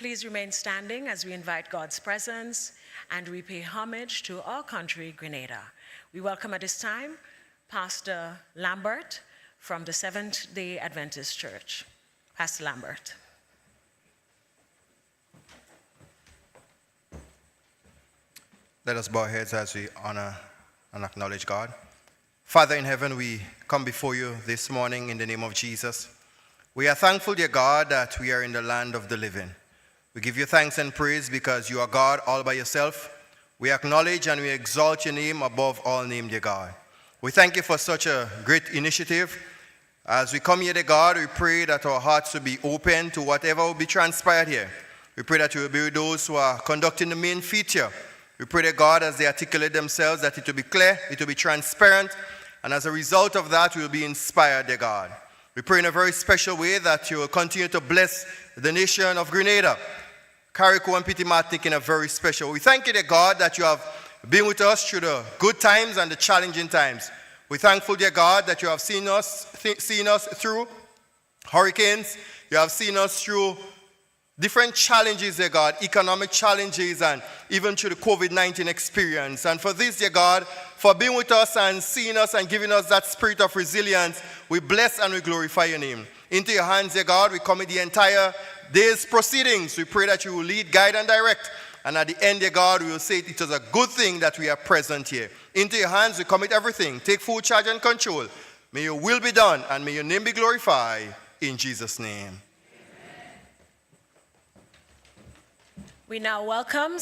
Please remain standing as we invite God's presence and we pay homage to our country, Grenada. We welcome at this time Pastor Lambert from the Seventh-day Adventist Church. Pastor Lambert. Let us bow our heads as we honor and acknowledge God. Father in heaven, we come before you this morning in the name of Jesus. We are thankful, dear God, that we are in the land of the living. We give you thanks and praise because you are God all by yourself. We acknowledge and we exalt your name above all name, dear God. We thank you for such a great initiative. As we come here, dear God, we pray that our hearts will be open to whatever will be transpired here. We pray that you will be with those who are conducting the main feature. We pray, dear God, as they articulate themselves, that it will be clear, it will be transparent, and as a result of that, we will be inspired, dear God. We pray in a very special way that you will continue to bless the nation of Grenada, Carriacou and Petit Martinique in a very special way. We thank you, dear God, that you have been with us through the good times and the challenging times. We're thankful, dear God, that you have seen us through hurricanes. You have seen us through different challenges, dear God, economic challenges, and even through the COVID-19 experience. And for this, dear God, for being with us and seeing us and giving us that spirit of resilience, we bless and we glorify your name. Into your hands, dear God, we commit the entire day's proceedings. We pray that you will lead, guide, and direct. And at the end, dear God, we will say it was a good thing that we are present here. Into your hands, we commit everything. Take full charge and control. May your will be done, and may your name be glorified. In Jesus' name. We now welcome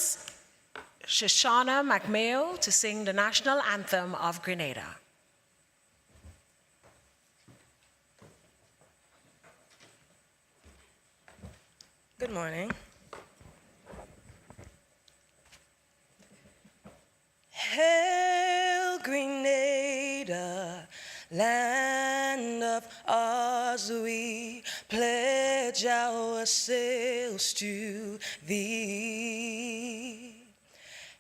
Shoshana McMayo to sing the national anthem of Grenada. Good morning. Hail, Grenada, land of ours, we pledge ourselves to thee.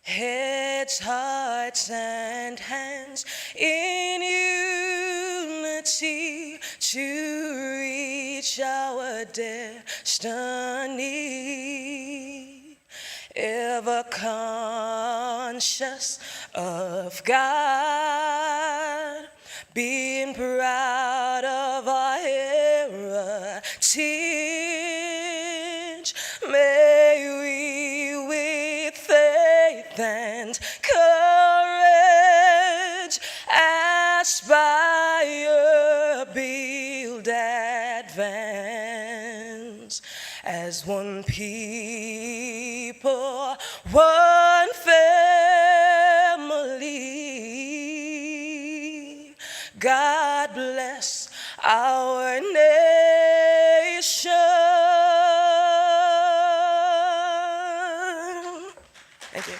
Heads, hearts, and hands in unity to reach our destiny. Ever conscious of God, being proud of our heritage, may we with faith and courage aspire, build, advance as one people, one family. God bless our nation. Thank you.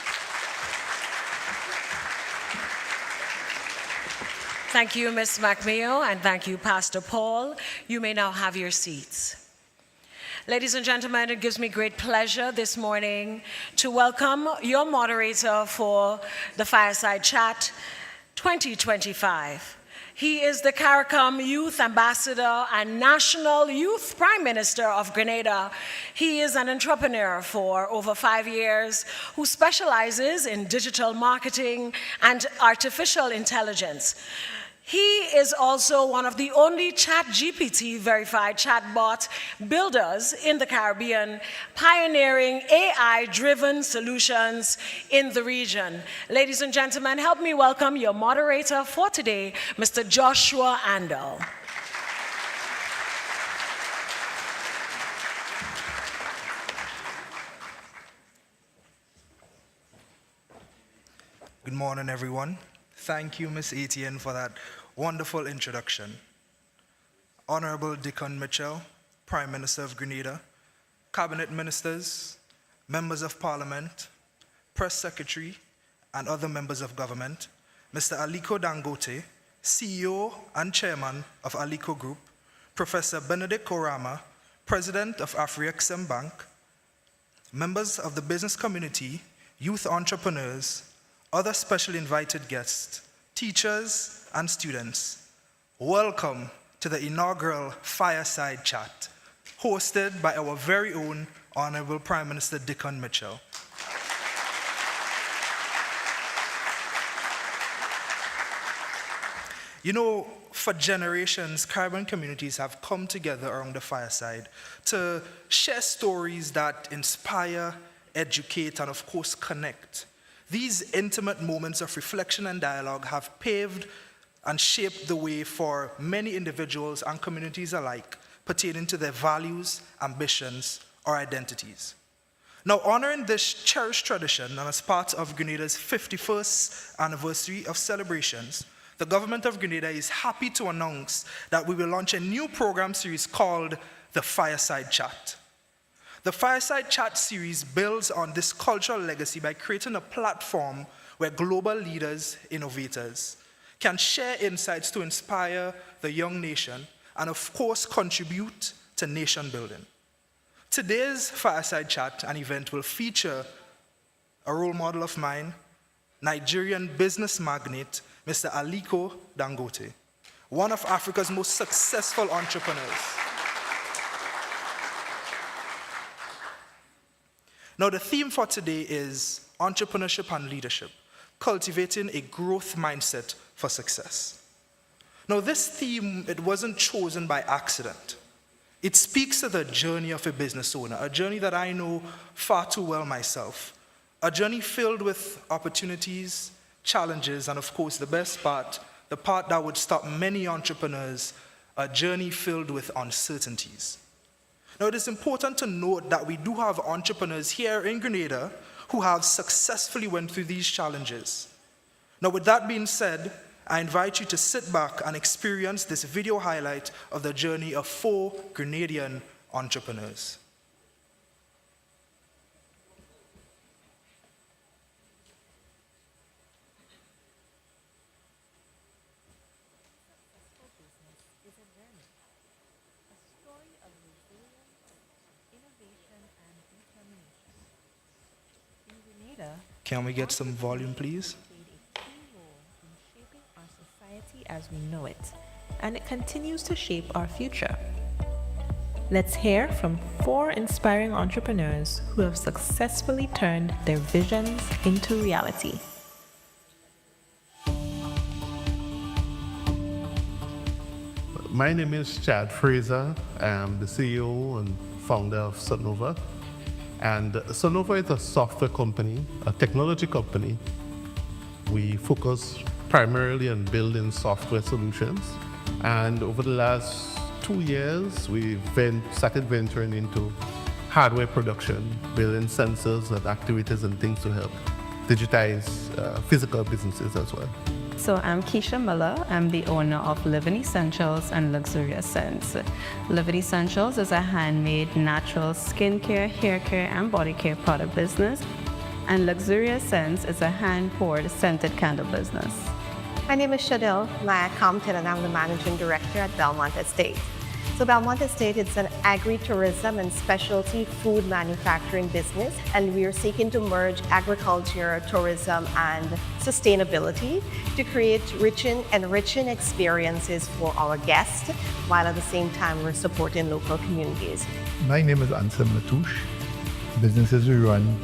Thank you, Ms. McMayo, and thank you, Pastor Paul. You may now have your seats. Ladies and gentlemen, it gives me great pleasure this morning to welcome your moderator for the Fireside Chat 2025. He is the CARICOM Youth Ambassador and National Youth Prime Minister of Grenada. He is an entrepreneur for over 5 years who specializes in digital marketing and artificial intelligence. He is also one of the only ChatGPT verified chatbot builders in the Caribbean, pioneering AI-driven solutions in the region. Ladies and gentlemen, help me welcome your moderator for today, Mr. Joshua Andel. Good morning, everyone. Thank you, Ms. Etienne, for that wonderful introduction. Honorable Dickon Mitchell, Prime Minister of Grenada, Cabinet Ministers, Members of Parliament, Press Secretary, and other members of government, Mr. Aliko Dangote, CEO and Chairman of Aliko Group, Professor Benedict Korama, President of AfriExim Bank, members of the business community, youth entrepreneurs, other special invited guests, teachers, and students, welcome to the inaugural Fireside Chat, hosted by our very own Honorable Prime Minister Dickon Mitchell. You know, for generations, Caribbean communities have come together around the fireside to share stories that inspire, educate, and of course, connect. These intimate moments of reflection and dialogue have paved and shaped the way for many individuals and communities alike pertaining to their values, ambitions, or identities. Now, honoring this cherished tradition and as part of Grenada's 51st anniversary of celebrations, the government of Grenada is happy to announce that we will launch a new program series called the Fireside Chat. The Fireside Chat series builds on this cultural legacy by creating a platform where global leaders, innovators, can share insights to inspire the young nation and, of course, contribute to nation building. Today's Fireside Chat, an event, will feature a role model of mine, Nigerian business magnate, Mr. Aliko Dangote, one of Africa's most successful entrepreneurs. Now, the theme for today is entrepreneurship and leadership, cultivating a growth mindset for success. Now, this theme, it wasn't chosen by accident. It speaks to the journey of a business owner, a journey that I know far too well myself, a journey filled with opportunities, challenges, and of course, the best part, the part that would stop many entrepreneurs, a journey filled with uncertainties. Now, it is important to note that we do have entrepreneurs here in Grenada who have successfully went through these challenges. Now, with that being said, I invite you to sit back and experience this video highlight of the journey of 4 Grenadian entrepreneurs. Can we get some volume, please? Played a key role in shaping our society as we know it, and it continues to shape our future. Let's hear from 4 inspiring entrepreneurs who have successfully turned their visions into reality. My name is Chad Fraser. I am the CEO and founder of Sonova. And Sonova is a software company, a technology company. We focus primarily on building software solutions. And over the last 2 years, we've started venturing into hardware production, building sensors and actuators and things to help digitize physical businesses as well. So I'm Keisha Miller. I'm the owner of Living Essentials and Luxurious Scents. Living Essentials is a handmade, natural skincare, hair care, and body care product business. And Luxurious Scents is a hand-poured scented candle business. My name is Shadil Naya Compton, and I'm the Managing Director at Belmont Estate. So Belmont Estate is an agri-tourism and specialty food manufacturing business, and we are seeking to merge agriculture, tourism, and sustainability to create enriching experiences for our guests, while at the same time we're supporting local communities. My name is Ansem Latouche. Businesses we run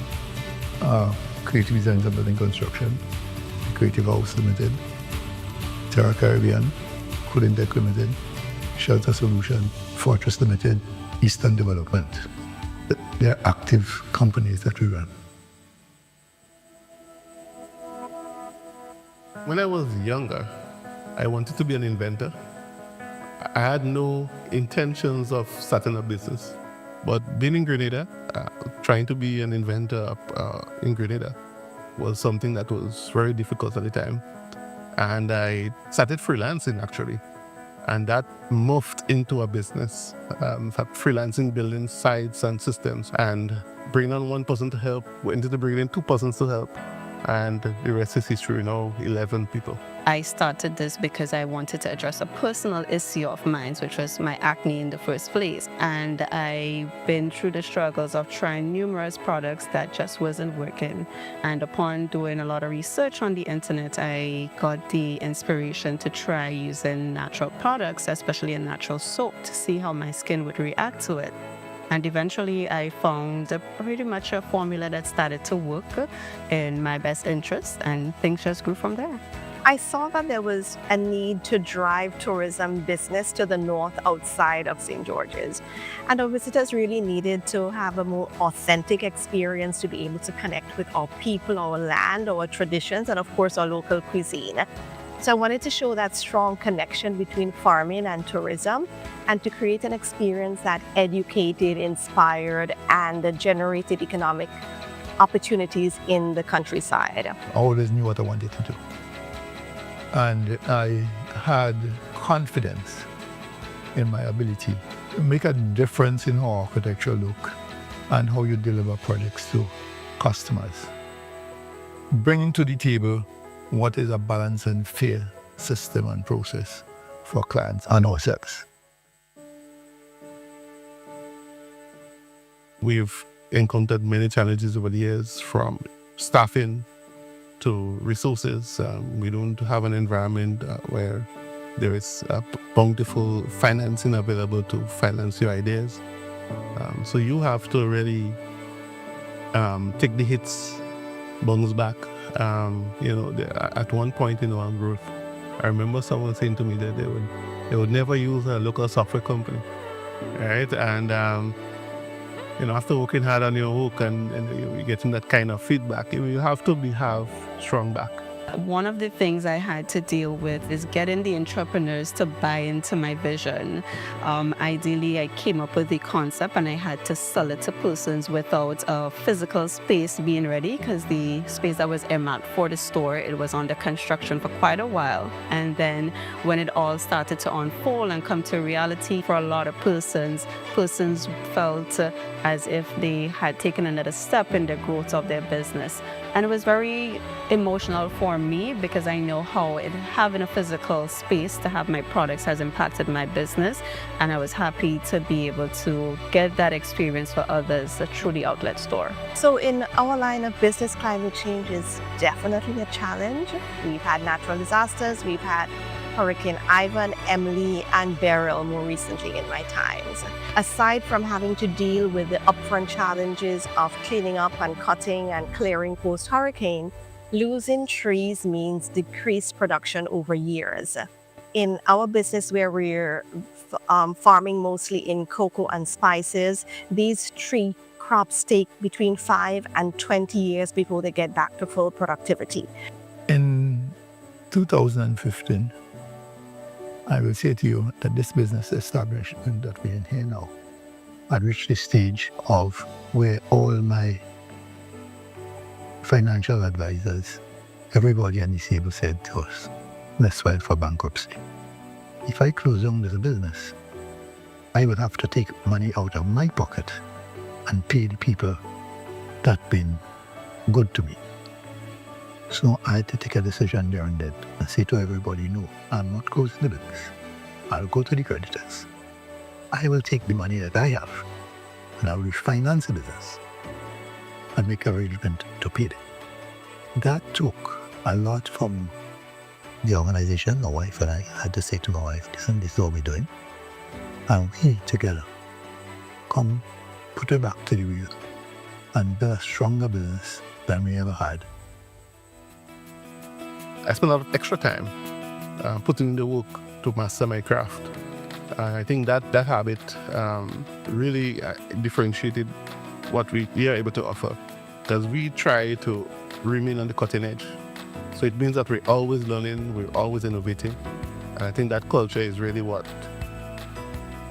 Creative Designs and Building Construction, Creative House Limited, Terra Caribbean, Food Intech Limited, Shelter Solution, Fortress Limited, Eastern Development. They're active companies that we run. When I was younger, I wanted to be an inventor. I had no intentions of starting a business. But being in Grenada, trying to be an inventor in Grenada was something that was very difficult at the time. And I started freelancing, actually. And that morphed into a business, freelancing, building sites and systems, and bringing on one person to help, went into bringing in 2 persons to help, and the rest is history now, 11 people. I started this because I wanted to address a personal issue of mine, which was my acne in the first place. And I've been through the struggles of trying numerous products that just wasn't working. And upon doing a lot of research on the internet, I got the inspiration to try using natural products, especially a natural soap, to see how my skin would react to it. And eventually I found pretty much a formula that started to work in my best interest, and things just grew from there. I saw that there was a need to drive tourism business to the north outside of St. George's. And our visitors really needed to have a more authentic experience to be able to connect with our people, our land, our traditions, and of course our local cuisine. So I wanted to show that strong connection between farming and tourism, and to create an experience that educated, inspired, and generated economic opportunities in the countryside. I always knew what I wanted to do. And I had confidence in my ability to make a difference in how architecture look and how you deliver projects to customers. Bringing to the table what is a balanced and fair system and process for clients and ourselves. We've encountered many challenges over the years, from staffing to resources. We don't have an environment where there is bountiful financing available to finance your ideas. So you have to really take the hits, bounce back. At one point in our growth, I remember someone saying to me that they would never use a local software company, right? And after working hard on your work and you're getting that kind of feedback, you have to have strong back. One of the things I had to deal with is getting the entrepreneurs to buy into my vision. Ideally, I came up with the concept and I had to sell it to persons without a physical space being ready, because the space that was earmarked for the store, it was under construction for quite a while. And then when it all started to unfold and come to reality, for a lot of persons felt as if they had taken another step in the growth of their business. And it was very emotional for me, because I know how having a physical space to have my products has impacted my business. And I was happy to be able to get that experience for others through the outlet store. So in our line of business, climate change is definitely a challenge. We've had natural disasters, we've had Hurricane Ivan, Emily, and Beryl more recently in my times. Aside from having to deal with the upfront challenges of cleaning up and cutting and clearing post-hurricane, losing trees means decreased production over years. In our business, where we're farming mostly in cocoa and spices, these tree crops take between 5 and 20 years before they get back to full productivity. In 2015, I will say to you that this business establishment that we're in here now had reached the stage of where all my financial advisors, everybody on the table said to us, let's file for bankruptcy. If I close down this business, I would have to take money out of my pocket and pay the people that been good to me. So I had to take a decision there and then and say to everybody, no, I'm not closing the business. I'll go to the creditors. I will take the money that I have and I will refinance the business and make arrangement to pay them. That took a lot from the organization. My wife and I had to say to my wife, listen, this is what we're doing. And we together come put it back to the wheel and build a stronger business than we ever had. I spent a lot of extra time putting in the work to master my craft. I think that habit really differentiated what we are able to offer, because we try to remain on the cutting edge. So it means that we're always learning, we're always innovating. And I think that culture is really what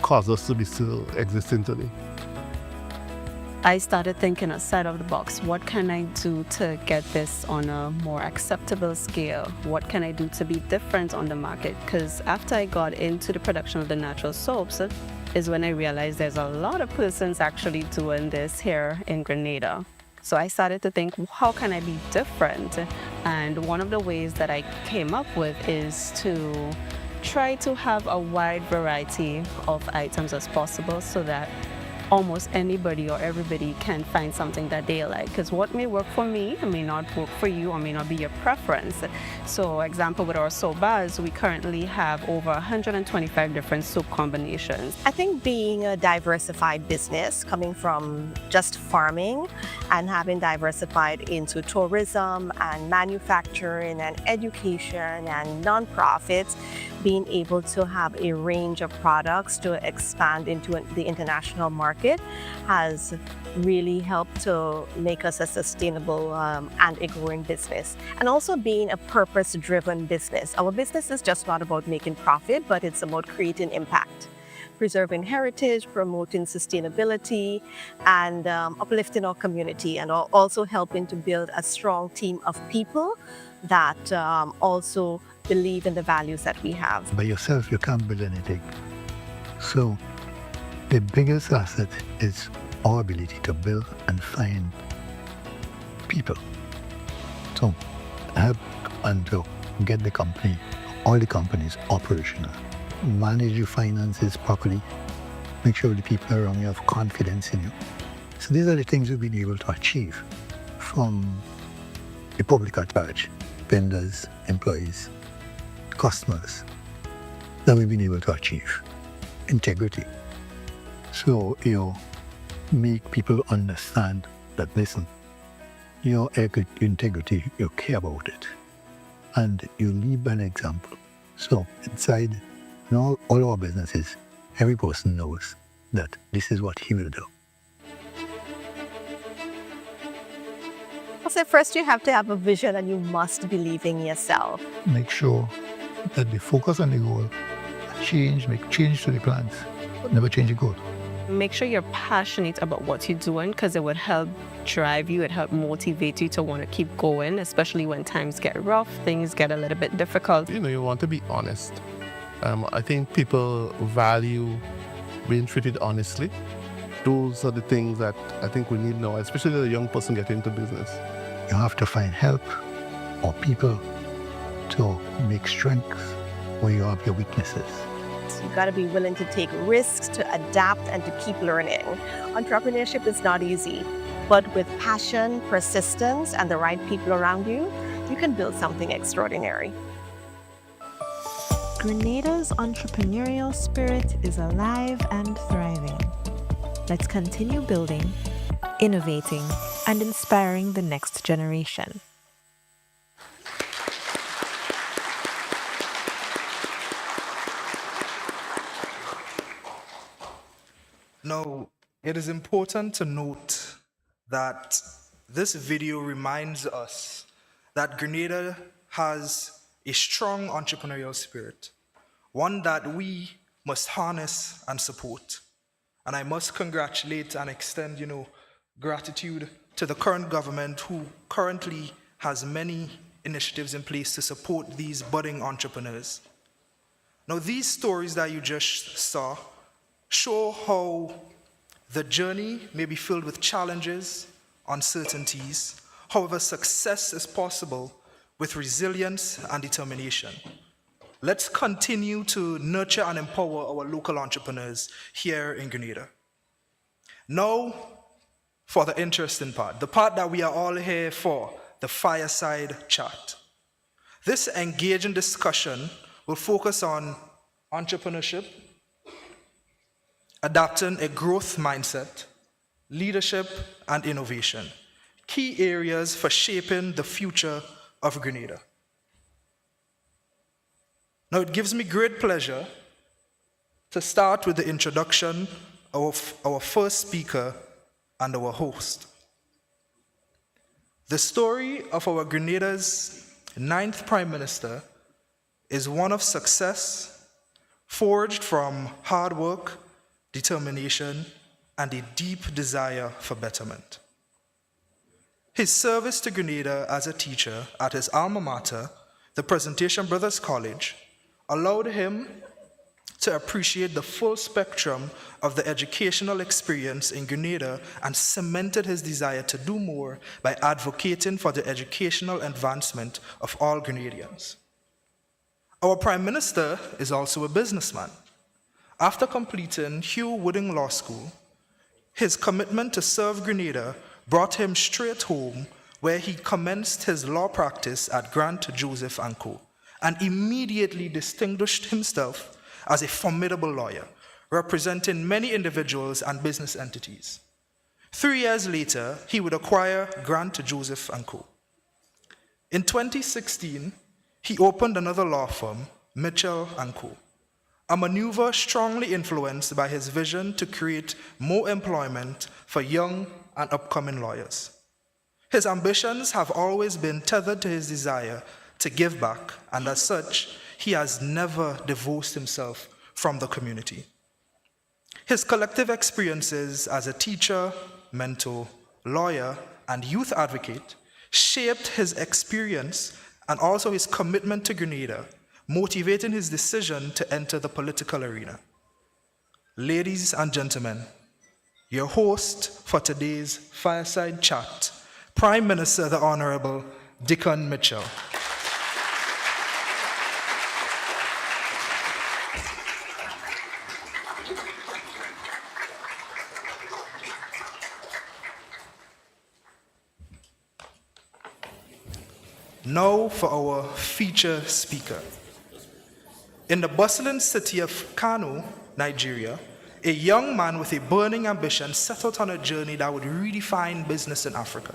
caused us to be still existing today. I started thinking outside of the box. What can I do to get this on a more acceptable scale? What can I do to be different on the market? Because after I got into the production of the natural soaps is when I realized there's a lot of persons actually doing this here in Grenada. So I started to think, how can I be different? And one of the ways that I came up with is to try to have a wide variety of items as possible so that almost anybody or everybody can find something that they like, because what may work for me may not work for you or may not be your preference. So example, with our soap bars, we currently have over 125 different soap combinations. I think being a diversified business, coming from just farming and having diversified into tourism and manufacturing and education and nonprofits, being able to have a range of products to expand into the international market has really helped to make us a sustainable and a growing business. And also being a purpose-driven business. Our business is just not about making profit, but it's about creating impact, preserving heritage, promoting sustainability, and uplifting our community, and also helping to build a strong team of people that also believe in the values that we have. By yourself, you can't build anything. So the biggest asset is our ability to build and find people. So help and to get the company, all the companies operational. Manage your finances properly. Make sure the people around you have confidence in you. So these are the things we've been able to achieve from the public at large, vendors, employees, customers, that we've been able to achieve. Integrity. So, make people understand that, listen, your integrity, you care about it. And you lead by an example. So inside all our businesses, every person knows that this is what he will do. So first you have to have a vision and you must believe in yourself. Make sure that the focus on the goal, make change to the plans, but never change the goal. Make sure you're passionate about what you're doing, because it would help drive you, it help motivate you to want to keep going, especially when times get rough, things get a little bit difficult. You want to be honest. I think people value being treated honestly. Those are the things that I think we need now, especially the young person getting into business. You have to find help or people to make strengths where you have your weaknesses. You've got to be willing to take risks, to adapt, and to keep learning. Entrepreneurship is not easy, but with passion, persistence, and the right people around you, you can build something extraordinary. Grenada's entrepreneurial spirit is alive and thriving. Let's continue building, innovating, and inspiring the next generation. Now, it is important to note that this video reminds us that Grenada has a strong entrepreneurial spirit, one that we must harness and support. And I must congratulate and extend, gratitude to the current government, who currently has many initiatives in place to support these budding entrepreneurs. Now, these stories that you just saw show how the journey may be filled with challenges, uncertainties. However, success is possible with resilience and determination. Let's continue to nurture and empower our local entrepreneurs here in Grenada. Now, for the interesting part, the part that we are all here for, the Fireside Chat. This engaging discussion will focus on entrepreneurship, adapting a growth mindset, leadership, and innovation, key areas for shaping the future of Grenada. Now, it gives me great pleasure to start with the introduction of our first speaker and our host. The story of our Grenada's 9th Prime Minister is one of success, forged from hard work, determination, and a deep desire for betterment. His service to Grenada as a teacher at his alma mater, the Presentation Brothers College, allowed him to appreciate the full spectrum of the educational experience in Grenada and cemented his desire to do more by advocating for the educational advancement of all Grenadians. Our Prime Minister is also a businessman. After completing Hugh Wooding Law School, his commitment to serve Grenada brought him straight home, where he commenced his law practice at Grant, Joseph & Co. and immediately distinguished himself as a formidable lawyer, representing many individuals and business entities. 3 years later, he would acquire Grant, Joseph & Co. In 2016, he opened another law firm, Mitchell & Co., a maneuver strongly influenced by his vision to create more employment for young and upcoming lawyers. His ambitions have always been tethered to his desire to give back, and as such, he has never divorced himself from the community. His collective experiences as a teacher, mentor, lawyer, and youth advocate shaped his experience and also his commitment to Grenada, motivating his decision to enter the political arena. Ladies and gentlemen, your host for today's Fireside Chat, Prime Minister, the Honorable Dickon Mitchell. Now for our feature speaker. In the bustling city of Kano, Nigeria, a young man with a burning ambition set out on a journey that would redefine business in Africa.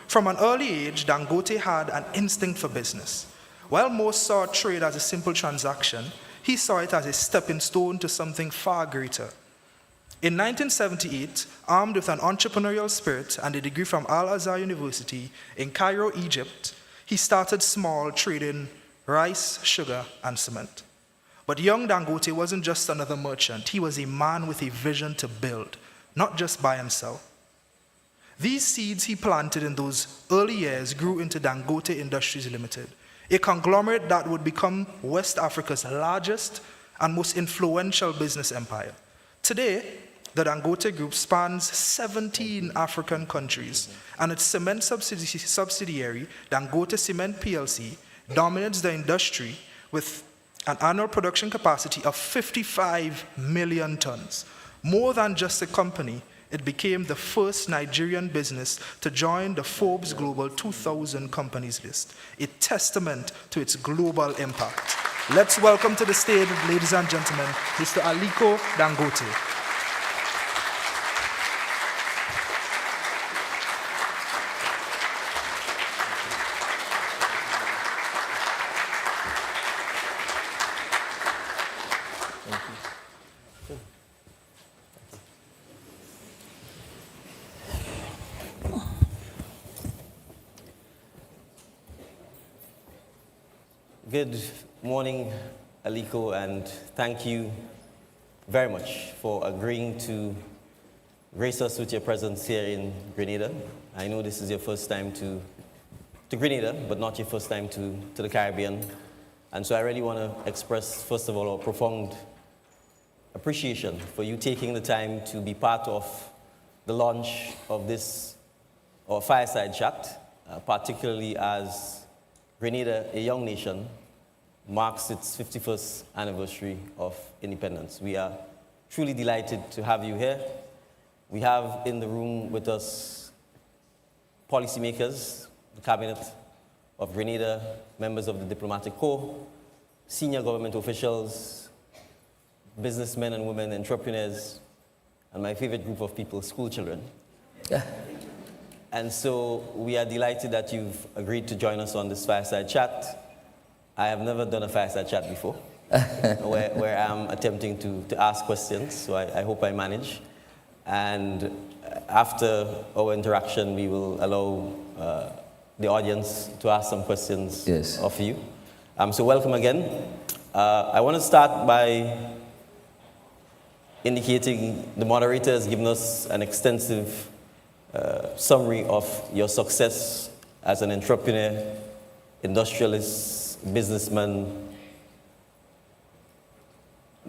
From an early age, Dangote had an instinct for business. While most saw trade as a simple transaction, he saw it as a stepping stone to something far greater. In 1978, armed with an entrepreneurial spirit and a degree from Al-Azhar University in Cairo, Egypt, he started small, trading rice, sugar, and cement. But young Dangote wasn't just another merchant. He was a man with a vision to build, not just buy and sell. These seeds he planted in those early years grew into Dangote Industries Limited, a conglomerate that would become West Africa's largest and most influential business empire. Today, the Dangote Group spans 17 African countries, and its cement subsidiary, Dangote Cement PLC, dominates the industry with an annual production capacity of 55 million tons. More than just a company, it became the first Nigerian business to join the Forbes Global 2000 companies list, a testament to its global impact. Let's welcome to the stage, ladies and gentlemen, Mr. Aliko Dangote. Good morning, Aliko, and thank you very much for agreeing to grace us with your presence here in Grenada. I know this is your first time to Grenada, but not your first time to the Caribbean. And so I really want to express, first of all, a profound appreciation for you taking the time to be part of the launch of this, or Fireside Chat, particularly as Grenada, a young nation, marks its 51st anniversary of independence. We are truly delighted to have you here. We have in the room with us policymakers, the cabinet of Grenada, members of the diplomatic corps, senior government officials, businessmen and women, entrepreneurs, and my favorite group of people, school children. And so we are delighted that you've agreed to join us on this Fireside Chat. I have never done a Fireside Chat before, where I'm attempting to ask questions, so I hope I manage. And after our interaction, we will allow the audience to ask some questions of you. So welcome again. I want to start by indicating the moderator has given us an extensive summary of your success as an entrepreneur, industrialist, businessman,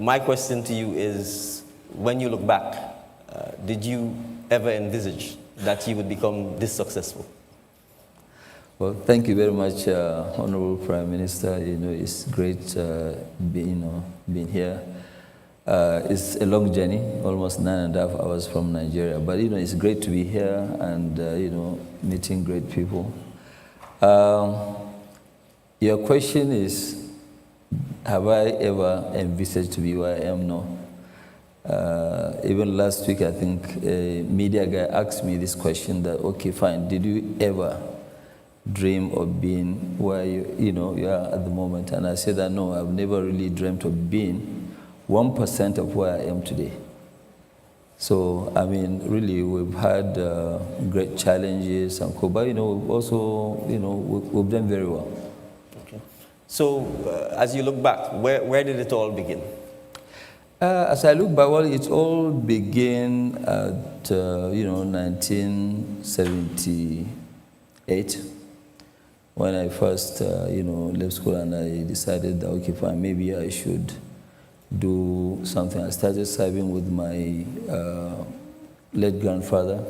my question to you is, when you look back, did you ever envisage that you would become this successful? Well, thank you very much, Honorable Prime Minister. It's great being here. It's a long journey, almost 9.5 hours from Nigeria. But it's great to be here and meeting great people. Your question is, have I ever envisaged to be where I am now? Even last week, I think a media guy asked me this question that, okay, fine, did you ever dream of being where you are at the moment? And I said that no, I've never really dreamt of being 1% of where I am today. So, I mean, really, we've had great challenges and but we've also, we've done very well. Okay. So, as you look back, where did it all begin? As I look back, well, it all began at 1978 when I first left school, and I decided that okay, fine, maybe I should do something. I started serving with my late grandfather,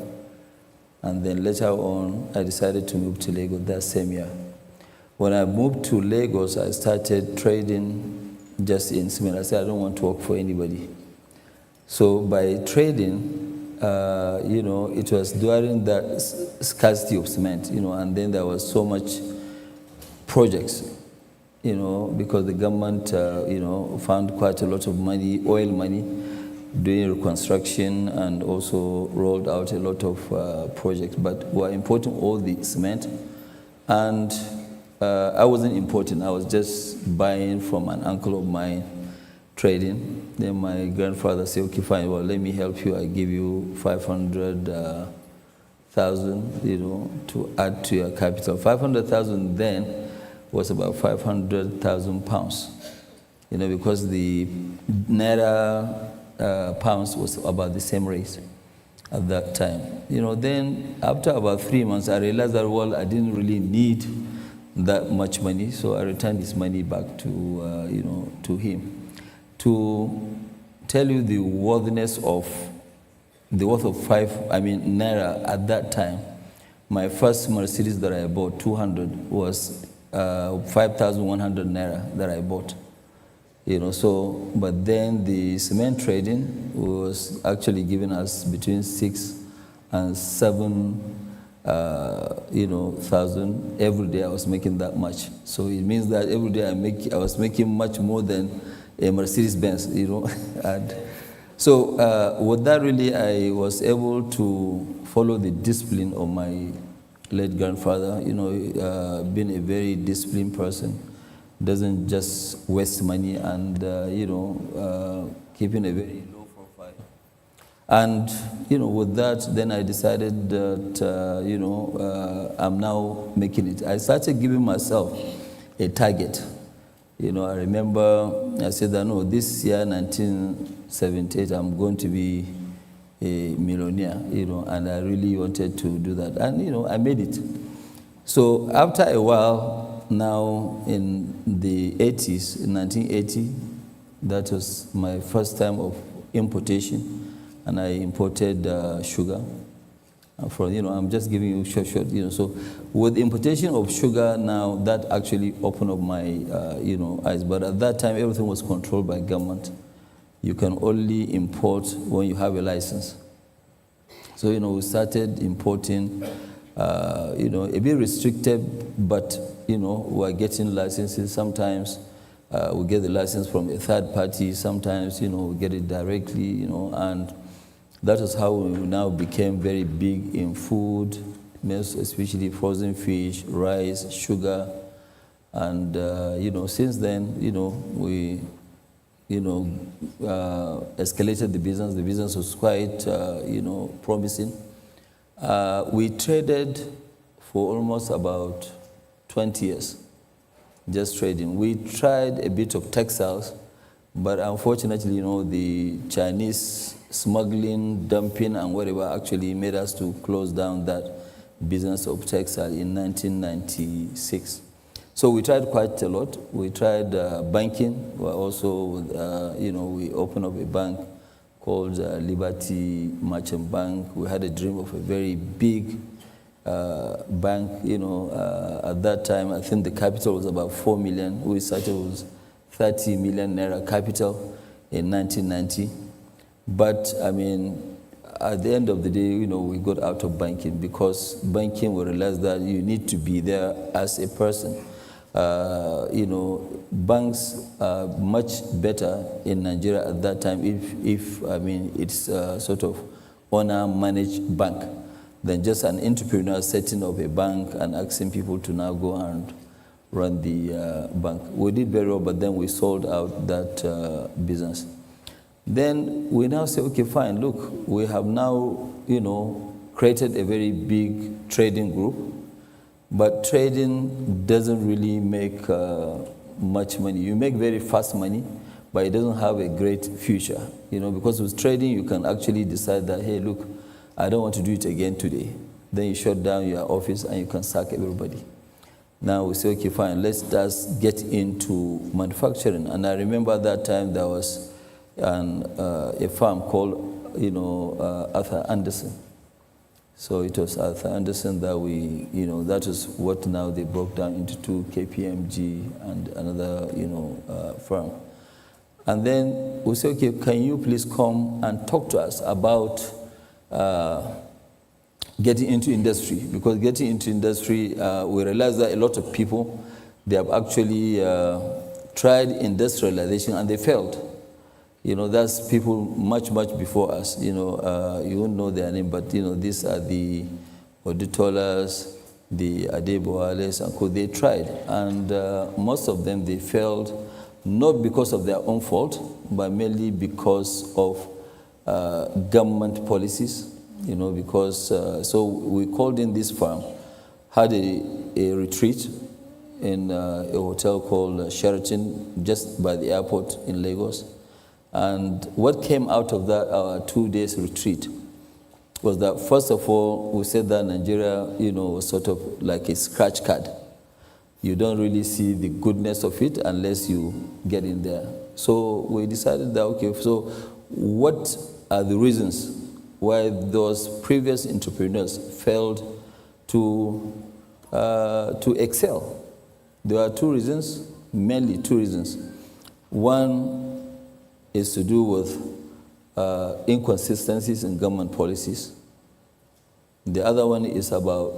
and then later on, I decided to move to Lagos that same year. When I moved to Lagos, I started trading just in cement. I said, I don't want to work for anybody. So by trading, it was during the scarcity of cement, and then there was so much projects, because the government, found quite a lot of money, oil money, doing reconstruction and also rolled out a lot of projects. But we were importing all the cement, and I wasn't importing. I was just buying from an uncle of mine, trading. Then my grandfather said, okay, fine, well, let me help you. I give you 500,000, to add to your capital. 500,000 then was about 500,000 pounds, because the Naira pounds was about the same rate at that time. Then after about 3 months, I realized that, well, I didn't really need that much money, so I returned his money back to, to him. To tell you the worth of Naira at that time, my first Mercedes that I bought, 200, was 5,100 Naira that I bought. But then the cement trading was actually giving us between 6 and 7,000 every day. I was making that much. So it means that every day I was making much more than a Mercedes Benz, And so with that, really, I was able to follow the discipline of my late grandfather. Being a very disciplined person, doesn't just waste money, and keeping a very low profile. And with that, then I decided that I'm now making it. I started giving myself a target. I remember I said that no, this year 1978 I'm going to be a millionaire. And I really wanted to do that, and I made it. So after a while, now in the 80s, in 1980, that was my first time of importation, and I imported sugar. I'm just giving you short. So with importation of sugar now, that actually opened up my, eyes. But at that time, everything was controlled by government. You can only import when you have a license. So, we started importing, a bit restricted, but, we're getting licenses. Sometimes we get the license from a third party. Sometimes, we get it directly, and that is how we now became very big in food, especially frozen fish, rice, sugar. And, since then, we, escalated the business. The business was quite, promising. We traded for almost about 20 years, just trading. We tried a bit of textiles, but unfortunately, the Chinese smuggling, dumping, and whatever actually made us to close down that business of textile in 1996. So we tried quite a lot. We tried banking. We also, we opened up a bank called Liberty Merchant Bank. We had a dream of a very big bank. At that time, I think the capital was about 4 million. We started with 30 million naira capital in 1990. But I mean, at the end of the day, we got out of banking because banking, we realized that you need to be there as a person. Banks are much better in Nigeria at that time if it's sort of owner-managed bank than just an entrepreneur setting up a bank and asking people to now go and run the bank. We did very well, but then we sold out that business. Then we now say, okay, fine, look, we have now, created a very big trading group, but trading doesn't really make much money. You make very fast money, but it doesn't have a great future, because with trading, you can actually decide that, hey, look, I don't want to do it again today. Then you shut down your office and you can sack everybody. Now we say, okay, fine, let's just get into manufacturing. And I remember that time there was a farm called, Arthur Anderson. So it was Arthur Anderson that that is what now they broke down into two, KPMG and another, firm. And then we say, okay, can you please come and talk to us about getting into industry? Because getting into industry, we realized that a lot of people, they have actually tried industrialization and they failed. That's people much before us. You won't know their name, but these are the Oditolas, the Adeboales, and co. They tried, and most of them they failed, not because of their own fault, but mainly because of government policies. Because so we called in this firm, had a retreat in a hotel called Sheraton, just by the airport in Lagos. And what came out of that 2 days retreat was that, first of all, we said that Nigeria, was sort of like a scratch card. You don't really see the goodness of it unless you get in there. So we decided that, okay, so what are the reasons why those previous entrepreneurs failed to excel? There are two reasons, mainly two reasons. One is to do with inconsistencies in government policies. The other one is about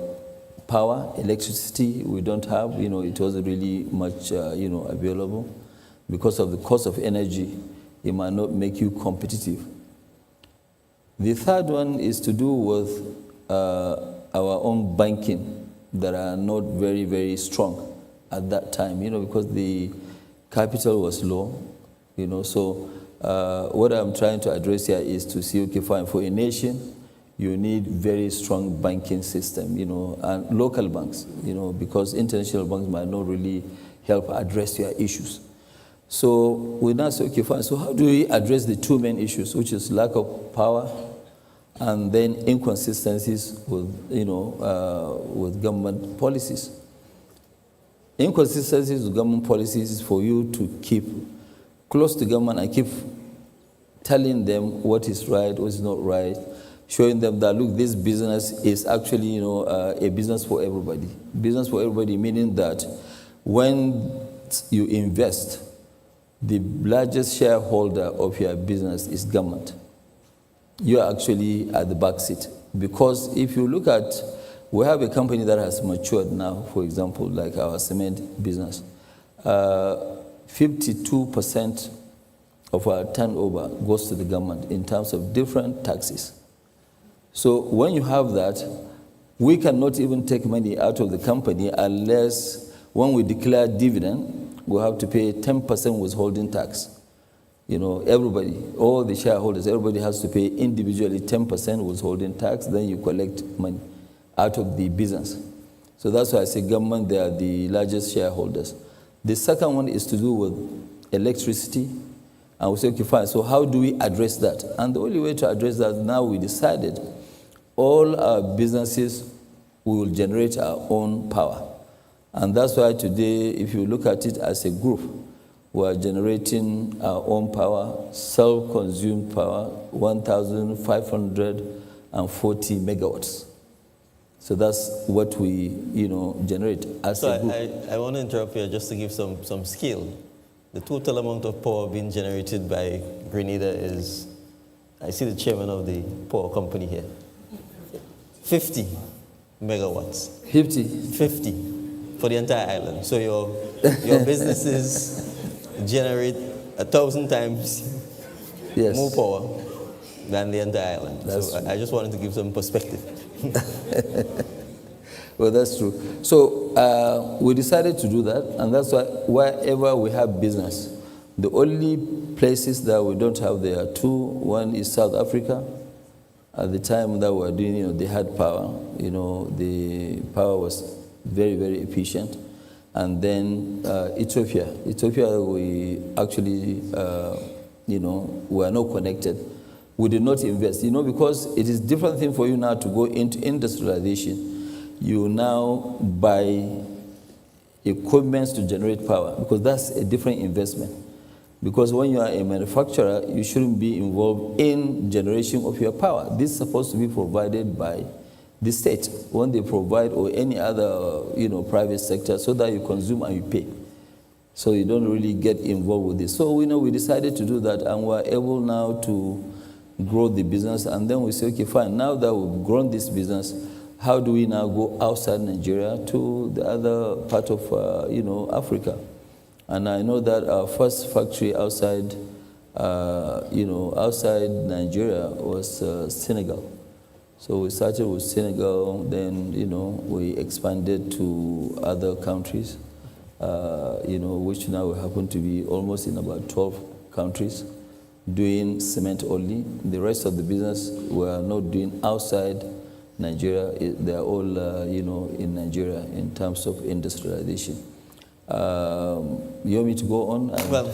power, electricity we don't have. It wasn't really much, available. Because of the cost of energy, it might not make you competitive. The third one is to do with our own banking that are not very, very strong at that time, because the capital was low, so what I'm trying to address here is to see, okay, fine, for a nation, you need very strong banking system, and local banks, because international banks might not really help address your issues. So we now say, okay, fine, so how do we address the two main issues, which is lack of power and then inconsistencies with, with government policies? Inconsistencies with government policies is for you to keep close to government and keep telling them what is right, what is not right, showing them that, look, this business is actually, a business for everybody. Business for everybody, meaning that when you invest, the largest shareholder of your business is government. You are actually at the back seat. Because if you look at, we have a company that has matured now, for example, like our cement business. 52% of our turnover goes to the government in terms of different taxes. So when you have that, we cannot even take money out of the company unless when we declare dividend, we have to pay 10% withholding tax. Everybody, all the shareholders, everybody has to pay individually 10% withholding tax, then you collect money out of the business. So that's why I say government, they are the largest shareholders. The second one is to do with electricity. And we say, okay, fine, so how do we address that? And the only way to address that, now we decided all our businesses, we will generate our own power. And that's why today, if you look at it as a group, we are generating our own power, self-consumed power, 1,540 megawatts. So that's what we, generate as a group. I want to interrupt here just to give some scale. The total amount of power being generated by Grenada is, I see the chairman of the power company here, 50 megawatts. 50 for the entire island. So your businesses generate 1,000 times more power than the entire island. So I just wanted to give some perspective. Well, that's true. So we decided to do that, and that's why wherever we have business, the only places that we don't have there are two. One is South Africa. At the time that we were doing, they had power. The power was very, very efficient. And then Ethiopia. Ethiopia, we actually, we are not connected. We did not invest, because it is a different thing for you now to go into industrialization. You now buy equipment to generate power, because that's a different investment. Because when you are a manufacturer, you shouldn't be involved in generation of your power. This is supposed to be provided by the state when they provide, or any other private sector, so that you consume and you pay. So you don't really get involved with this. So we decided to do that, and we're able now to grow the business. And then we say, okay, fine, now that we've grown this business, how do we now go outside Nigeria to the other part of Africa? And I know that our first factory outside outside Nigeria was Senegal. So we started with Senegal, then we expanded to other countries, which now we happen to be almost in about 12 countries, doing cement only. The rest of the business we are not doing outside Nigeria. They are all in Nigeria in terms of industrialization. You want me to go on? Well,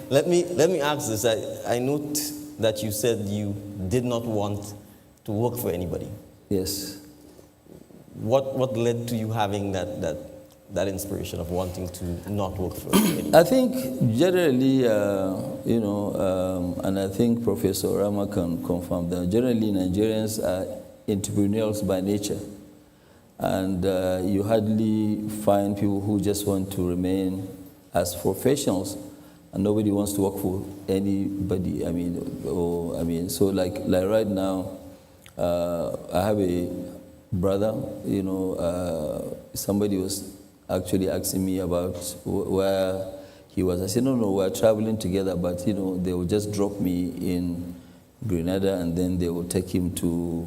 let me ask this. I note that you said you did not want to work for anybody. Yes. What led to you having that inspiration of wanting to not work for anybody? I think generally, and I think Professor Rama can confirm that generally Nigerians are entrepreneurs by nature. And you hardly find people who just want to remain as professionals, and nobody wants to work for anybody. So like right now, I have a brother. Somebody was actually asking me about where he was. I said, no, we're traveling together, but they will just drop me in Grenada, and then they will take him to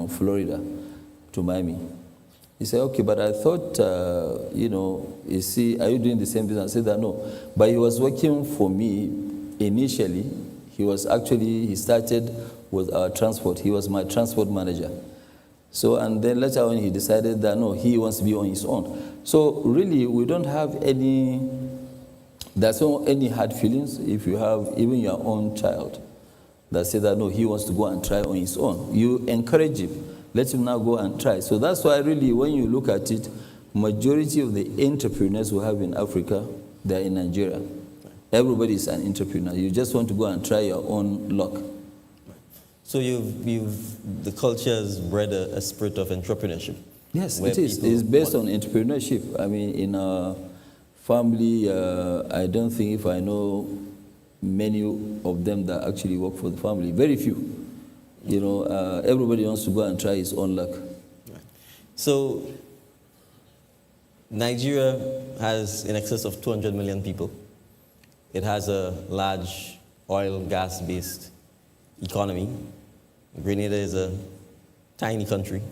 Florida, to Miami. He said, okay, but I thought, you see, are you doing the same business? I said that no. But he was working for me initially. He started with our transport. He was my transport manager. So, and then later on he decided that no, he wants to be on his own. So really, we don't have there's not any hard feelings if you have even your own child that says that no, he wants to go and try on his own. You encourage him. Let him now go and try. So that's why really, when you look at it, majority of the entrepreneurs we have in Africa, they're in Nigeria. Everybody is an entrepreneur. You just want to go and try your own luck. So the culture has bred a spirit of entrepreneurship. Yes, it is. It's based on entrepreneurship. I mean, in our family, I don't think if I know many of them that actually work for the family. Very few. Everybody wants to go and try his own luck. Right. So Nigeria has in excess of 200 million people. It has a large oil, gas-based economy. Grenada is a tiny country.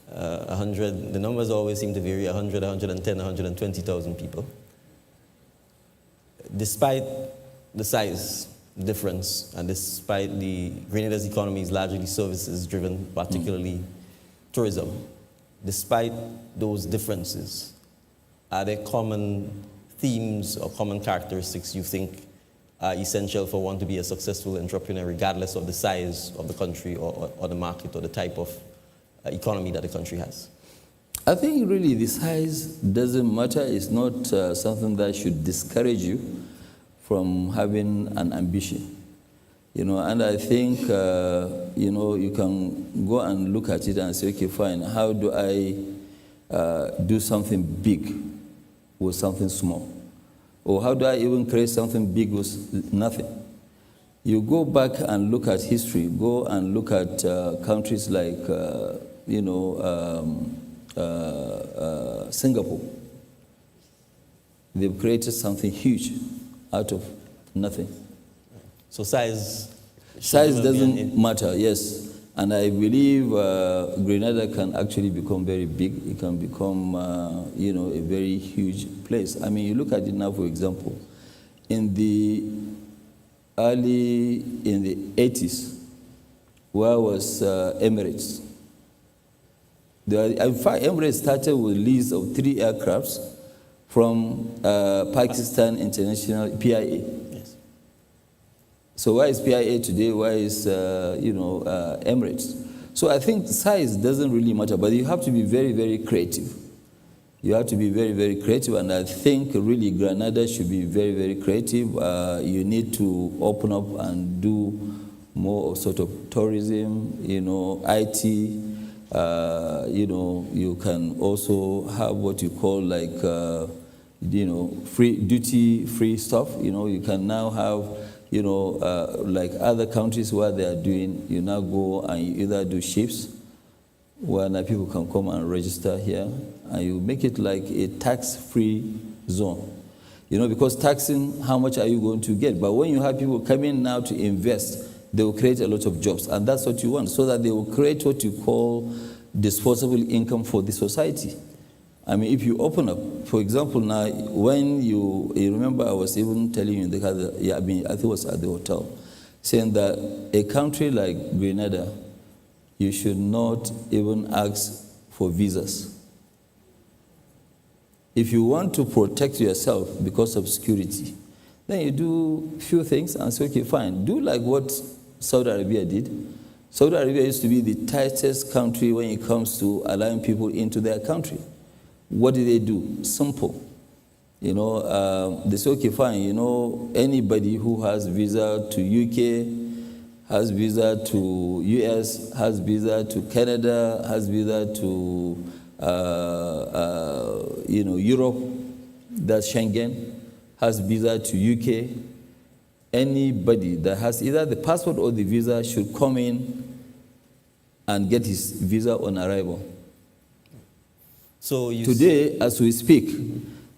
The numbers always seem to vary, 100, 110, 120,000 people. Despite the size difference, and despite Grenada's economy is largely services driven, particularly tourism, despite those differences, are there common themes or common characteristics you think are essential for one to be a successful entrepreneur, regardless of the size of the country or the market or the type of economy that the country has? I think really the size doesn't matter. It's not something that should discourage you from having an ambition. And I think, you can go and look at it and say, okay, fine, how do I do something big with something small? Or how do I even create something big with nothing? You go back and look at history, go and look at countries like, Singapore. They've created something huge out of nothing. So size doesn't matter, yes. And I believe Grenada can actually become very big. It can become, a very huge place. I mean, you look at it now, for example, in the 80s, where was Emirates? In fact, Emirates started with a lease of 3 aircrafts from Pakistan International, PIA. Yes. So where is PIA today? Where is, Emirates? So I think size doesn't really matter, but you have to be very, very creative. You have to be very, very creative, and I think really Grenada should be very, very creative. You need to open up and do more of sort of tourism, IT. You can also have what you call like, duty-free stuff. You can now have, like other countries where they are doing, you now go and you either do ships, where now people can come and register here, and you make it like a tax-free zone. Because taxing, how much are you going to get? But when you have people coming now to invest, they will create a lot of jobs, and that's what you want, so that they will create what you call disposable income for the society. I mean, if you open up, for example, now, when you remember I was even telling you in the car, I think it was at the hotel, saying that a country like Grenada, you should not even ask for visas. If you want to protect yourself because of security, then you do few things and say, okay, fine, do like what Saudi Arabia did. Saudi Arabia used to be the tightest country when it comes to allowing people into their country. What did they do? Simple. They say, okay, fine, anybody who has visa to UK, has visa to US, has visa to Canada, has visa to, Europe, that's Schengen, has visa to UK. Anybody that has either the passport or the visa should come in and get his visa on arrival. So today, as we speak,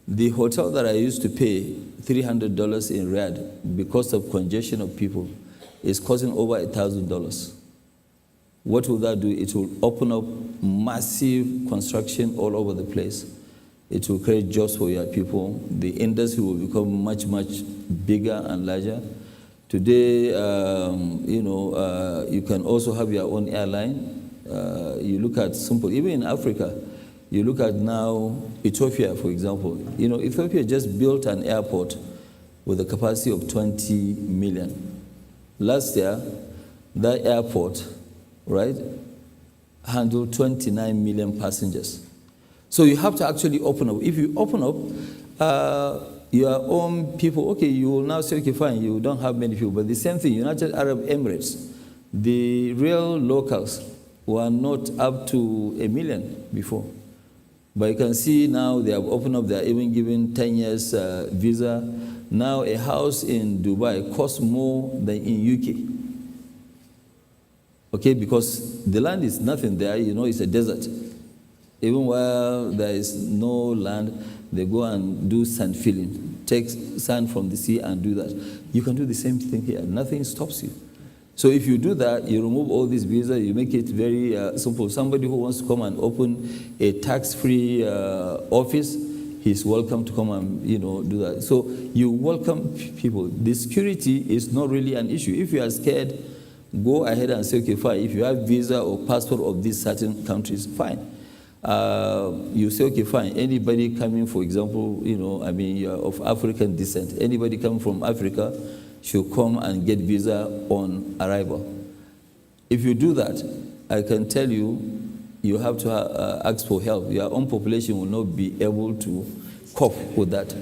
the hotel that I used to pay $300 in Riyadh because of congestion of people is costing over $1,000. What will that do? It will open up massive construction all over the place. It will create jobs for your people. The industry will become much, much bigger and larger. Today, you can also have your own airline. You look at simple, even in Africa, you look at now Ethiopia, for example. Ethiopia just built an airport with a capacity of 20 million. Last year, that airport, right, handled 29 million passengers. So you have to actually open up. If you open up, your own people, okay, you will now say, okay, fine, you don't have many people. But the same thing, United Arab Emirates, the real locals were not up to 1 million before. But you can see now they have opened up, they are even giving 10 years visa. Now a house in Dubai costs more than in UK. Okay, because the land is nothing there, it's a desert. Even where there is no land, they go and do sand filling, take sand from the sea and do that. You can do the same thing here. Nothing stops you. So if you do that, you remove all these visas, you make it very simple. Somebody who wants to come and open a tax-free office, he's welcome to come and do that. So you welcome people. The security is not really an issue. If you are scared, go ahead and say, okay, fine. If you have visa or passport of these certain countries, fine. You say, okay, fine. Anybody coming, for example, you're of African descent. Anybody coming from Africa should come and get visa on arrival. If you do that, I can tell you, you have to ask for help. Your own population will not be able to cope with that.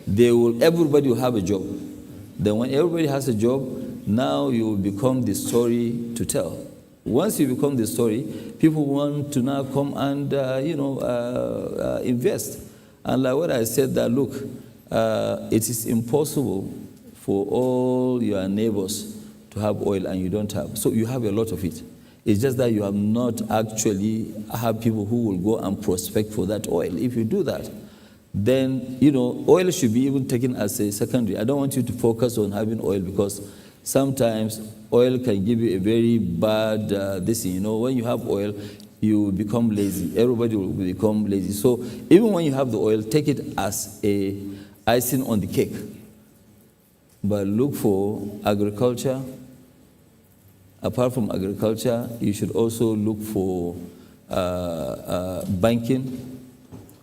Everybody will have a job. Then when everybody has a job, now you will become the story to tell. Once you become the story, people want to now come and invest. And like what I said, that look, it is impossible for all your neighbors to have oil and you don't have. So you have a lot of it. It's just that you have not actually have people who will go and prospect for that oil. If you do that, then, oil should be even taken as a secondary. I don't want you to focus on having oil because sometimes oil can give you a very bad this thing. When you have oil, you become lazy. Everybody will become lazy. So even when you have the oil, take it as a icing on the cake. But look for agriculture. Apart from agriculture, you should also look for banking.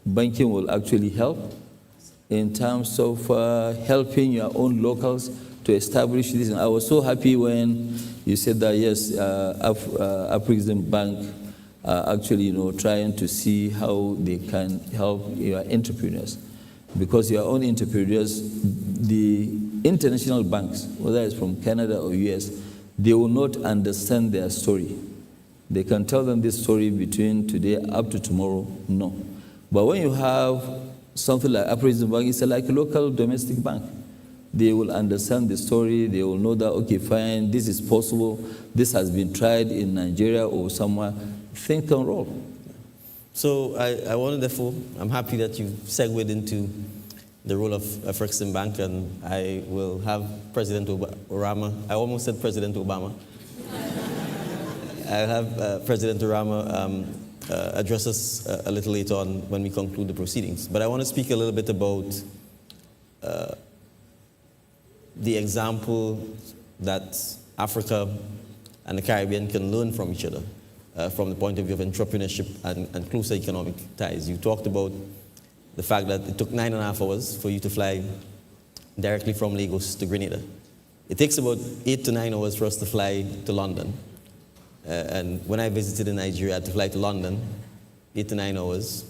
Banking will actually help in terms of helping your own locals to establish this. And I was so happy when you said that, yes, Afrexim Bank actually, trying to see how they can help your entrepreneurs. Because your own entrepreneurs, the international banks, whether it's from Canada or US, they will not understand their story. They can tell them this story between today up to tomorrow, no. But when you have something like Afrexim Bank, it's like a local domestic bank. They will understand the story. They will know that, okay, fine, this is possible. This has been tried in Nigeria or somewhere. Think and roll. So I wanted, therefore, I'm happy that you segued into the role of Afrexim Bank, and I will have President Orama, I almost said President Obama. I'll have President Orama address us a little later on when we conclude the proceedings. But I want to speak a little bit about the example that Africa and the Caribbean can learn from each other from the point of view of entrepreneurship and closer economic ties. You talked about the fact that it took 9.5 hours for you to fly directly from Lagos to Grenada. It takes about 8 to 9 hours for us to fly to London. And when I visited in Nigeria, I had to fly to London, 8 to 9 hours,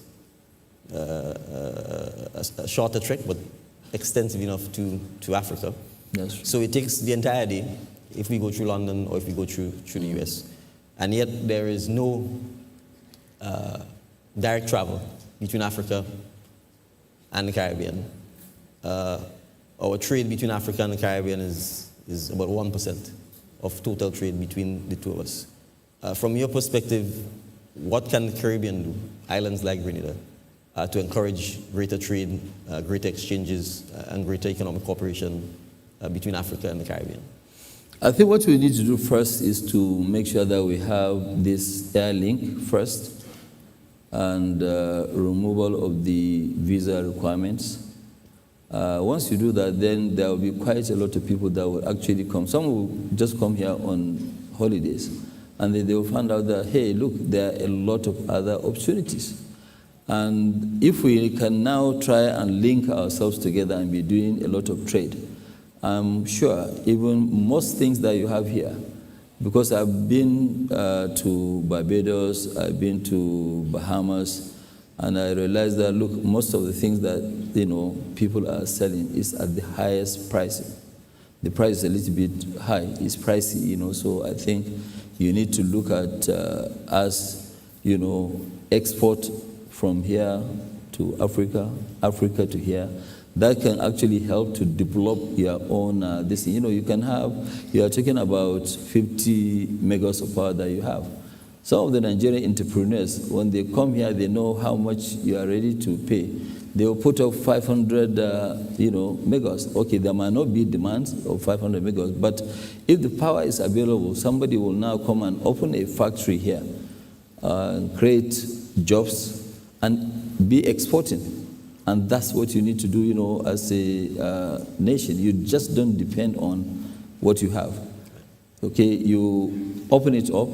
a shorter trek, but extensive enough to Africa. Yes. So it takes the entire day if we go through London or if we go through the US. And yet there is no direct travel between Africa and the Caribbean. Our trade between Africa and the Caribbean is about 1% of total trade between the two of us. From your perspective, what can the Caribbean do, islands like Grenada, to encourage greater trade, greater exchanges, and greater economic cooperation between Africa and the Caribbean? I think what we need to do first is to make sure that we have this air link first and removal of the visa requirements. Once you do that, then there will be quite a lot of people that will actually come. Some will just come here on holidays, and then they will find out that, hey, look, there are a lot of other opportunities. And if we can now try and link ourselves together and be doing a lot of trade, I'm sure even most things that you have here, because I've been to Barbados, I've been to Bahamas, and I realized that, look, most of the things that, people are selling is at the highest price. The price is a little bit high, it's pricey, so I think you need to look at us, export from here to Africa, Africa to here. That can actually help to develop your own, this. You are talking about 50 megas of power that you have. Some of the Nigerian entrepreneurs, when they come here, they know how much you are ready to pay. They will put up 500, megas. Okay, there might not be demand of 500 megas, but if the power is available, somebody will now come and open a factory here, create jobs, and be exporting. And that's what you need to do, as a nation. You just don't depend on what you have. Okay, you open it up.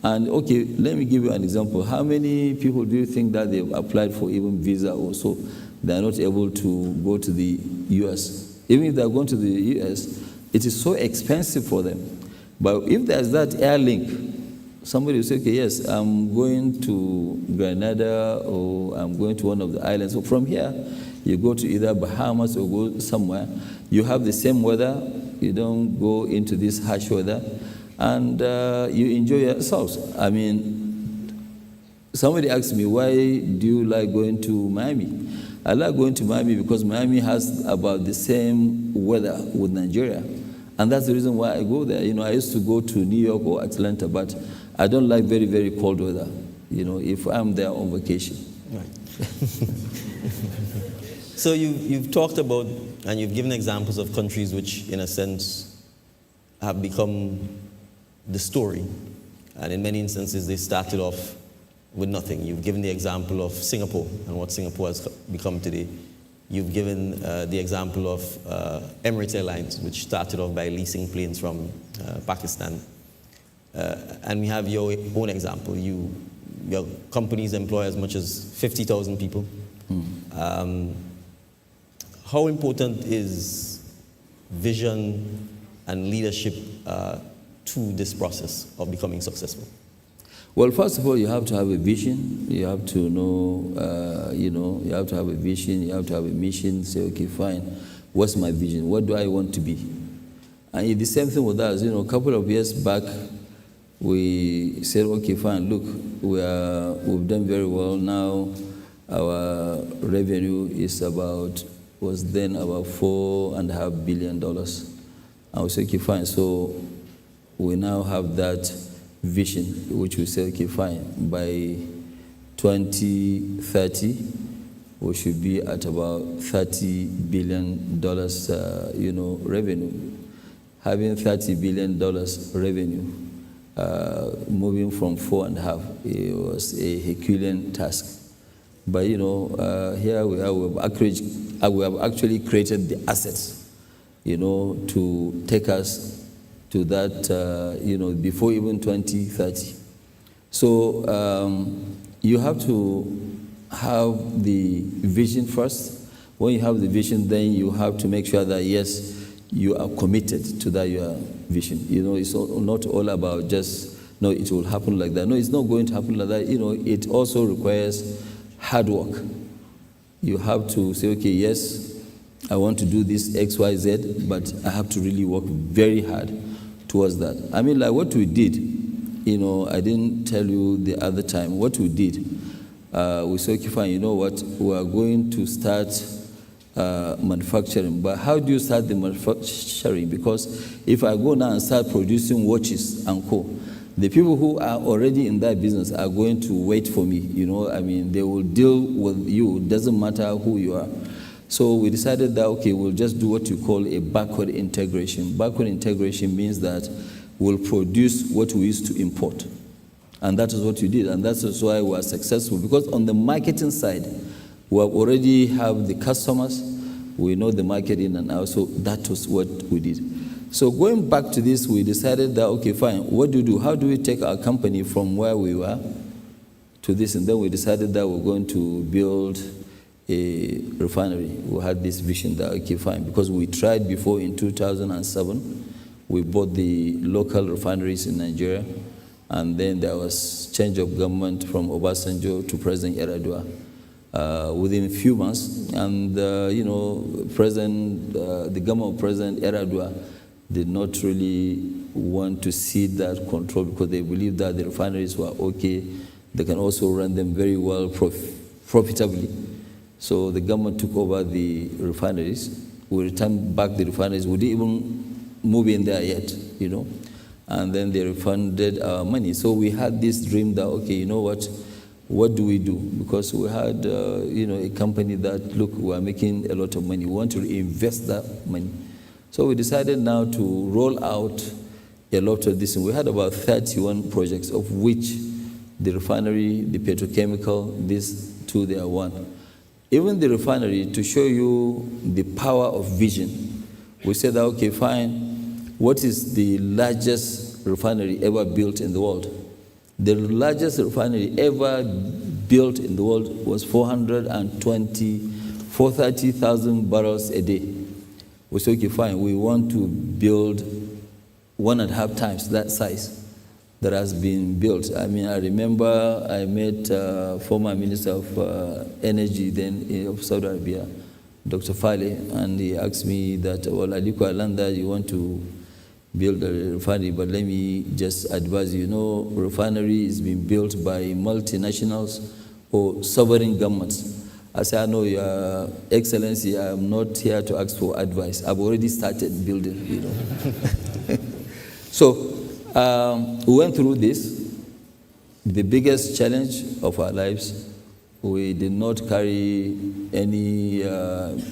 And okay, let me give you an example. How many people do you think that they've applied for even visa or so? They're not able to go to the US. Even if they're going to the US, it is so expensive for them. But if there's that air link, somebody will say, okay, yes, I'm going to Grenada or I'm going to one of the islands. So from here, you go to either Bahamas or go somewhere. You have the same weather. You don't go into this harsh weather. And you enjoy yourselves. I mean, somebody asked me, why do you like going to Miami? I like going to Miami because Miami has about the same weather with Nigeria. And that's the reason why I go there. You know, I used to go to New York or Atlanta, but I don't like very, very cold weather, you know, if I'm there on vacation. Right. So you've talked about, and you've given examples of countries which, in a sense, have become the story. And in many instances, they started off with nothing. You've given the example of Singapore and what Singapore has become today. You've given the example of Emirates Airlines, which started off by leasing planes from Pakistan. And we have your own example. Your companies employ as much as 50,000 people. How important is vision and leadership to this process of becoming successful? Well, first of all, you have to have a vision. You have to know, you have to have a vision. You have to have a mission. Say, okay, fine. What's my vision? What do I want to be? And it's the same thing with us. You know, a couple of years back, we said, okay, fine. Look, we've done very well now. Our revenue is was then about $4.5 billion. And we said, okay, fine. So we now have that vision, which we say, okay, fine, by 2030, we should be at about $30 billion, revenue. Having $30 billion revenue, moving from 4.5, it was a Herculean task. But, here we are, we have actually created the assets, to take us to that, before even 2030. So you have to have the vision first. When you have the vision, then you have to make sure that, yes, you are committed to that your vision. It's not all about just, no, it will happen like that. No, it's not going to happen like that. It also requires hard work. You have to say, okay, yes, I want to do this X, Y, Z, but I have to really work very hard towards that. I mean, like what we did, I didn't tell you the other time, what we did, we said, okay, fine, you know what, we are going to start manufacturing. But how do you start the manufacturing? Because if I go now and start producing watches and co., the people who are already in that business are going to wait for me, I mean, they will deal with you, it doesn't matter who you are. So we decided that, okay, we'll just do what you call a backward integration. Backward integration means that we'll produce what we used to import. And that is what we did, and that's why we are successful. Because on the marketing side, we already have the customers, we know the market in and out, so that was what we did. So going back to this, we decided that, okay, fine, what do we do? How do we take our company from where we were to this? And then we decided that we're going to build a refinery. We had this vision that, okay, fine, because we tried before in 2007, we bought the local refineries in Nigeria, and then there was change of government from Obasanjo to President Yar'Adua within a few months, and the government of President Yar'Adua did not really want to cede that control because they believed that the refineries were okay. They can also run them very well, profitably. So the government took over the refineries. We returned back the refineries. We didn't even move in there yet, And then they refunded our money. So we had this dream that, okay, you know what do we do? Because we had, a company that, look, we are making a lot of money. We want to invest that money. So we decided now to roll out a lot of this. And we had about 31 projects, of which the refinery, the petrochemical, these two, they are one. Even the refinery, to show you the power of vision, we said, okay, fine, what is the largest refinery ever built in the world? The largest refinery ever built in the world was 430,000 barrels a day. We said, okay, fine, we want to build 1.5 times that size. that has been built. I mean, I remember I met former Minister of Energy then of Saudi Arabia, Dr. Fale, and he asked me that, well, Aliko, I learned that you want to build a refinery, but let me just advise you, refinery is being built by multinationals or sovereign governments. I said, I know, Your Excellency, I am not here to ask for advice. I've already started building, So we went through this. The biggest challenge of our lives, we did not carry any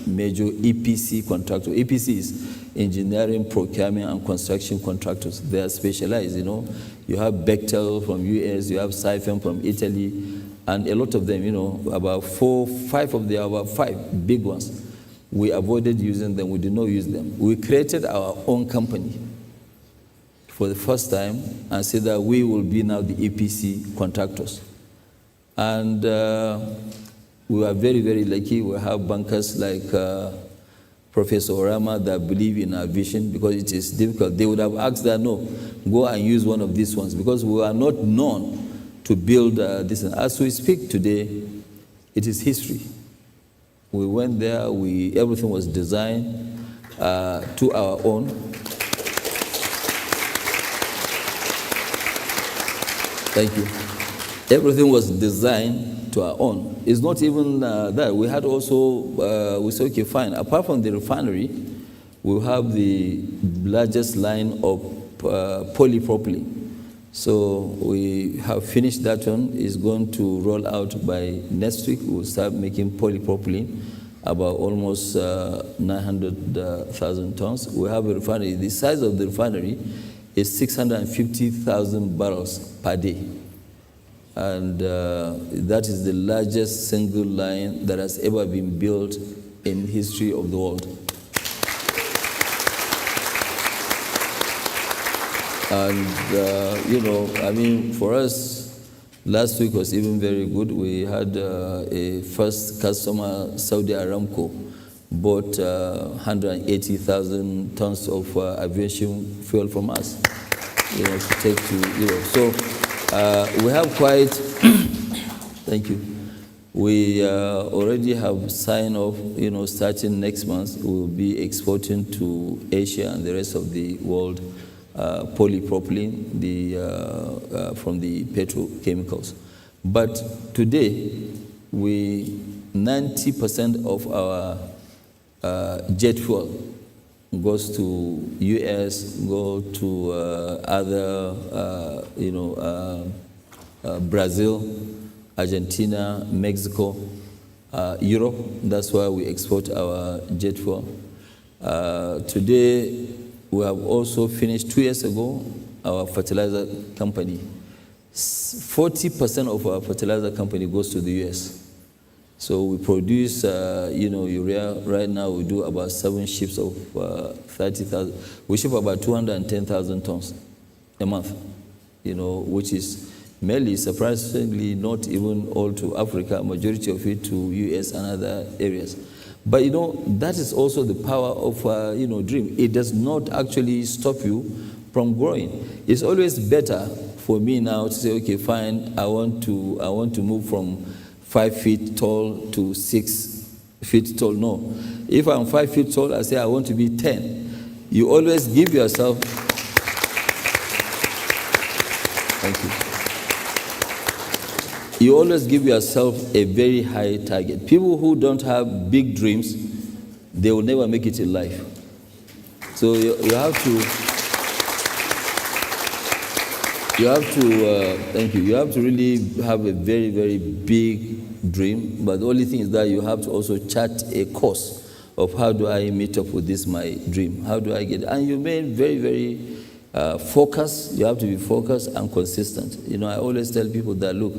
major EPC contractor. EPC is engineering, procurement, and construction contractors. They are specialized, You have Bechtel from US, you have Saipem from Italy, and a lot of them, about 5 of them, about 5 big ones. We avoided using them, we did not use them. We created our own company for the first time and said that we will be now the EPC contractors. And we are very, very lucky. We have bankers like Professor Orama that believe in our vision because it is difficult. They would have asked that, no, go and use one of these ones because we are not known to build this. As we speak today, it is history. We went there, everything was designed to our own. Thank you. Everything was designed to our own. It's not even that. We had also, we said, okay, fine. Apart from the refinery, we have the largest line of polypropylene. So we have finished that one. It's going to roll out by next week. We'll start making polypropylene, about almost 900,000 tons. We have a refinery. The size of the refinery is 650,000 barrels per day. And that is the largest single line that has ever been built in the history of the world. And, I mean, for us, last week was even very good. We had a first customer, Saudi Aramco, bought 180,000 tons of aviation fuel from us, to take to Europe. So we have quite, thank you. We already have signed off, starting next month, we will be exporting to Asia and the rest of the world polypropylene from the petrochemicals. But today, 90% of our jet fuel goes to US, go to other, Brazil, Argentina, Mexico, Europe. That's why we export our jet fuel. Today, we have also finished 2 years ago our fertilizer company. 40% of our fertilizer company goes to the US. So we produce, urea. Right now we do about 7 ships of 30,000. We ship about 210,000 tons a month, which is mainly, surprisingly, not even all to Africa, majority of it to US and other areas. But that is also the power of dream. It does not actually stop you from growing. It's always better for me now to say, okay, fine, I want to move from 5 feet tall to 6 feet tall. No. If I'm 5 feet tall, I say I want to be 10. You always give yourself. Thank you. You always give yourself a very high target. People who don't have big dreams, they will never make it in life. So you have to thank you. You have to really have a very, very big dream. But the only thing is that you have to also chart a course of how do I meet up with this, my dream? How do I get it? And you remain very, very focused. You have to be focused and consistent. I always tell people that, look,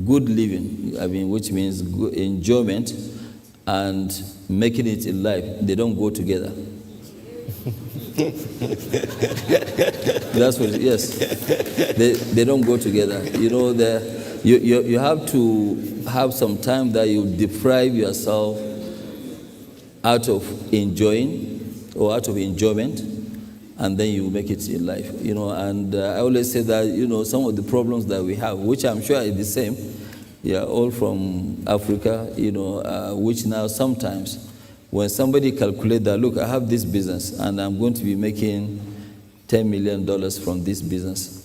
good living, which means good enjoyment and making it in life, they don't go together. That's what, yes. They don't go together. You have to have some time that you deprive yourself out of enjoying or out of enjoyment, and then you make it in life. And I always say that, some of the problems that we have, which I'm sure are the same, all from Africa, which now sometimes when somebody calculates that, look, I have this business and I'm going to be making $10 million from this business.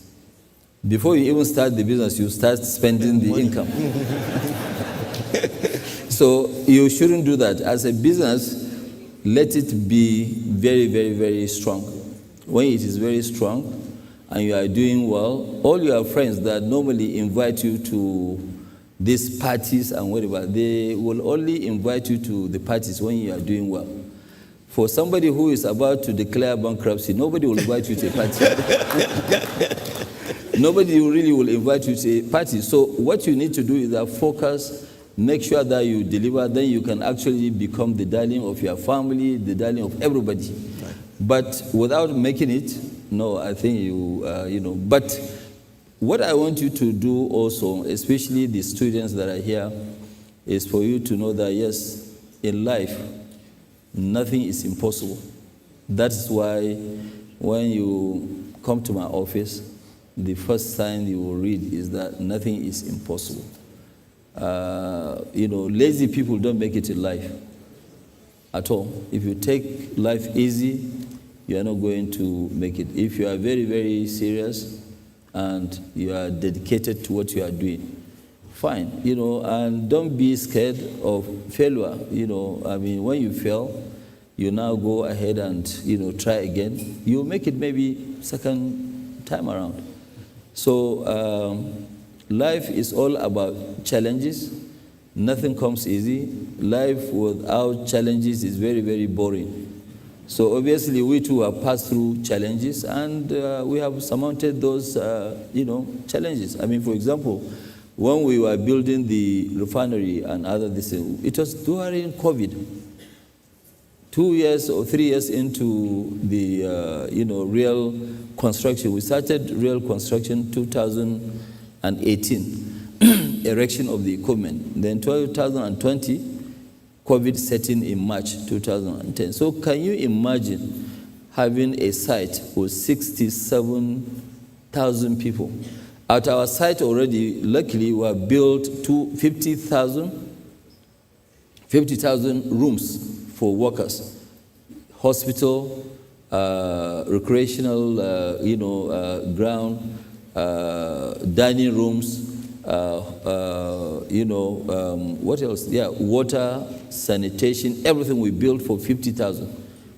Before you even start the business, you start spending the income. So you shouldn't do that. As a business, let it be very, very, very strong. When it is very strong and you are doing well, all your friends that normally invite you to these parties and whatever, they will only invite you to the parties when you are doing well. For somebody who is about to declare bankruptcy, nobody will invite you to a party. Nobody really will invite you to a party. So what you need to do is that focus, make sure that you deliver, then you can actually become the darling of your family, the darling of everybody. Right. But without making it, no, I think But what I want you to do also, especially the students that are here, is for you to know that, yes, in life, nothing is impossible. That's why when you come to my office, the first sign you will read is that nothing is impossible. Lazy people don't make it in life at all. If you take life easy, you are not going to make it. If you are very, very serious and you are dedicated to what you are doing, fine, and don't be scared of failure. When you fail, you now go ahead and, try again. You'll make it maybe second time around. So life is all about challenges. Nothing comes easy. Life without challenges is very, very boring. So obviously we too have passed through challenges and we have surmounted those, challenges. For example, when we were building the refinery and other things, it was during COVID. 2 years or 3 years into the, real construction. We started real construction 2018, erection of the equipment. Then 2020, COVID set in March 2010. So can you imagine having a site with 67,000 people? At our site already, luckily, we have built 50,000 rooms for workers, hospital, recreational, ground, dining rooms, what else? Yeah, water, sanitation, everything we built for 50,000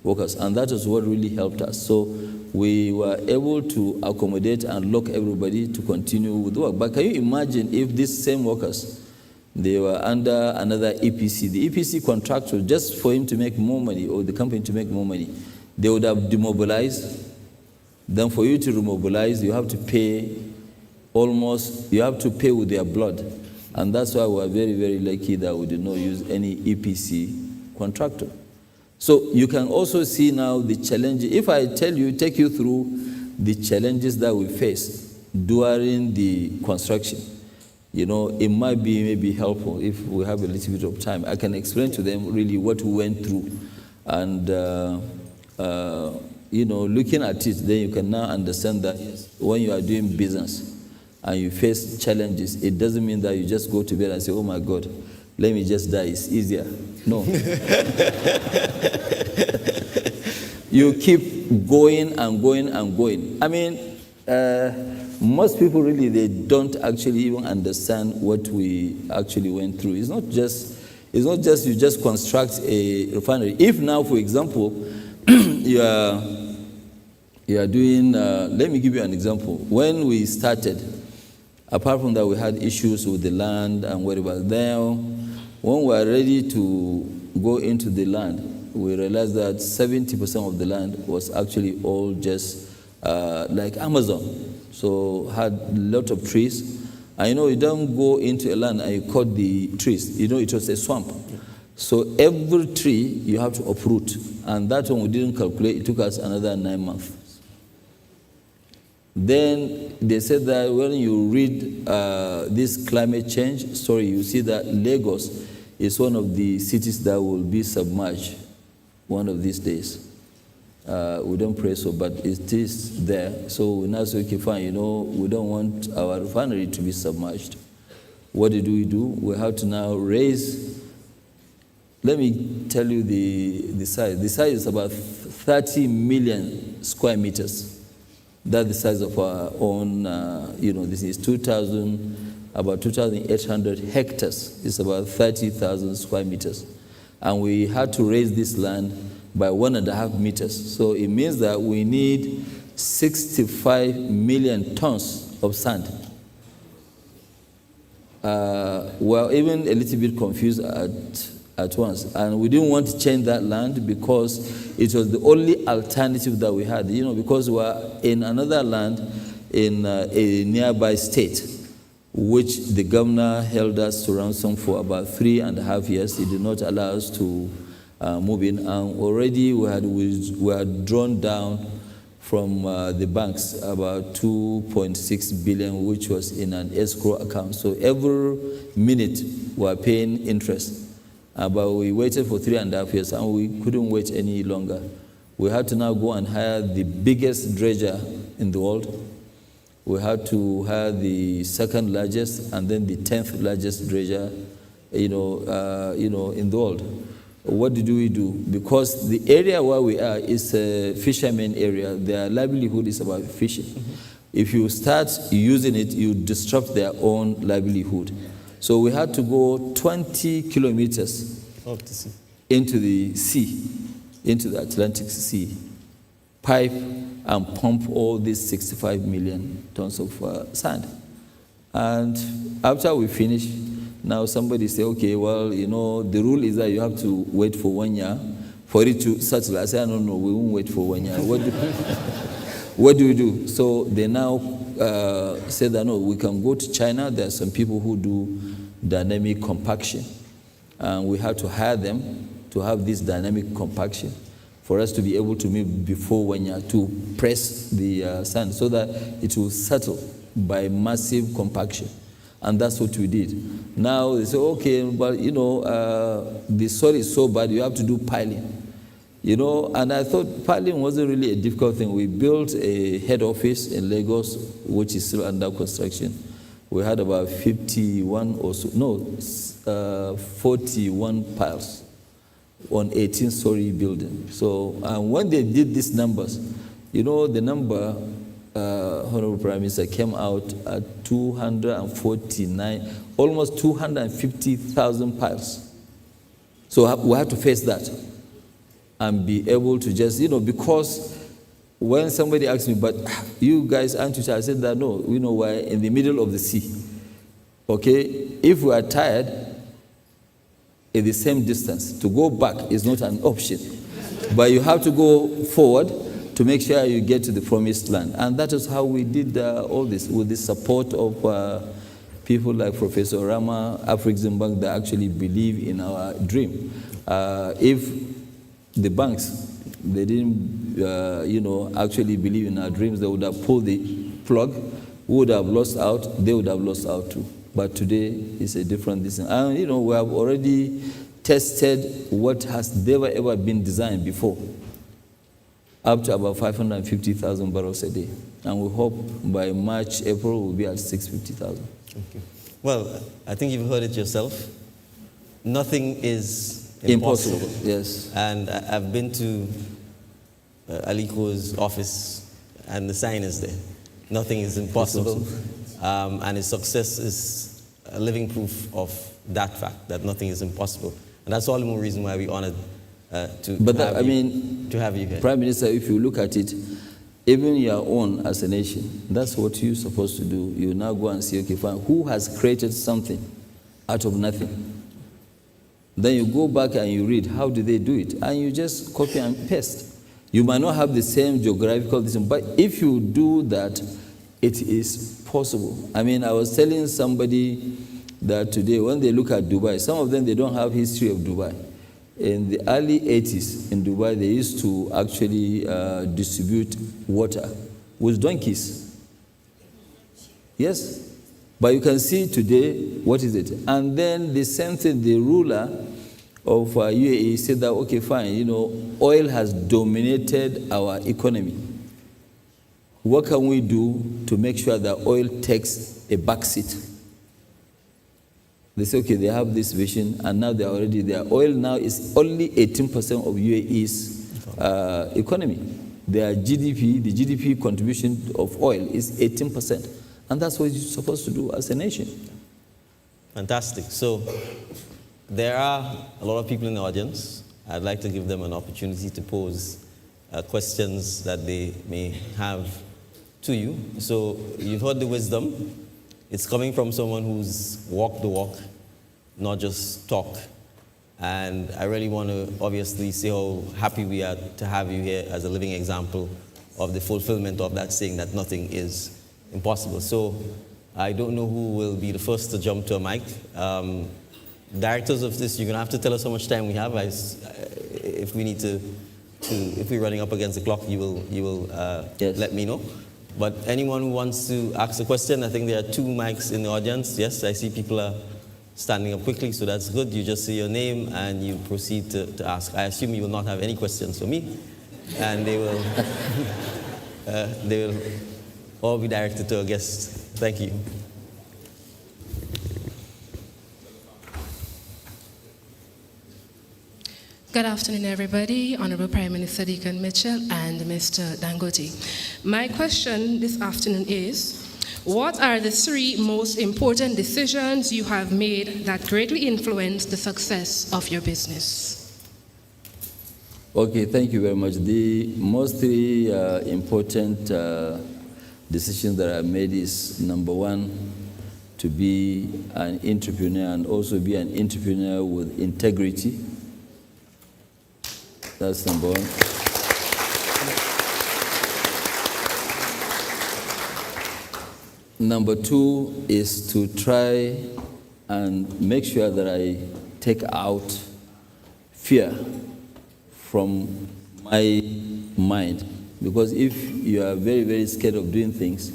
workers, and that is what really helped us. So we were able to accommodate and lock everybody to continue with work. But can you imagine if these same workers, they were under another EPC. The EPC contractor, just for him to make more money, or the company to make more money, they would have demobilized. Then for you to remobilize, you have to pay with their blood. And that's why we are very, very lucky that we did not use any EPC contractor. So you can also see now the challenges. If I take you through the challenges that we face during the construction, it might be maybe helpful if we have a little bit of time. I can explain to them really what we went through. And, looking at it, then you can now understand that when you are doing business and you face challenges, it doesn't mean that you just go to bed and say, oh my God, let me just die, it's easier. No. You keep going and going and going. Most people really, they don't actually even understand what we actually went through. It's not just you just construct a refinery. If now, for example, you are doing, let me give you an example. When we started, apart from that, we had issues with the land and whatever. Then, when we were ready to go into the land, we realized that 70% of the land was actually all just like Amazon. So had a lot of trees. And you don't go into a land and you cut the trees. It was a swamp. So every tree you have to uproot. And that one we didn't calculate. It took us another 9 months. Then they said that when you read this climate change story, you see that Lagos is one of the cities that will be submerged one of these days. We don't pray so, but it is there. So we now say, okay, fine, we don't want our refinery to be submerged. What do? We have to now raise, let me tell you the size. The size is about 30 million square meters. That's the size of our own, this is about 2,800 hectares. It's about 30,000 square meters. And we had to raise this land by 1.5 meters. So it means that we need 65 million tons of sand. We're even a little bit confused at once. And we didn't want to change that land because it was the only alternative that we had, because we were in another land in a nearby state, which the governor held us to ransom for about 3.5 years. He did not allow us to move in. And already we had drawn down from the banks about 2.6 billion, which was in an escrow account. So every minute we were paying interest. But we waited for 3.5 years, and we couldn't wait any longer. We had to now go and hire the biggest dredger in the world. We had to hire the second largest and then the 10th largest dredger, in the world. What did we do? Because the area where we are is a fisherman area. Their livelihood is about fishing. Mm-hmm. If you start using it, you disrupt their own livelihood. So we had to go 20 kilometers into the sea, into the Atlantic Sea, pipe and pump all these 65 million tons of sand. And after we finished, now somebody say, okay, well, the rule is that you have to wait for 1 year for it to settle. I said, no, we won't wait for 1 year. What do we do? So they now said that, no, we can go to China. There are some people who do dynamic compaction. And we have to hire them to have this dynamic compaction for us to be able to move before 1 year to press the sand so that it will settle by massive compaction. And that's what we did. Now they say, okay, but the soil is so bad, you have to do piling. And I thought piling wasn't really a difficult thing. We built a head office in Lagos, which is still under construction. We had about 41 or so, 41 piles on 18-story building. So when they did these numbers, the number, Honorable Prime Minister, came out at 249, almost 250,000 piles. So we had to face that and be able to just, because when somebody asked me, but you guys aren't you tired? I said that no, we're in the middle of the sea. Okay, if we are tired in the same distance, to go back is not an option. But you have to go forward to make sure you get to the promised land. And that is how we did all this, with the support of people like Professor Rama, Afrexim that actually believe in our dream. If the banks, they didn't, actually believe in our dreams, they would have pulled the plug, we would have lost out, they would have lost out too. But today is a different thing. And, we have already tested what has never ever been designed before, up to about 550,000 barrels a day. And we hope by March, April, we'll be at 650,000. Okay. Well, I think you've heard it yourself. Nothing is impossible. Yes. And I've been to Aliko's office, and the sign is there. Nothing is impossible. And his success is a living proof of that fact, that nothing is impossible. And that's all the more reason why we're honored to have you here. Prime Minister, if you look at it, even your own as a nation, that's what you're supposed to do. You now go and say, okay, fine, who has created something out of nothing? Then you go back and you read, how do they do it? And you just copy and paste. You might not have the same geographical distance, but if you do that, it is possible. I was telling somebody that today, when they look at Dubai, some of them, they don't have history of Dubai. In the early 80s in Dubai, they used to actually distribute water with donkeys. Yes. But you can see today, what is it? And then the same thing, the ruler of UAE said that, okay, fine, you know, oil has dominated our economy. What can we do to make sure that oil takes a back seat? They say, okay, they have this vision, and now they're already there. Oil now is only 18% of UAE's economy. Their GDP, the GDP contribution of oil is 18%. And that's what you're supposed to do as a nation. Fantastic. So there are a lot of people in the audience. I'd like to give them an opportunity to pose questions that they may have to you. So you've heard the wisdom. It's coming from someone who's walked the walk, not just talk. And I really want to obviously say how happy we are to have you here as a living example of the fulfillment of that saying that nothing is impossible. So I don't know who will be the first to jump to a mic. Directors of this, you're going to have to tell us how much time we have. If we need to, if we're running up against the clock, you will yes. Let me know. But anyone who wants to ask a question, I think there are 2 mics in the audience. Yes, I see people are standing up quickly, so that's good. You just say your name and you proceed to ask. I assume you will not have any questions for me, and they will all be directed to a guest. Thank you. Good afternoon, everybody. Honorable Prime Minister Deacon Mitchell and Mr. Dangote. My question this afternoon is, what are the 3 most important decisions you have made that greatly influence the success of your business? Okay, thank you very much. The most 3 important decisions that I made is, number 1, to be an entrepreneur and also be an entrepreneur with integrity. That's number 1. Number 2 is to try and make sure that I take out fear from my mind. Because if you are very, very scared of doing things,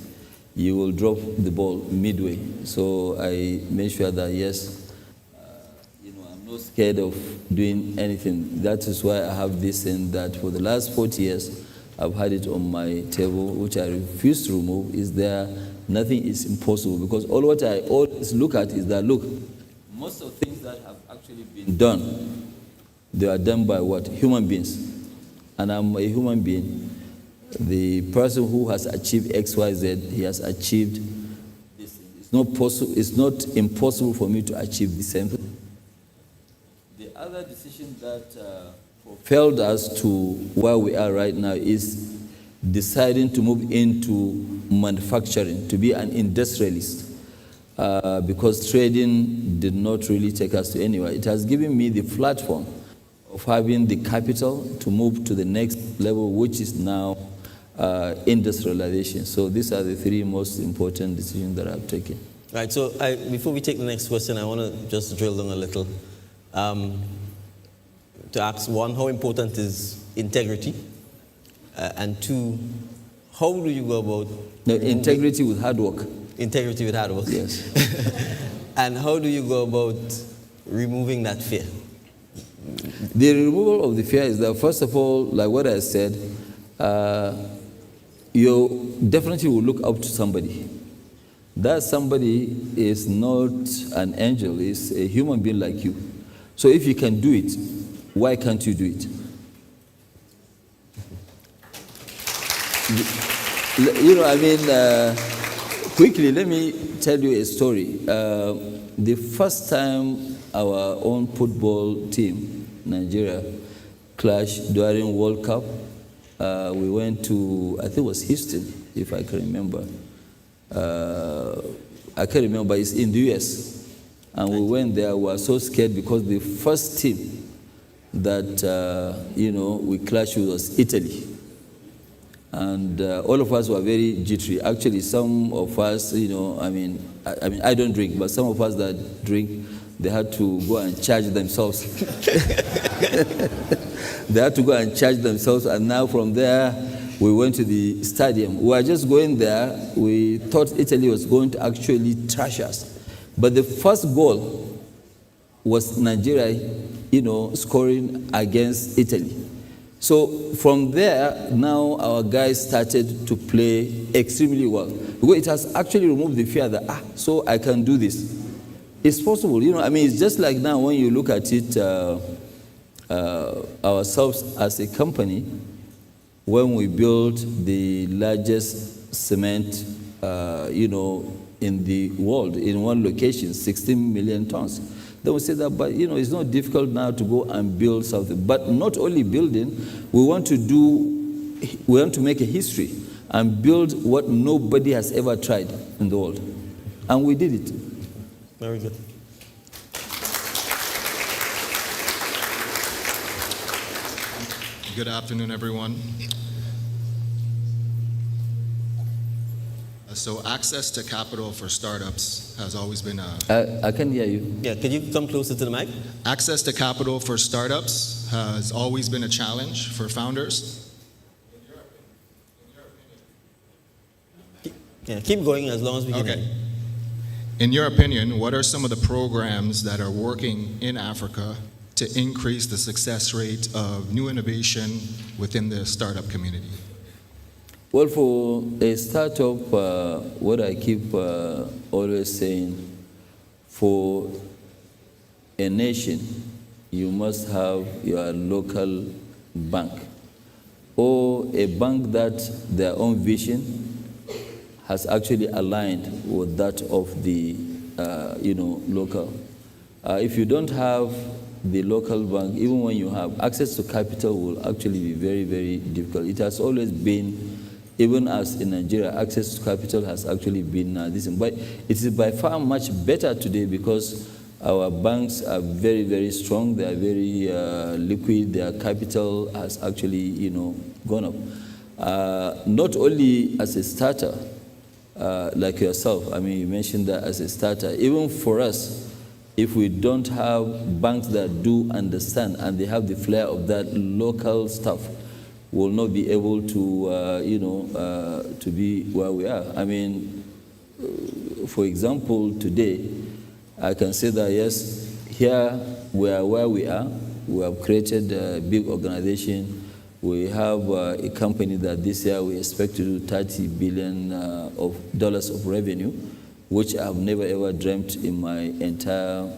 you will drop the ball midway. So I made sure that, yes, I'm not scared of doing anything. That is why I have this, and that for the last 40 years, I've had it on my table, which I refuse to remove. Is there nothing is impossible? Because all what I always look at is that, look, most of the things that have actually been done, they are done by what? Human beings. And I'm a human being. The person who has achieved X, Y, Z, he has achieved this. It's not impossible for me to achieve the same thing. The other decision that propelled us to where we are right now is deciding to move into manufacturing, to be an industrialist, because trading did not really take us to anywhere. It has given me the platform of having the capital to move to the next level, which is now industrialization. So these are the 3 most important decisions that I've taken. Right, so before we take the next question, I want to just drill down a little to ask, 1, how important is integrity? And 2, how do you go about... No, integrity with hard work. Integrity with hard work. Yes. And how do you go about removing that fear? The removal of the fear is that, first of all, like what I said, you definitely will look up to somebody. That somebody is not an angel, is a human being like you. So if you can do it, why can't you do it? Quickly, let me tell you a story. The first time our own football team, Nigeria, clashed during World Cup, we went to, I think it was Houston, if I can remember. I can't remember, it's in the US. And we went there, we were so scared because the first team that, we clashed with was Italy. And all of us were very jittery. Actually, some of us, I don't drink, but some of us that drink, they had to go and charge themselves. They had to go and charge themselves, and now from there, we went to the stadium. We were just going there. We thought Italy was going to actually trash us. But the first goal was Nigeria scoring against Italy. So from there, now our guys started to play extremely well. Because it has actually removed the fear that, so I can do this. It's possible, it's just like now when you look at it, ourselves as a company, when we built the largest cement, in the world, in one location, 16 million tons. Then we say that, but it's not difficult now to go and build something. But not only building, we want to make a history and build what nobody has ever tried in the world. And we did it. Very good. Good afternoon, everyone. So access to capital for startups has always been I can hear you. Yeah, can you come closer to the mic? Access to capital for startups has always been a challenge for founders. Yeah, keep going as long as we can. Okay. In your opinion, what are some of the programs that are working in Africa to increase the success rate of new innovation within the startup community? Well, for a startup, what I keep always saying, for a nation, you must have your local bank, or a bank that their own vision has actually aligned with that of the, local. If you don't have the local bank, even when you have access to capital, will actually be very, very difficult. It has always been. Even as in Nigeria, access to capital has actually been this. But it is by far much better today because our banks are very, very strong. They are very liquid. Their capital has actually, gone up. Not only as a starter, like yourself. I mean, you mentioned that as a starter. Even for us, if we don't have banks that do understand and they have the flair of that local stuff, will not be able to, to be where we are. I mean, for example, today, I can say that, yes, here we are where we are. We have created a big organization. We have a company that this year we expect to do $30 billion of revenue, which I have never ever dreamt in my entire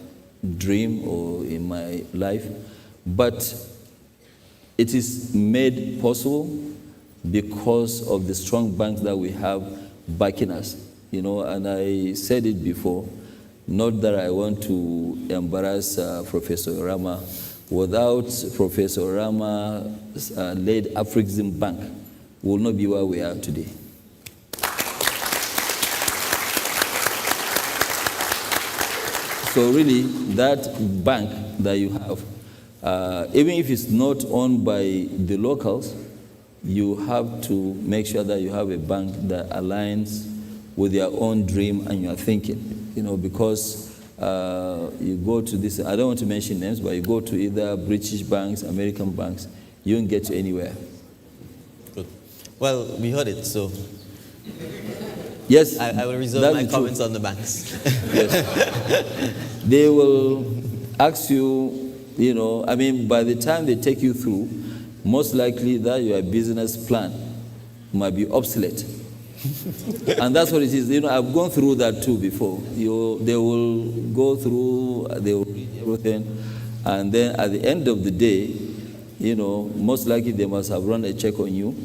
dream or in my life. But it is made possible because of the strong banks that we have backing us, and I said it before, not that I want to embarrass Professor Rama. Without Professor Rama led Afrexim Bank, we will not be where we are today. So really, that bank that you have, even if it's not owned by the locals, you have to make sure that you have a bank that aligns with your own dream and your thinking. Because you go to this, I don't want to mention names, but you go to either British banks, American banks, you won't get to anywhere. Good. Well, we heard it, so yes, I will reserve my comments on the banks. Yes. They will ask you, by the time they take you through, most likely that your business plan might be obsolete. And that's what it is. I've gone through that too before. They will go through, they will read everything, and then at the end of the day, most likely they must have run a check on you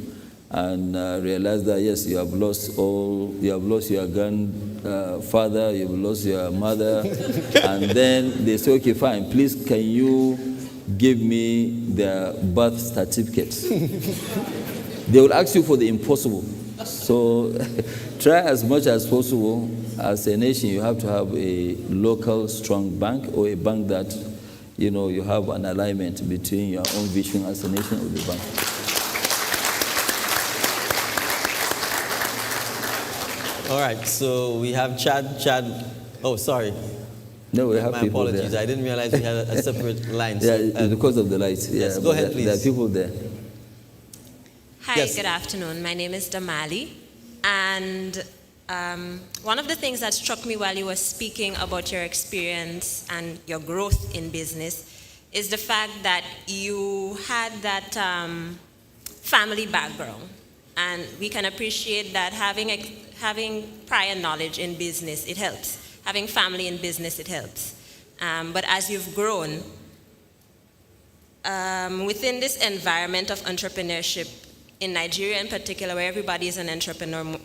and realized that, yes, you have lost your grandfather, you've lost your mother, and then they say, okay, fine, please, can you give me their birth certificates? They will ask you for the impossible. So try as much as possible. As a nation, you have to have a local strong bank, or a bank that, you have an alignment between your own vision as a nation and the bank. All right, so we have Chad. Oh, sorry. No, we have my people apologies. there. I didn't realize we had a separate line. Yeah, because of the lights. Yes, Yeah, go ahead, please. There are people there. Hi, Yes. Good afternoon. My name is Damali, and one of the things that struck me while you were speaking about your experience and your growth in business is the fact that you had that family background. And we can appreciate that having prior knowledge in business, it helps. Having family in business, it helps. But as you've grown, within this environment of entrepreneurship, in Nigeria in particular, where everybody is an entrepreneur,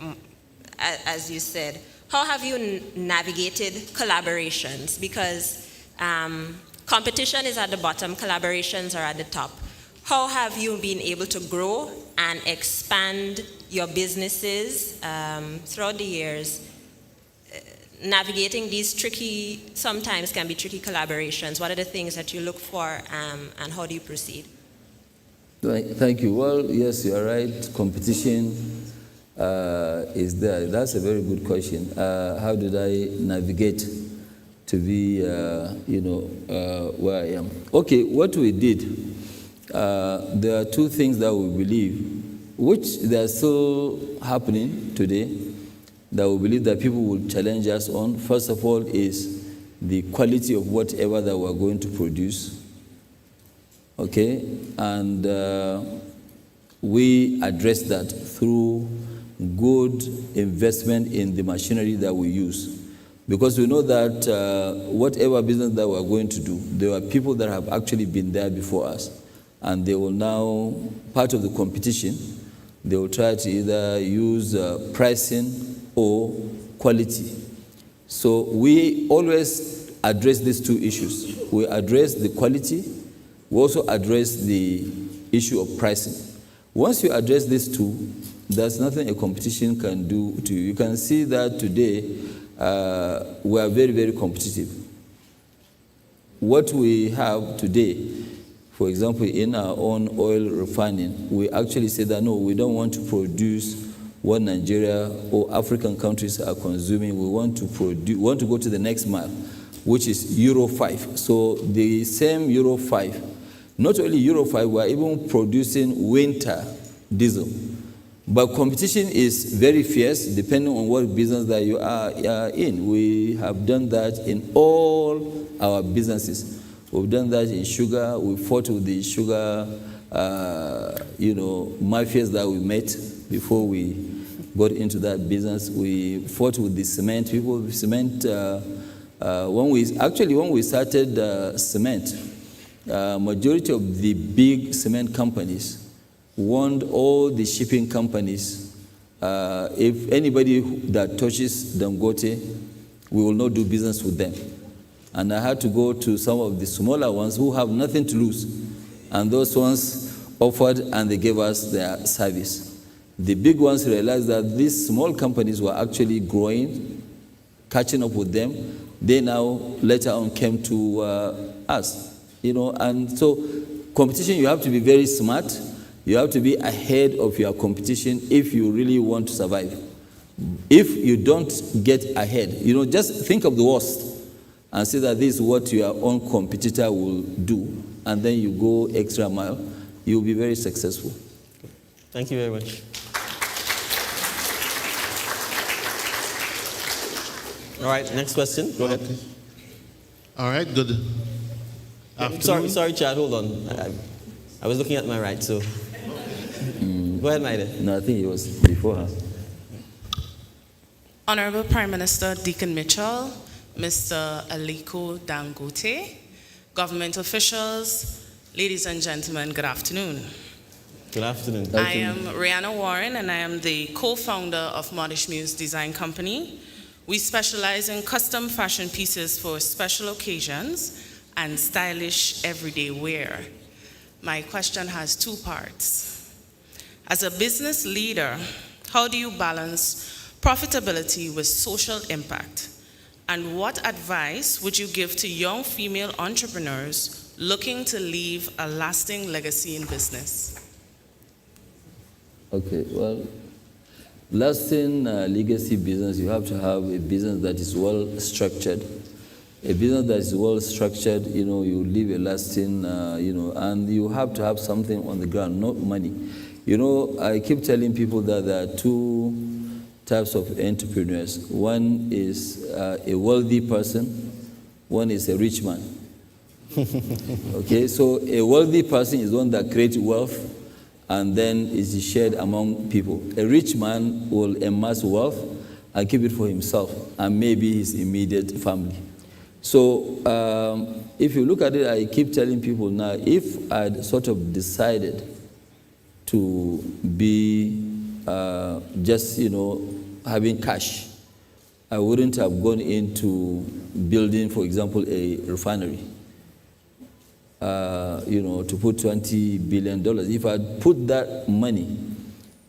as you said, how have you navigated collaborations? Because competition is at the bottom, collaborations are at the top. How have you been able to grow and expand your businesses throughout the years, navigating these sometimes can be tricky collaborations? What are the things that you look for, and how do you proceed? Thank you. Well, yes, you are right. Competition is there. That's a very good question. How did I navigate to be, where I am? Okay, what we did, there are two things that we believe, which they are still happening today, that we believe that people will challenge us on. First of all is the quality of whatever that we're going to produce. Okay? And we address that through good investment in the machinery that we use. Because we know that whatever business that we're going to do, there are people that have actually been there before us. And they will now, part of the competition, they will try to either use pricing or quality. So we always address these two issues. We address the quality, we also address the issue of pricing. Once you address these two, there's nothing a competition can do to you. You can see that today we are very, very competitive. What we have today, for example, in our own oil refining, we actually say that no, we don't want to produce what Nigeria or African countries are consuming. We want to go to the next mile, which is Euro 5. So the same Euro 5, not only Euro 5, we are even producing winter diesel. But competition is very fierce depending on what business that you are in. We have done that in all our businesses. We've done that in sugar. We fought with the sugar, mafias that we met before we got into that business. We fought with the cement people. Cement. When we started cement, majority of the big cement companies warned all the shipping companies, if anybody that touches Dangote, we will not do business with them. And I had to go to some of the smaller ones who have nothing to lose. And those ones offered and they gave us their service. The big ones realized that these small companies were actually growing, catching up with them. They now later on came to us. And so competition, you have to be very smart. You have to be ahead of your competition if you really want to survive. If you don't get ahead, just think of the worst and say that this is what your own competitor will do, and then you go extra mile, you'll be very successful. Thank you very much. All right, next question. Go ahead. All right, good afternoon. Sorry, Chad, hold on. I was looking at my right, so. Go ahead, Maida. No, I think it was before her. Honorable Prime Minister Deacon Mitchell, Mr. Aliko Dangote, government officials, ladies and gentlemen, good afternoon. Good afternoon. I am Rihanna Warren, and I am the co-founder of Modish Muse Design Company. We specialize in custom fashion pieces for special occasions and stylish everyday wear. My question has two parts. As a business leader, how do you balance profitability with social impact? And what advice would you give to young female entrepreneurs looking to leave a lasting legacy in business? Okay, well, lasting legacy business, you have to have a business that is well structured. A business that is well structured, you leave a lasting, and you have to have something on the ground, not money. I keep telling people that there are two types of entrepreneurs. One is a wealthy person, one is a rich man. Okay, so a wealthy person is one that creates wealth and then is shared among people. A rich man will amass wealth and keep it for himself and maybe his immediate family. So if you look at it, I keep telling people now, if I'd sort of decided to be just, having cash, I wouldn't have gone into building, for example, a refinery, to put $20 billion. If I'd put that money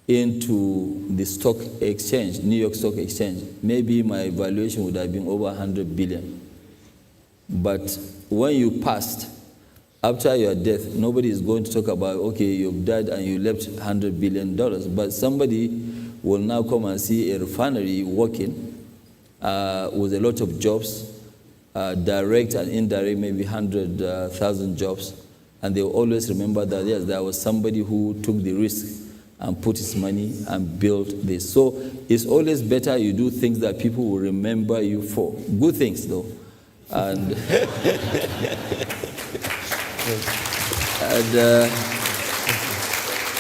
into the stock exchange, New York Stock Exchange, maybe my valuation would have been over 100 billion. But when you passed, after your death, nobody is going to talk about, okay, you've died and you left $100 billion. But somebody will now come and see a refinery working with a lot of jobs, direct and indirect, maybe 100,000 jobs. And they will always remember that, yes, there was somebody who took the risk and put his money and built this. So it's always better you do things that people will remember you for. Good things, though. And,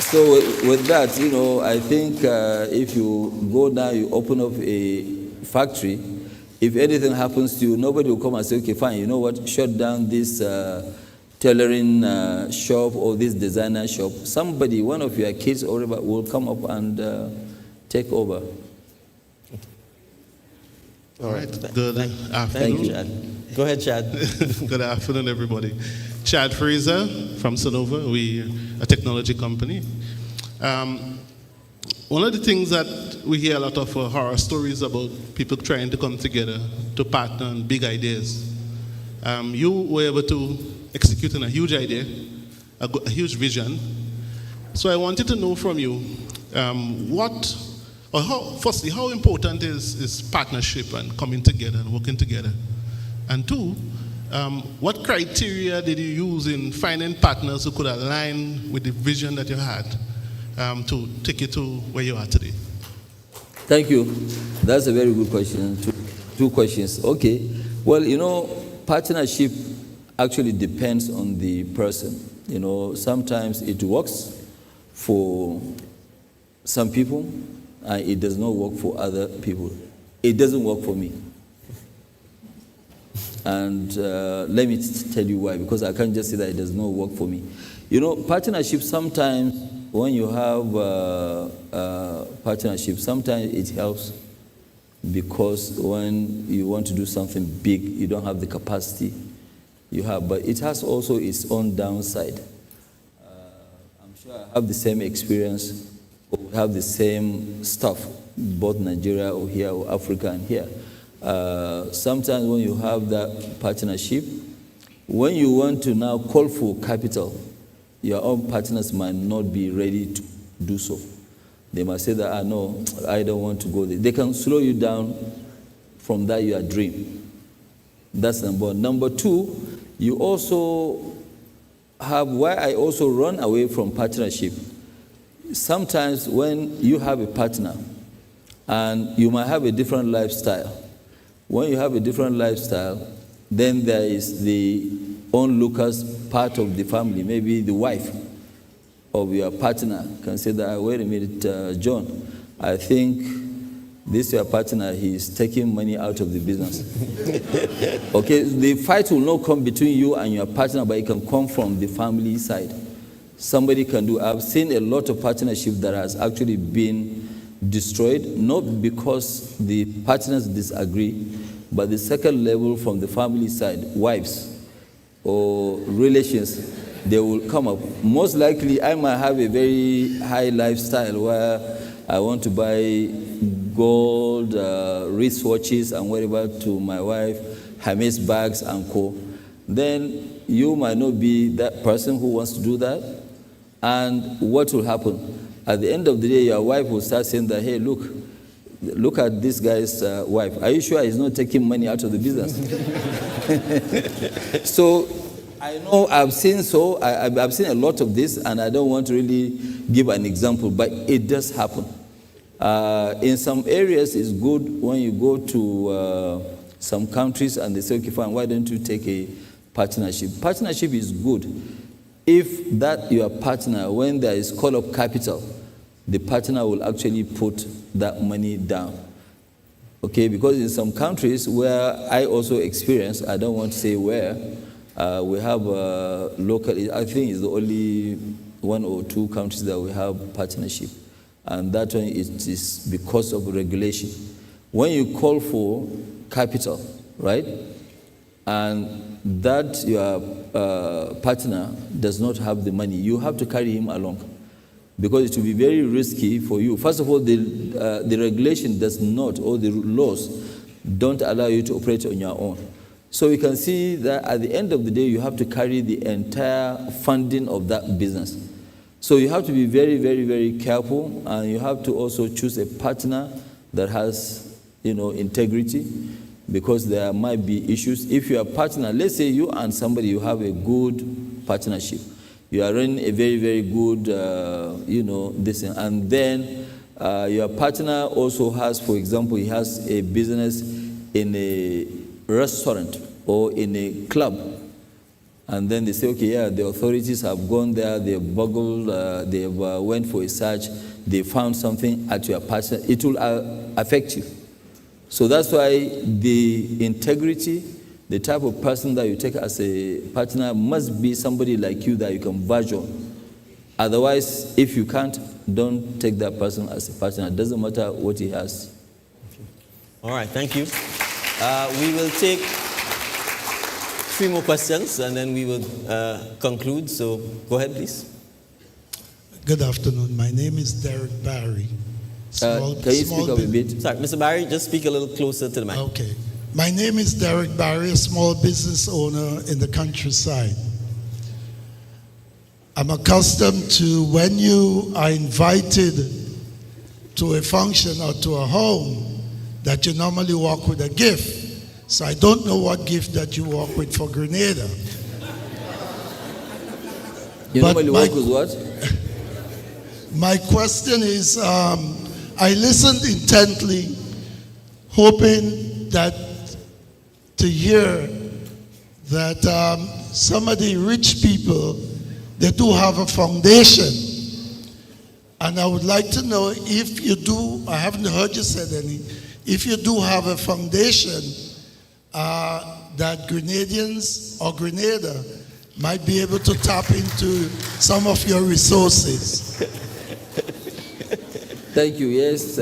so with that, I think if you go now, you open up a factory, if anything happens to you, nobody will come and say, okay, fine, you know what, shut down this tailoring shop or this designer shop. Somebody, one of your kids or whatever, will come up and take over. All right. Good afternoon. Thank you, Chad. Go ahead, Chad. Good afternoon, everybody. Chad Fraser from Sonova. We're a technology company. One of the things that we hear a lot of horror stories about people trying to come together to partner on big ideas. You were able to execute on a huge idea, a huge vision. So I wanted to know from you firstly, how important is partnership and coming together and working together? And two, what criteria did you use in finding partners who could align with the vision that you had to take you to where you are today? Thank you. That's a very good question. Two questions. Okay. Well, partnership actually depends on the person. Sometimes it works for some people, and it does not work for other people. It doesn't work for me. And let me tell you why, because I can't just say that it does not work for me. Partnership, sometimes when you have partnership, sometimes it helps because when you want to do something big, you don't have the capacity you have. But it has also its own downside. I'm sure I have the same experience, or we have the same stuff, both Nigeria or here, or Africa and here. Sometimes when you have that partnership, when you want to now call for capital, your own partners might not be ready to do so. They might say that, no, I don't want to go there. They can slow you down from that your dream. That's number one. Number two, you also have, why I also run away from partnership. Sometimes when you have a partner and you might have a different lifestyle, when you have a different lifestyle, then there is the onlookers part of the family. Maybe the wife of your partner can say that, wait a minute, John, I think this your partner, he's taking money out of the business. Okay, the fight will not come between you and your partner, but it can come from the family side. Somebody can do. I've seen a lot of partnership that has actually been destroyed, not because the partners disagree, but the second level from the family side, wives or relations, they will come up. Most likely, I might have a very high lifestyle where I want to buy gold, wristwatches and whatever to my wife, Hermes bags and co. Then you might not be that person who wants to do that. And what will happen? At the end of the day, your wife will start saying that, hey, look at this guy's wife. Are you sure he's not taking money out of the business? So I know I've seen I've seen a lot of this, and I don't want to really give an example, but it does happen. In some areas, it's good when you go to some countries and they say, okay, fine, why don't you take a partnership. Partnership is good if that your partner, when there is call up capital, the partner will actually put that money down. Okay, because in some countries where I also experience, I don't want to say where, we have local, I think it's the only 1 or 2 countries that we have partnership. And that one is because of regulation. When you call for capital, right, and that your partner does not have the money, you have to carry him along, because it will be very risky for you. First of all, the regulation does not, or the laws don't allow you to operate on your own. So you can see that at the end of the day, you have to carry the entire funding of that business. So you have to be very, very, very careful, and you have to also choose a partner that has, integrity, because there might be issues. If you are a partner, let's say you and somebody, you have a good partnership. You are running a very, very good, this, and then your partner also has, for example, he has a business in a restaurant or in a club. And then they say, okay, yeah, the authorities have gone there, they've boggled, they've went for a search, they found something at your partner. It will affect you. So that's why the integrity, the type of person that you take as a partner must be somebody like you that you can vouch on. Otherwise, if you can't, don't take that person as a partner. It doesn't matter what he has. All right, thank you. We will take 3 more questions, and then we will conclude. So go ahead, please. Good afternoon. My name is Derek Barry. Can you speak up a bit? Sorry, Mr. Barry, just speak a little closer to the mic. Okay. My name is Derek Barry, a small business owner in the countryside. I'm accustomed to when you are invited to a function or to a home that you normally walk with a gift. So I don't know what gift that you walk with for Grenada. You normally walk with what? My question is, I listened intently, hoping that to hear that some of the rich people, they do have a foundation. And I would like to know if you do, I haven't heard you said any, if you do have a foundation that Grenadians or Grenada might be able to tap into some of your resources. Thank you. Yes,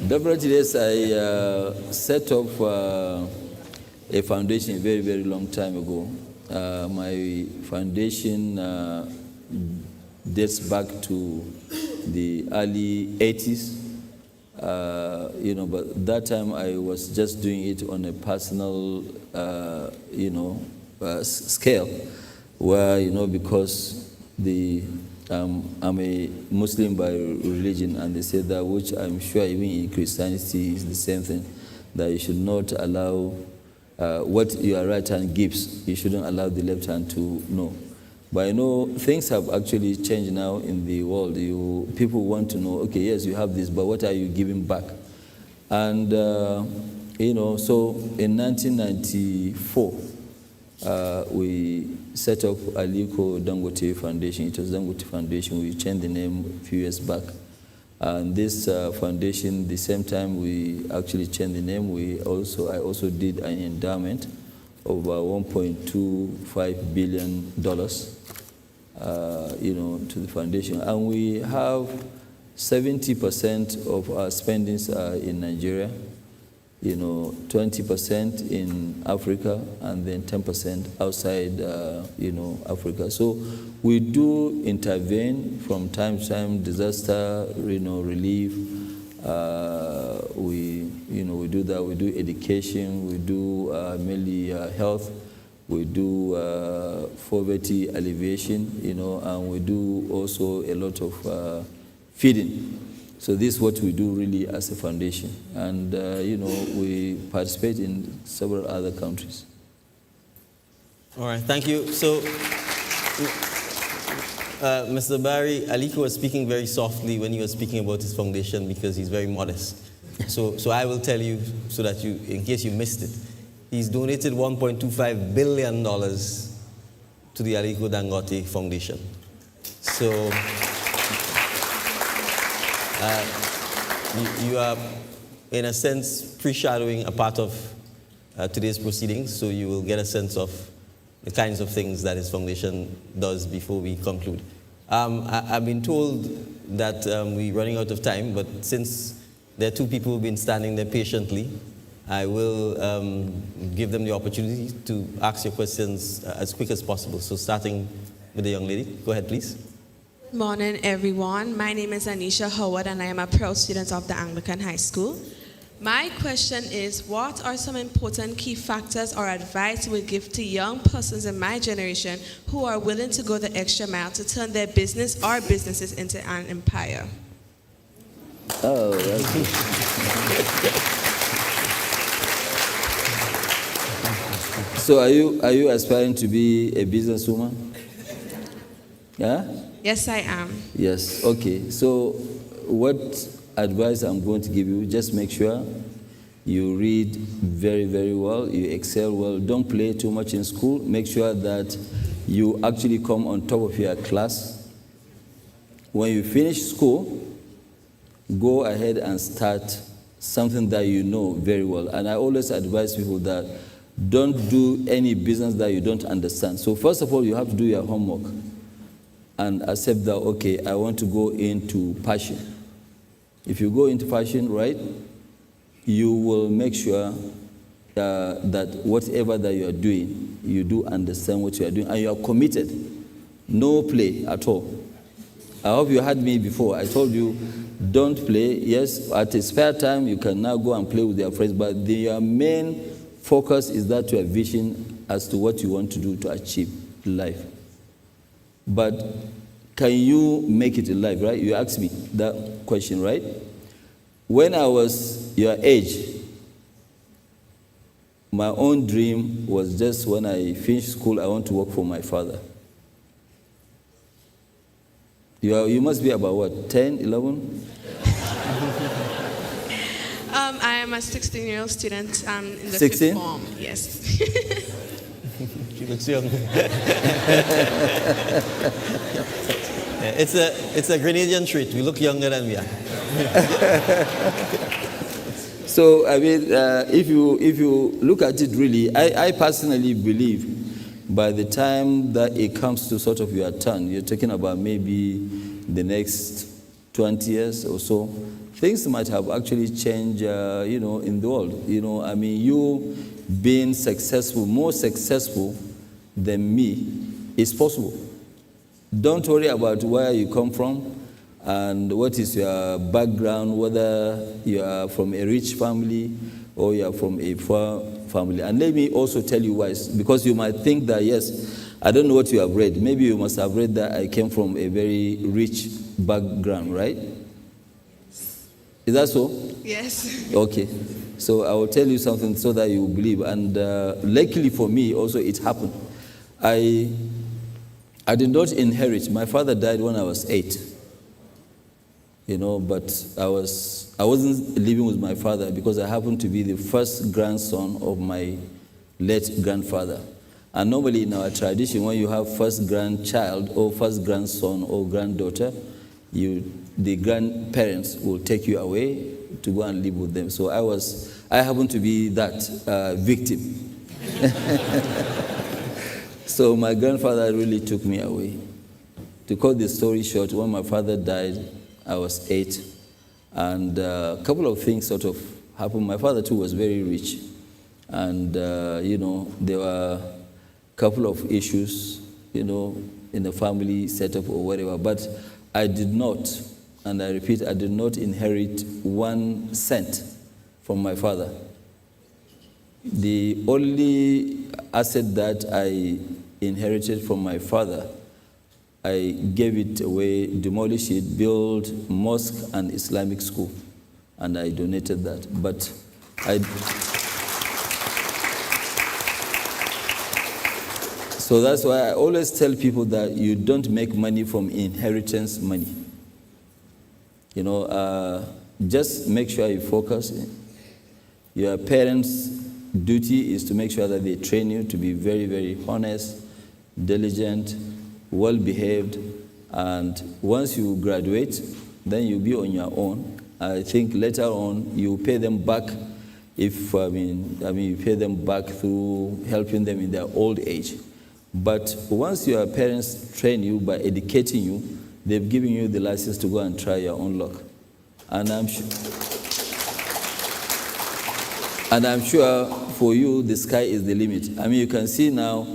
definitely. Yes, I set up a foundation a very, very long time ago. My foundation dates back to the early 80s. But that time I was just doing it on a personal, scale, where, because I'm a Muslim by religion, and they say that, which I'm sure even in Christianity is the same thing, that you should not allow what your right hand gives, you shouldn't allow the left hand to know. But I know things have actually changed now in the world. People want to know, okay, yes, you have this, but what are you giving back? And, so in 1994, we set up Aliko Dangote Foundation. It was Dangote Foundation. We changed the name a few years back. And this foundation, the same time we actually changed the name, I also did an endowment of $1.25 billion, to the foundation. And we have 70% of our spendings are in Nigeria, 20% in Africa, and then 10% outside, Africa. So we do intervene from time to time, disaster, relief. We do that. We do education. We do mainly health. We do poverty alleviation, and we do also a lot of feeding. So this is what we do really as a foundation. And, we participate in several other countries. All right, thank you. So, Mr. Barry, Aliko was speaking very softly when he was speaking about his foundation because he's very modest. So I will tell you so that in case you missed it, he's donated $1.25 billion to the Aliko Dangote Foundation. So you are, in a sense, foreshadowing a part of today's proceedings, so you will get a sense of the kinds of things that his foundation does before we conclude. I've been told that we're running out of time, but since there are two people who've been standing there patiently, I will give them the opportunity to ask your questions as quick as possible. So starting with the young lady. Go ahead, please. Good morning, everyone. My name is Anisha Howard, and I am a proud student of the Anglican High School. My question is, what are some important key factors or advice you would give to young persons in my generation who are willing to go the extra mile to turn their business or businesses into an empire? Oh, that's good. So are you aspiring to be a businesswoman? Yeah? Yes, I am. Yes, okay. So what advice I'm going to give you, just make sure you read very, very well, you excel well. Don't play too much in school. Make sure that you actually come on top of your class. When you finish school, go ahead and start something that you know very well. And I always advise people that don't do any business that you don't understand. So first of all, you have to do your homework and accept that, okay, I want to go into fashion. If you go into fashion, right, you will make sure that whatever that you are doing, you do understand what you are doing, and you are committed. No play at all. I hope you heard me before. I told you, don't play. Yes, at a spare time, you can now go and play with your friends, but your main focus is that your vision as to what you want to do to achieve life. But can you make it in life, right? You asked me that question, right? When I was your age, my own dream was just when I finish school, I want to work for my father. You must be about what, 10, 11? I am a 16-year-old student in the 16? fifth form. Yes. She looks young. It's a Grenadian trait. We look younger than we are. So, I mean, if you look at it really, I personally believe by the time that it comes to sort of your turn, you're talking about maybe the next 20 years or so, things might have actually changed, in the world. I mean, you being successful, more successful than me, is possible. Don't worry about where you come from and what is your background, whether you are from a rich family or you are from a poor family. And let me also tell you why, because you might think that, yes, I don't know what you have read. Maybe you must have read that I came from a very rich background, right? Is that so? Yes. Okay. So I will tell you something so that you will believe. And luckily for me, also it happened. I did not inherit. My father died when I was 8. But I wasn't living with my father because I happened to be the first grandson of my late grandfather. And normally in our tradition, when you have first grandchild or first grandson or granddaughter, the grandparents will take you away to go and live with them. So I happened to be that victim. So my grandfather really took me away. To cut the story short, when my father died, I was 8, and a couple of things sort of happened. My father too was very rich, and there were a couple of issues, in the family setup or whatever. But I did not, and I repeat, I did not inherit 1 cent from my father. The only asset that I inherited from my father, I gave it away, demolished it, built mosque and Islamic school, and I donated that. But so that's why I always tell people that you don't make money from inheritance money. Just make sure you focus. Your parents duty is to make sure that they train you to be very, very honest, diligent, well-behaved, and once you graduate, then you'll be on your own. I think later on you pay them back if, you pay them back through helping them in their old age. But once your parents train you by educating you, they've given you the license to go and try your own luck. And I'm sure for you, the sky is the limit. You can see now,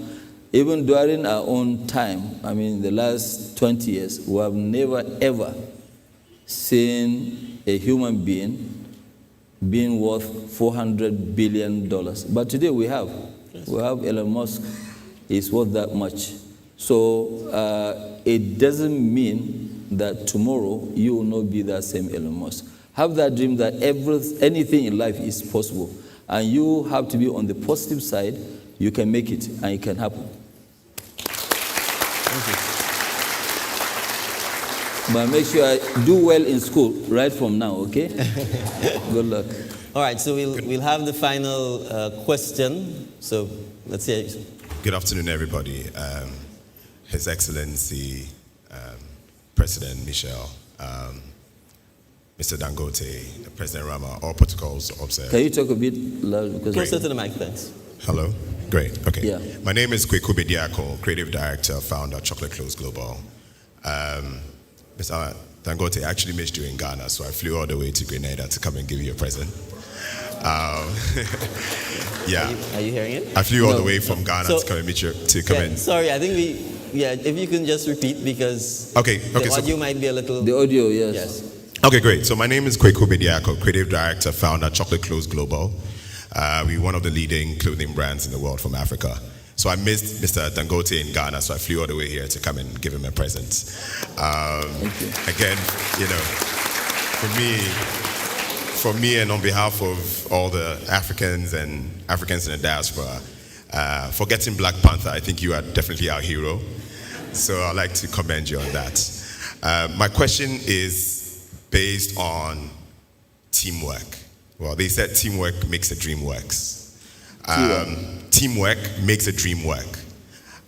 even during our own time, the last 20 years, we have never, ever seen a human being being worth $400 billion. But today we have. We have Elon Musk. Is worth that much. So it doesn't mean that tomorrow you will not be that same Elon Musk. Have that dream that anything in life is possible. And you have to be on the positive side. You can make it, and it can happen. But make sure I do well in school right from now, okay? Good luck. All right, so we'll have the final question. So let's hear it. Good afternoon, everybody. His Excellency, President Michel, Mr. Dangote, President Rama, all protocols observed. Can you talk a bit loud? Closer to the mic, thanks. Hello? Great, okay. Yeah. My name is Kweku Bediako, Creative Director, Founder, Chocolate Clothes Global. Mr. Dangote actually missed you in Ghana, so I flew all the way to Grenada to come and give you a present. Yeah. Are you hearing it? I flew all the way from Ghana to come and meet you. Sorry, I think if you can just repeat because the audio might be a little. The audio, yes. Okay, great. So my name is Kweku Bediako, Creative Director, Founder, Chocolate Clothes Global. We're one of the leading clothing brands in the world from Africa. So I missed Mr. Dangote in Ghana, so I flew all the way here to come and give him a present. Again, for me and on behalf of all the Africans in the diaspora, for getting Black Panther, I think you are definitely our hero. So I'd like to commend you on that. My question is based on teamwork. Well, they said teamwork makes a dream works. Teamwork makes a dream work.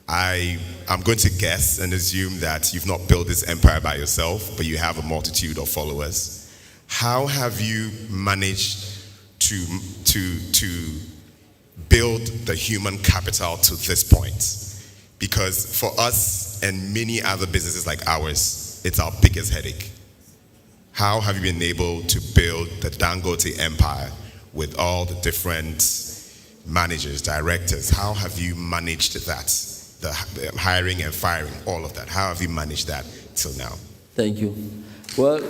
I'm going to guess and assume that you've not built this empire by yourself, but you have a multitude of followers. How have you managed to build the human capital to this point? Because for us and many other businesses like ours, it's our biggest headache. How have you been able to build the Dangote empire with all the different managers, directors? How have you managed that? The hiring and firing, all of that. How have you managed that till now? Thank you. Well,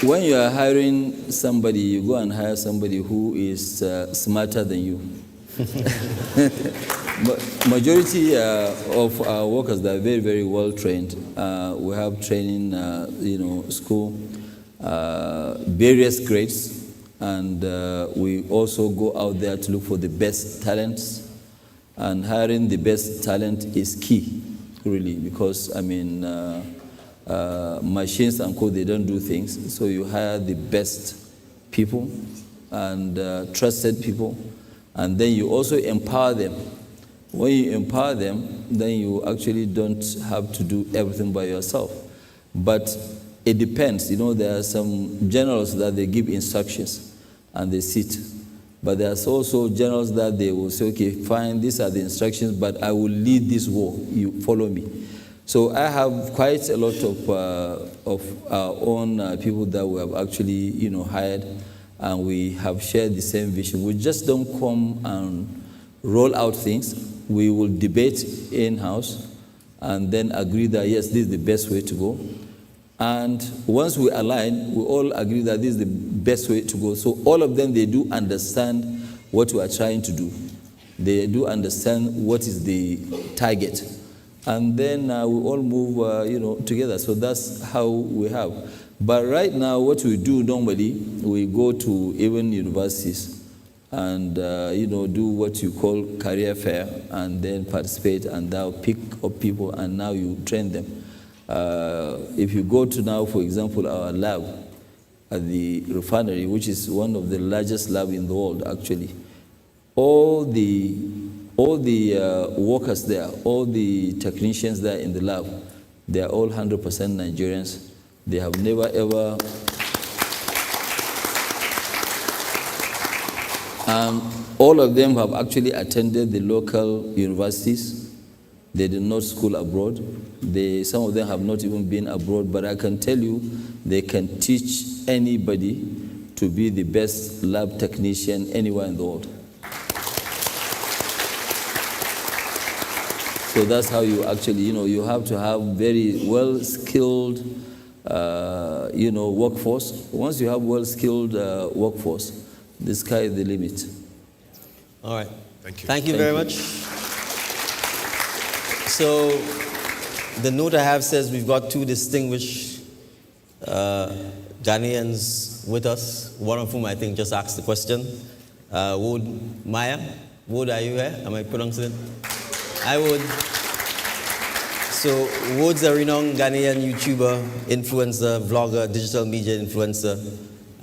when you are hiring somebody, you go and hire somebody who is smarter than you. Majority of our workers, they are very, very well trained. We have training, school, various grades, and we also go out there to look for the best talents. And hiring the best talent is key, really, because machines and code, they don't do things. So you hire the best people and trusted people, and then you also empower them. When you empower them, then you actually don't have to do everything by yourself. But it depends. There are some generals that they give instructions and they sit. But there's also generals that they will say, okay, fine, these are the instructions, but I will lead this war. You follow me. So I have quite a lot of our own people that we have actually, hired, and we have shared the same vision. We just don't come and roll out things. We will debate in-house and then agree that, yes, this is the best way to go. And once we align, we all agree that this is the best way to go. So all of them, they do understand what we are trying to do. They do understand what is the target. And then we all move, together. So that's how we have. But right now, what we do normally, we go to even universities and, do what you call career fair and then participate and now pick up people and now you train them. If you go to now, for example, our lab, at the refinery, which is one of the largest labs in the world, actually. All the workers there, all the technicians there in the lab, they are all 100% Nigerians. They have never ever. All of them have actually attended the local universities. They did not school abroad. Some of them have not even been abroad, but I can tell you they can teach anybody to be the best lab technician anywhere in the world. So that's how you actually, you have to have very well-skilled, workforce. Once you have well-skilled workforce, the sky is the limit. All right. Thank you. Thank you very much. So the note I have says we've got two distinguished Ghanaians with us, one of whom I think just asked the question. Wood Maya. Wood, are you here? Am I pronouncing it? I would. So Wood's a renowned Ghanaian YouTuber, influencer, vlogger, digital media influencer,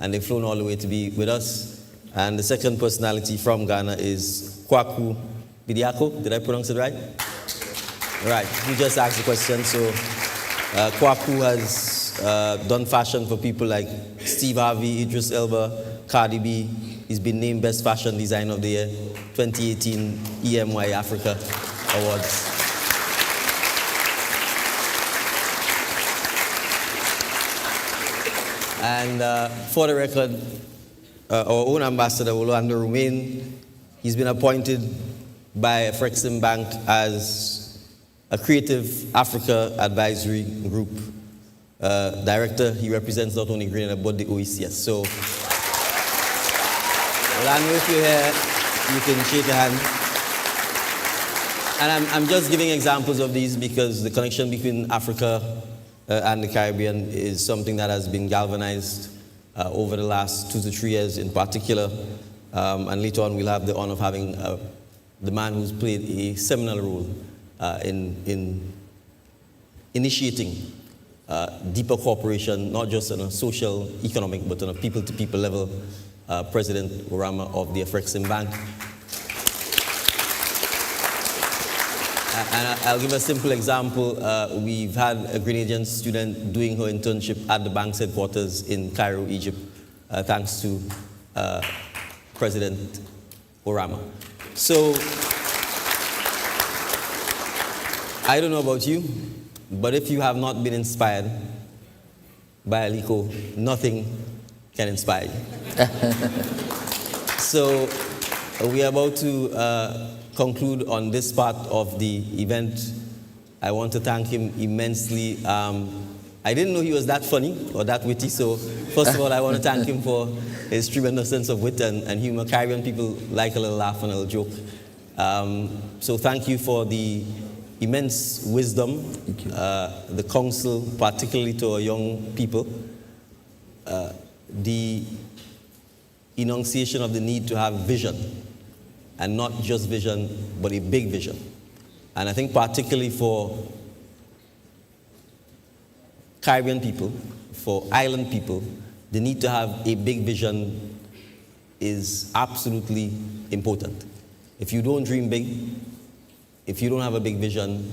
and they've flown all the way to be with us. And the second personality from Ghana is Kwaku Bidiako. Did I pronounce it right? Right. You just asked the question. So Kwaku has done fashion for people like Steve Harvey, Idris Elba, Cardi B. He's been named Best Fashion Designer of the Year, 2018 EMY Africa Awards. And for the record, our own ambassador, Orlando Romain, he's been appointed by Frexim Bank as a Creative Africa Advisory Group director. He represents not only Grenada, but the OECS. So, Orlando, if you're here, you can shake a hand. And I'm just giving examples of these because the connection between Africa and the Caribbean is something that has been galvanized over the last 2 to 3 years in particular. And later on, we'll have the honor of having the man who's played a seminal role in initiating deeper cooperation, not just on a social, economic, but on a people-to-people level, President Orama of the Frexim Bank. And I'll give a simple example. We've had a Grenadian student doing her internship at the bank's headquarters in Cairo, Egypt, thanks to President Orama. So, I don't know about you, but if you have not been inspired by Aliko, nothing can inspire you. So, we are about to conclude on this part of the event. I want to thank him immensely. I didn't know he was that funny or that witty, so first of all, I want to thank him for his tremendous sense of wit and humor. Caribbean people like a little laugh and a little joke. So thank you for the immense wisdom, the counsel, particularly to our young people, the enunciation of the need to have vision, and not just vision, but a big vision. And I think particularly for Caribbean people, for island people, the need to have a big vision is absolutely important. If you don't dream big, if you don't have a big vision,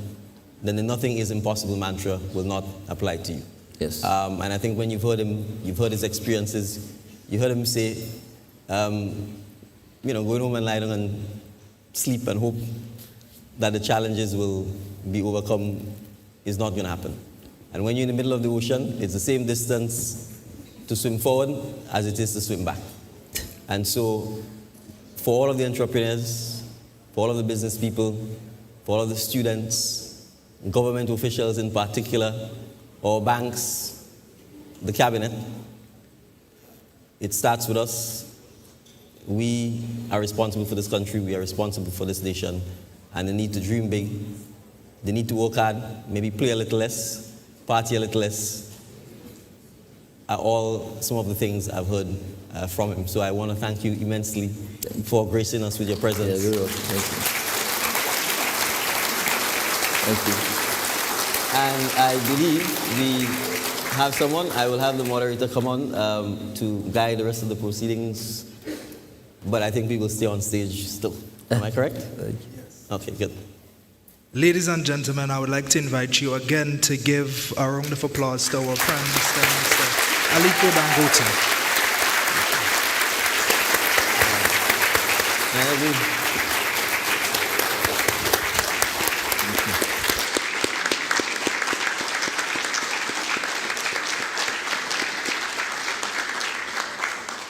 then the nothing is impossible mantra will not apply to you. Yes. And I think when you've heard him, you've heard his experiences, you heard him say, going home and lie down and sleep and hope that the challenges will be overcome is not going to happen. And when you're in the middle of the ocean, it's the same distance to swim forward as it is to swim back. And so, for all of the entrepreneurs, for all of the business people, for all of the students, government officials in particular, or banks, the cabinet, it starts with us. We are responsible for this country, we are responsible for this nation, and they need to dream big, they need to work hard, maybe play a little less, party a little less, are all some of the things I've heard from him. So I want to thank you immensely for gracing us with your presence. Yeah, very well. Thank you. Thank you. And I believe have someone. I will have the moderator come on to guide the rest of the proceedings. But I think we will stay on stage still. Am I correct? Yes. Okay, good. Ladies and gentlemen, I would like to invite you again to give a round of applause to our Prime Minister, Mr. Aliko Dangote.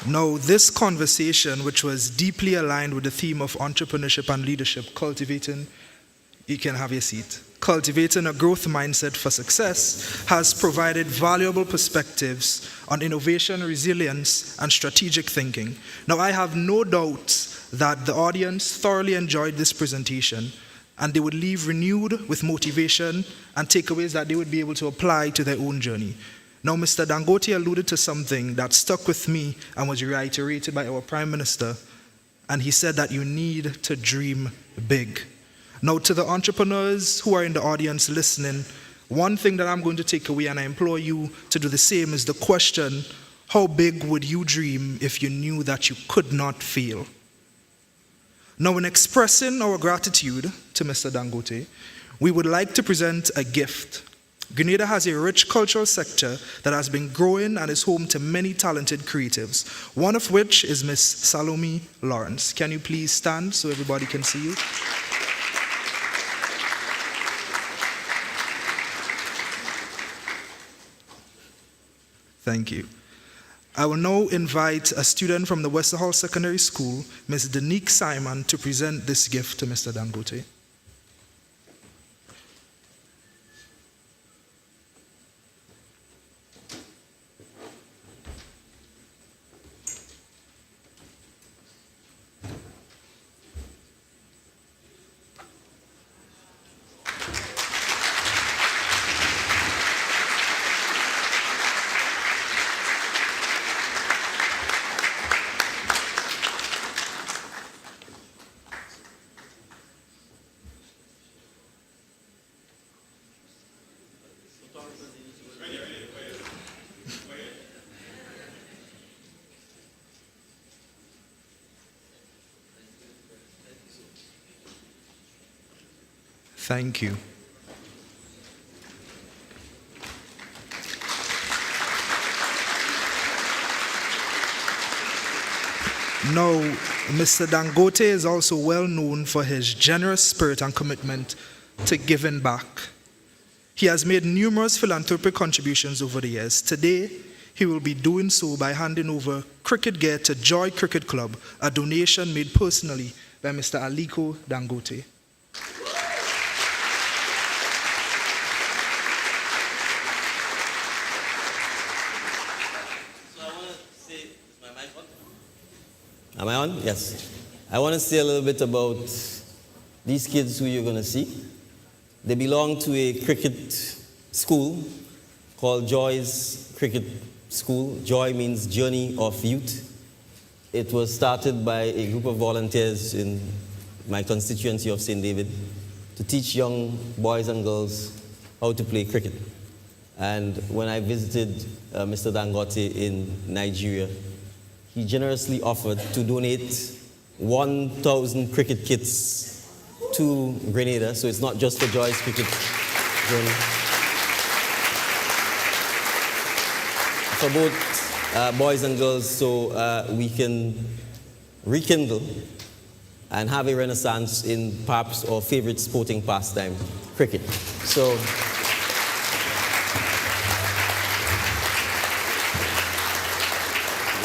Now, this conversation, which was deeply aligned with the theme of entrepreneurship and leadership, you can have your seat. Cultivating a growth mindset for success has provided valuable perspectives on innovation, resilience, and strategic thinking. Now, I have no doubt that the audience thoroughly enjoyed this presentation, and they would leave renewed with motivation and takeaways that they would be able to apply to their own journey. Now, Mr. Dangote alluded to something that stuck with me and was reiterated by our Prime Minister, and he said that you need to dream big. Now, to the entrepreneurs who are in the audience listening, one thing that I'm going to take away, and I implore you to do the same, is the question, how big would you dream if you knew that you could not fail? Now, in expressing our gratitude to Mr. Dangote, we would like to present a gift. Grenada has a rich cultural sector that has been growing and is home to many talented creatives, one of which is Miss Salome Lawrence. Can you please stand so everybody can see you? Thank you. I will now invite a student from the Westerhall Secondary School, Ms. Danique Simon, to present this gift to Mr. Dangote. Thank you. Now, Mr. Dangote is also well known for his generous spirit and commitment to giving back. He has made numerous philanthropic contributions over the years. Today, he will be doing so by handing over cricket gear to Joy Cricket Club, a donation made personally by Mr. Aliko Dangote. Am I on? Yes. I want to say a little bit about these kids who you're going to see. They belong to a cricket school called Joy's Cricket School. Joy means Journey of Youth. It was started by a group of volunteers in my constituency of St. David to teach young boys and girls how to play cricket. And when I visited Mr. Dangote in Nigeria, he generously offered to donate 1,000 cricket kits to Grenada, so it's not just for Joy's cricket journey. For both boys and girls, so we can rekindle and have a renaissance in perhaps our favorite sporting pastime, cricket. So,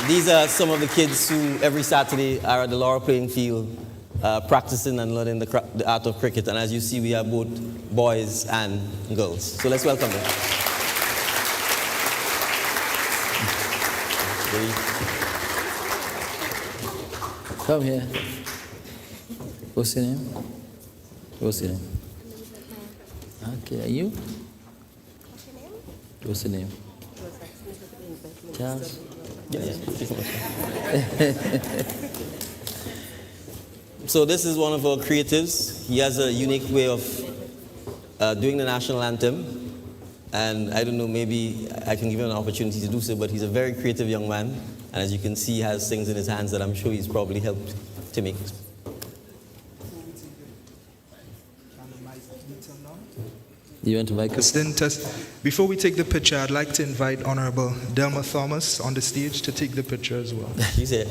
these are some of the kids who every Saturday are at the Laura playing field practicing and learning the art of cricket. And as you see, we have both boys and girls. So let's welcome them. Come here. What's your name? What's your name? Okay, and you? What's your name? Charles? Yes. So this is one of our creatives. He has a unique way of doing the national anthem. And I don't know, maybe I can give him an opportunity to do so, but he's a very creative young man. And as you can see, he has things in his hands that I'm sure he's probably helped to make. You want to mic up? Before we take the picture, I'd like to invite Honorable Delma Thomas on the stage to take the picture as well. She's here.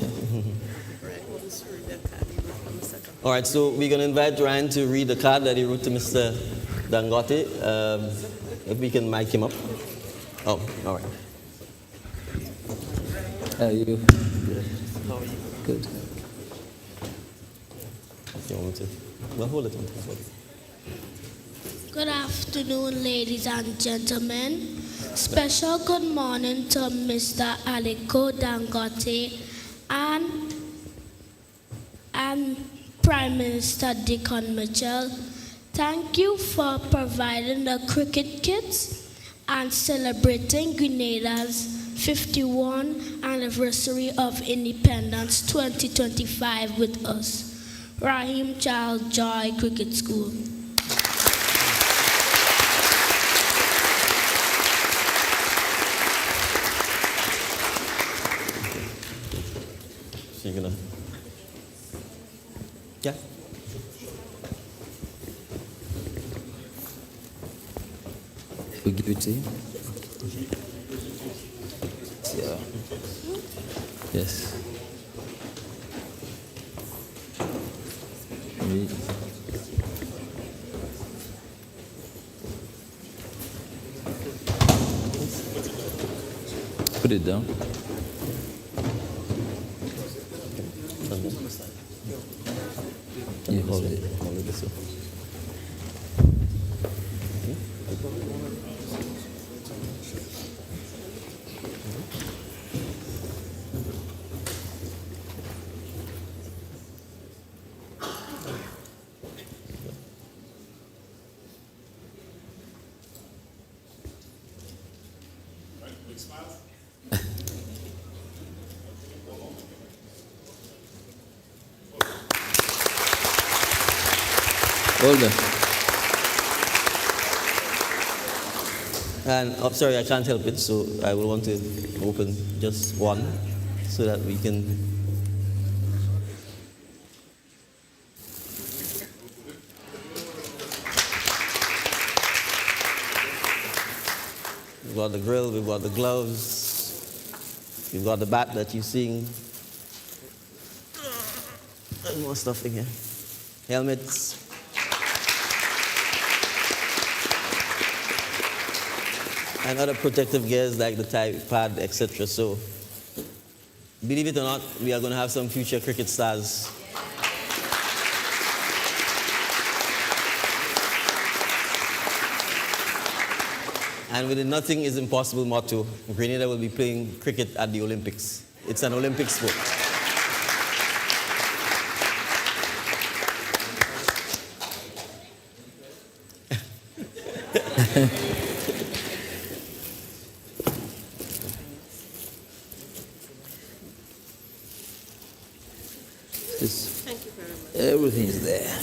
All right, so we're going to invite Ryan to read the card that he wrote to Mr. Dangote. If we can mic him up. Oh, all right. How are you? Good. You want me to? Well, hold it on. Good afternoon, ladies and gentlemen. Special good morning to Mr. Aliko Dangote and Prime Minister Dickon Mitchell. Thank you for providing the cricket kits and celebrating Grenada's 51st anniversary of independence 2025 with us. Raheem Charles Joy Cricket School. So you're gonna, yeah. We give it to him. Yeah. Yes. Put it down. You hold it. Hold it this way. Hold on. And I'm sorry, I can't help it, so I will want to open just one so that we can. We've got the grill, we've got the gloves, we've got the bat that you're seeing. And more stuff in here. Helmets. And other protective gears like the tie pad, etc. So, believe it or not, we are going to have some future cricket stars. And with the "Nothing is Impossible" motto, Grenada will be playing cricket at the Olympics. It's an Olympic sport. Thank you very much. Everything is there.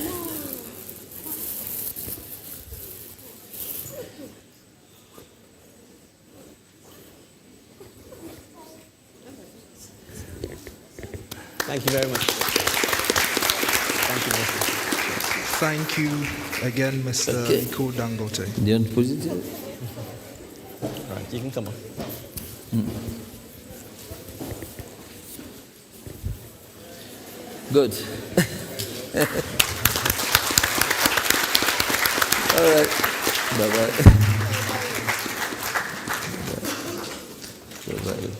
Thank you very much. Thank you, Mr. Thank you again, Mr. Aliko Dangote. Do you want to put it? All right, you can come on. Good. All right. Bye-bye. Bye-bye.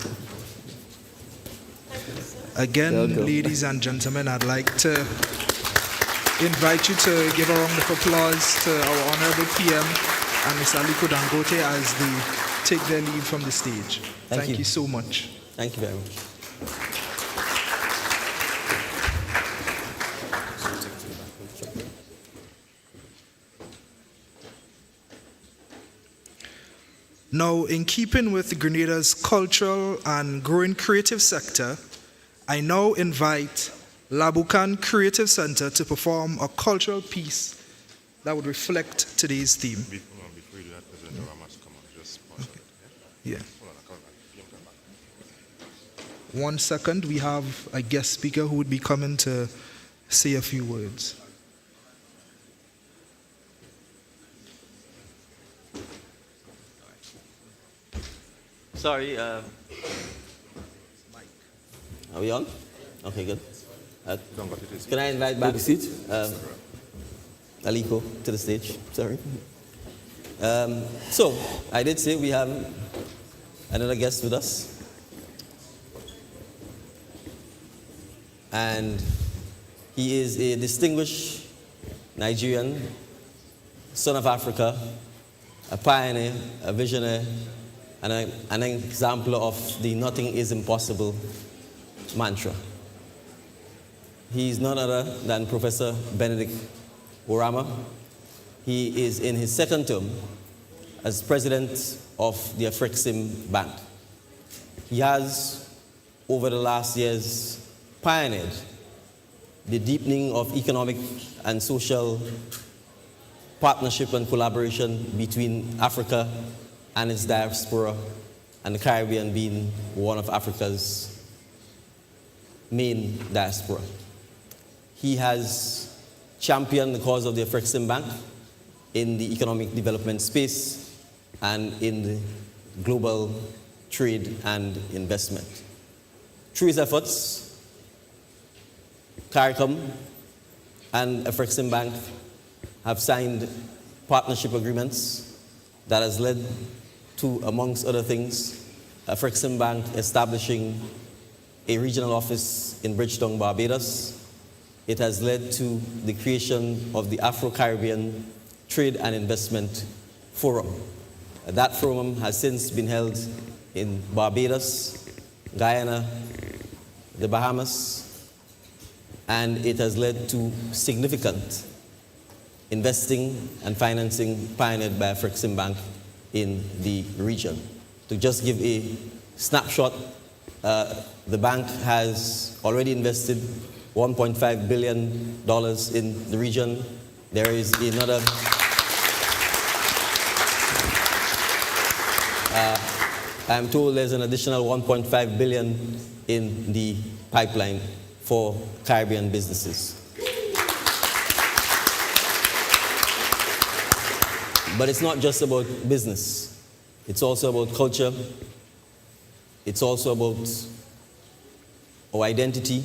Again, ladies and gentlemen, I'd like to invite you to give a round of applause to our Honorable PM and Mr. Aliko Dangote as they take their leave from the stage. Thank you so much. Thank you very much. Now, in keeping with Grenada's cultural and growing creative sector, I now invite Labukan Creative Center to perform a cultural piece that would reflect today's theme. Before you do that, President Rama must come on. Yeah. 1 second, we have a guest speaker who would be coming to say a few words. Sorry. Are we on? Okay, good. Can I invite back Aliko to the stage? Sorry. So, I did say we have another guest with us. And he is a distinguished Nigerian, son of Africa, a pioneer, a visionary, and an example of the nothing is impossible mantra. He is none other than Professor Benedict Orama. He is in his second term as president of the Afrexim Bank. He has, over the last years, pioneered the deepening of economic and social partnership and collaboration between Africa and its diaspora, and the Caribbean being one of Africa's main diaspora. He has championed the cause of the Afrexim Bank in the economic development space and in the global trade and investment. Through his efforts, CARICOM and Afrexim Bank have signed partnership agreements that has led to, amongst other things, Afrexim Bank establishing a regional office in Bridgetown, Barbados. It has led to the creation of the Afro-Caribbean Trade and Investment Forum. That forum has since been held in Barbados, Guyana, the Bahamas, and it has led to significant investing and financing pioneered by Afrexim Bank in the region. To just give a snapshot, the bank has already invested $1.5 billion in the region. There is another I'm told there's an additional $1.5 billion in the pipeline for Caribbean businesses. But it's not just about business. It's also about culture. It's also about our identity,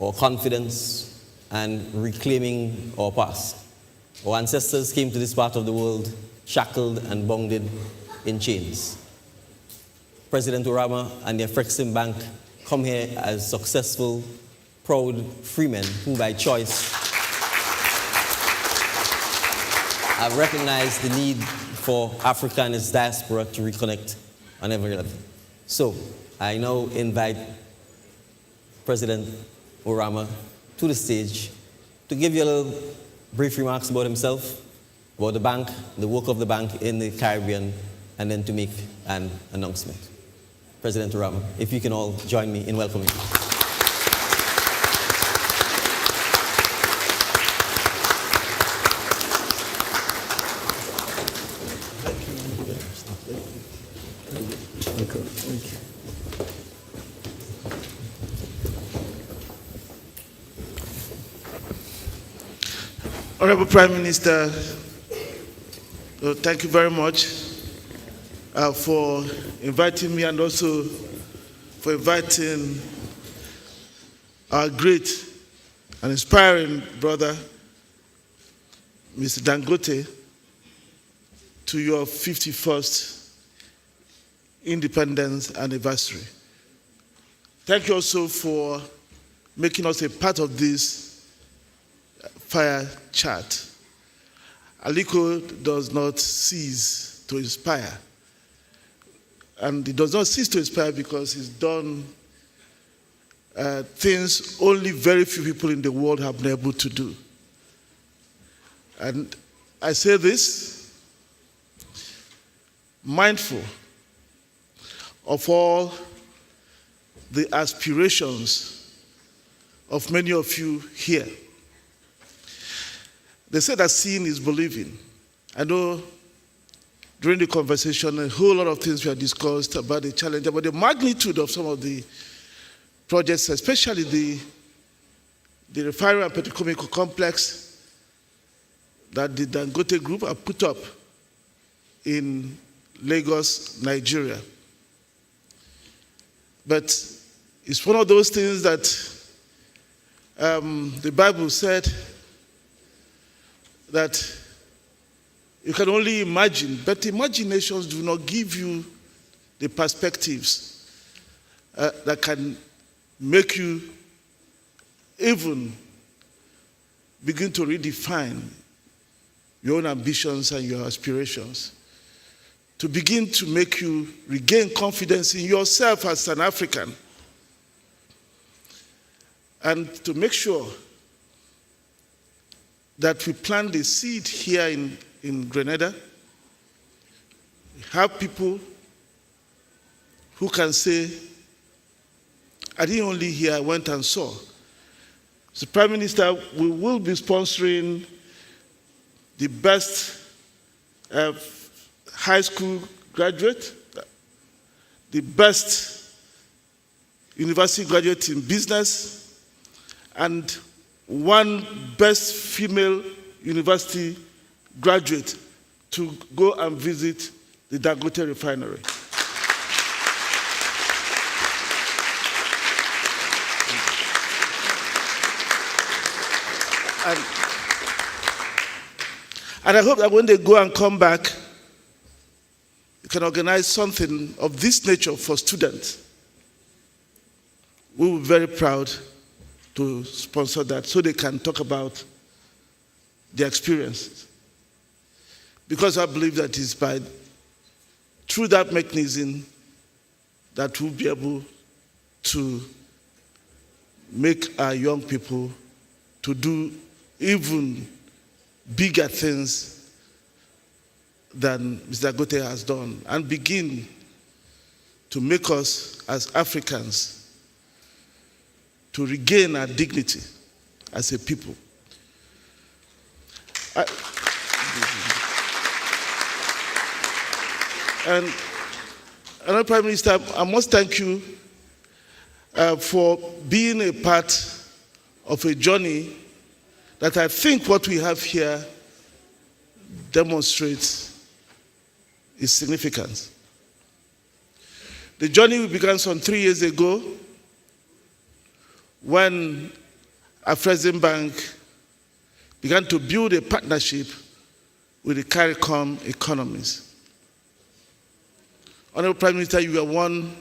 our confidence, and reclaiming our past. Our ancestors came to this part of the world shackled and bound in chains. President Orama and the Afrexim Bank come here as successful, proud freemen who by choice have recognized the need for Africa and its diaspora to reconnect on every level. So I now invite President Orama to the stage to give you a little brief remarks about himself, about the bank, the work of the bank in the Caribbean, and then to make an announcement. President Orama, if you can all join me in welcoming. Honorable Prime Minister, thank you very much for inviting me and also for inviting our great and inspiring brother, Mr. Dangote, to your 51st independence anniversary. Thank you also for making us a part of this fire chat. Aliko does not cease to inspire. And he does not cease to inspire because he's done things only very few people in the world have been able to do. And I say this mindful of all the aspirations of many of you here. They say that seeing is believing. I know during the conversation, a whole lot of things were discussed about the challenge, about the magnitude of some of the projects, especially the refinery and petrochemical complex that the Dangote Group have put up in Lagos, Nigeria. But it's one of those things that the Bible said that you can only imagine, but imaginations do not give you the perspectives that can make you even begin to redefine your own ambitions and your aspirations, to begin to make you regain confidence in yourself as an African, and to make sure that we plant the seed here in Grenada. We have people who can say, I didn't only hear, I went and saw. So Prime Minister, we will be sponsoring the best high school graduate, the best university graduate in business, and one best female university graduate to go and visit the Dangote refinery. And I hope that when they go and come back, you can organize something of this nature for students. We will be very proud to sponsor that so they can talk about their experiences. Because I believe that it's through that mechanism that we'll be able to make our young people to do even bigger things than Mr. Dangote has done, and begin to make us as Africans to regain our dignity as a people. And Prime Minister, I must thank you for being a part of a journey that I think what we have here demonstrates its significance. The journey we began some 3 years ago when Afreximbank began to build a partnership with the CARICOM economies. Honorable Prime Minister, you are one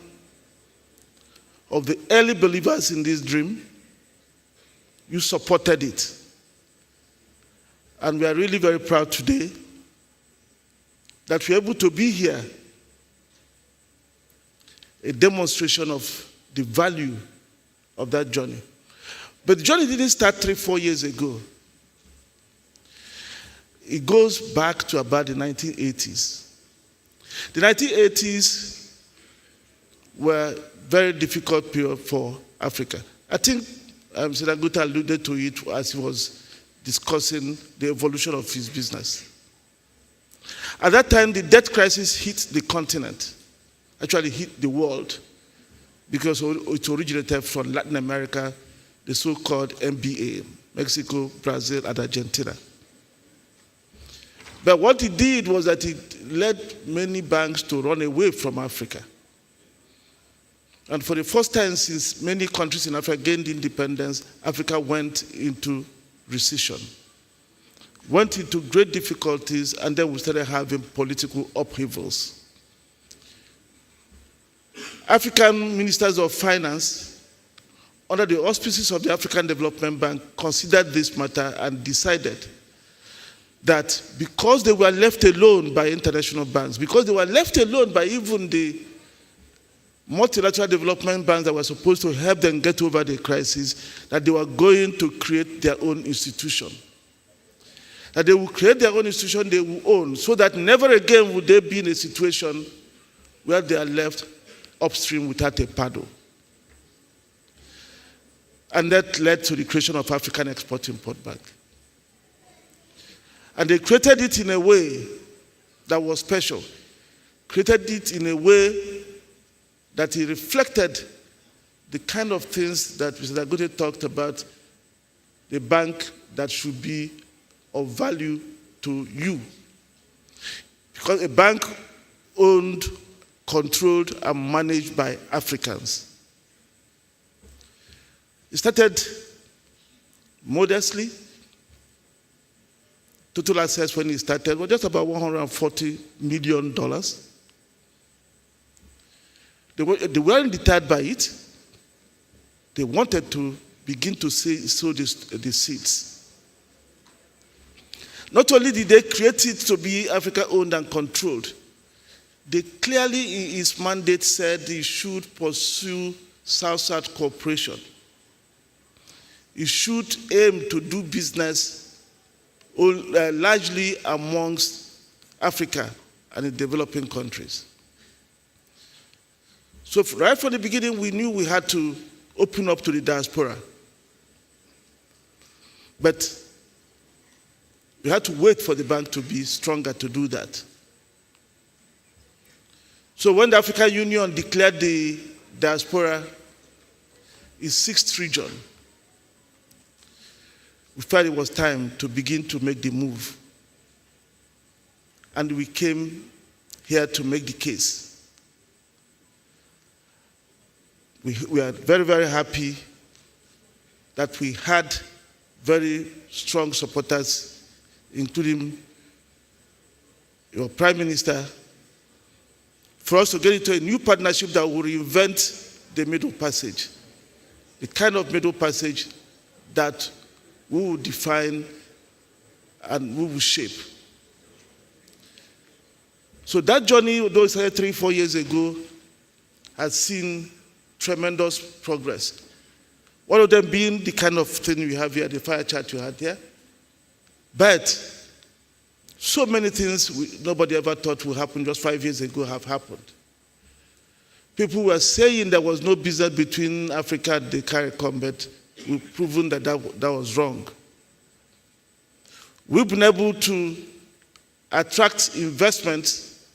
of the early believers in this dream. You supported it. And we are really very proud today that we're able to be here, a demonstration of the value of that journey. But the journey didn't start 3-4 years ago. It goes back to about the 1980s. The 1980s were a very difficult period for Africa. I think Mr. Dangote alluded to it as he was discussing the evolution of his business. At that time, the debt crisis hit the continent, actually hit the world, because it originated from Latin America, the so-called MBA, Mexico, Brazil, and Argentina. But what it did was that it led many banks to run away from Africa. And for the first time since many countries in Africa gained independence, Africa went into recession, went into great difficulties, and then we started having political upheavals. African ministers of finance, under the auspices of the African Development Bank, considered this matter and decided that because they were left alone by international banks, because they were left alone by even the multilateral development banks that were supposed to help them get over the crisis, that they were going to create their own institution. That they will create their own institution they will own, so that never again would they be in a situation where they are left upstream without a paddle. And that led to the creation of African Export-Import Bank. And they created it in a way that was special, created it in a way that it reflected the kind of things that Mr. Dangote talked about, the bank that should be of value to you. Because a bank owned, controlled, and managed by Africans. It started modestly. Total assets when it started was just about $140 million. They weren't deterred by it. They wanted to begin to sow the seeds. Not only did they create it to be Africa-owned and controlled, they clearly, in its mandate, said it should pursue South-South cooperation. It should aim to do business largely amongst Africa and the developing countries. So right from the beginning, we knew we had to open up to the diaspora. But we had to wait for the bank to be stronger to do that. So when the African Union declared the diaspora its sixth region, we felt it was time to begin to make the move. And we came here to make the case. We are very, very happy that we had very strong supporters, including your Prime Minister, for us to get into a new partnership that will reinvent the Middle Passage, the kind of Middle Passage that we will define and we will shape. So that journey, although it started 3-4 years ago, has seen tremendous progress. One of them being the kind of thing we have here, the fire chart you had here. But so many things nobody ever thought would happen just 5 years ago have happened. People were saying there was no business between Africa and the CARICOM, but we've proven that was wrong. We've been able to attract investments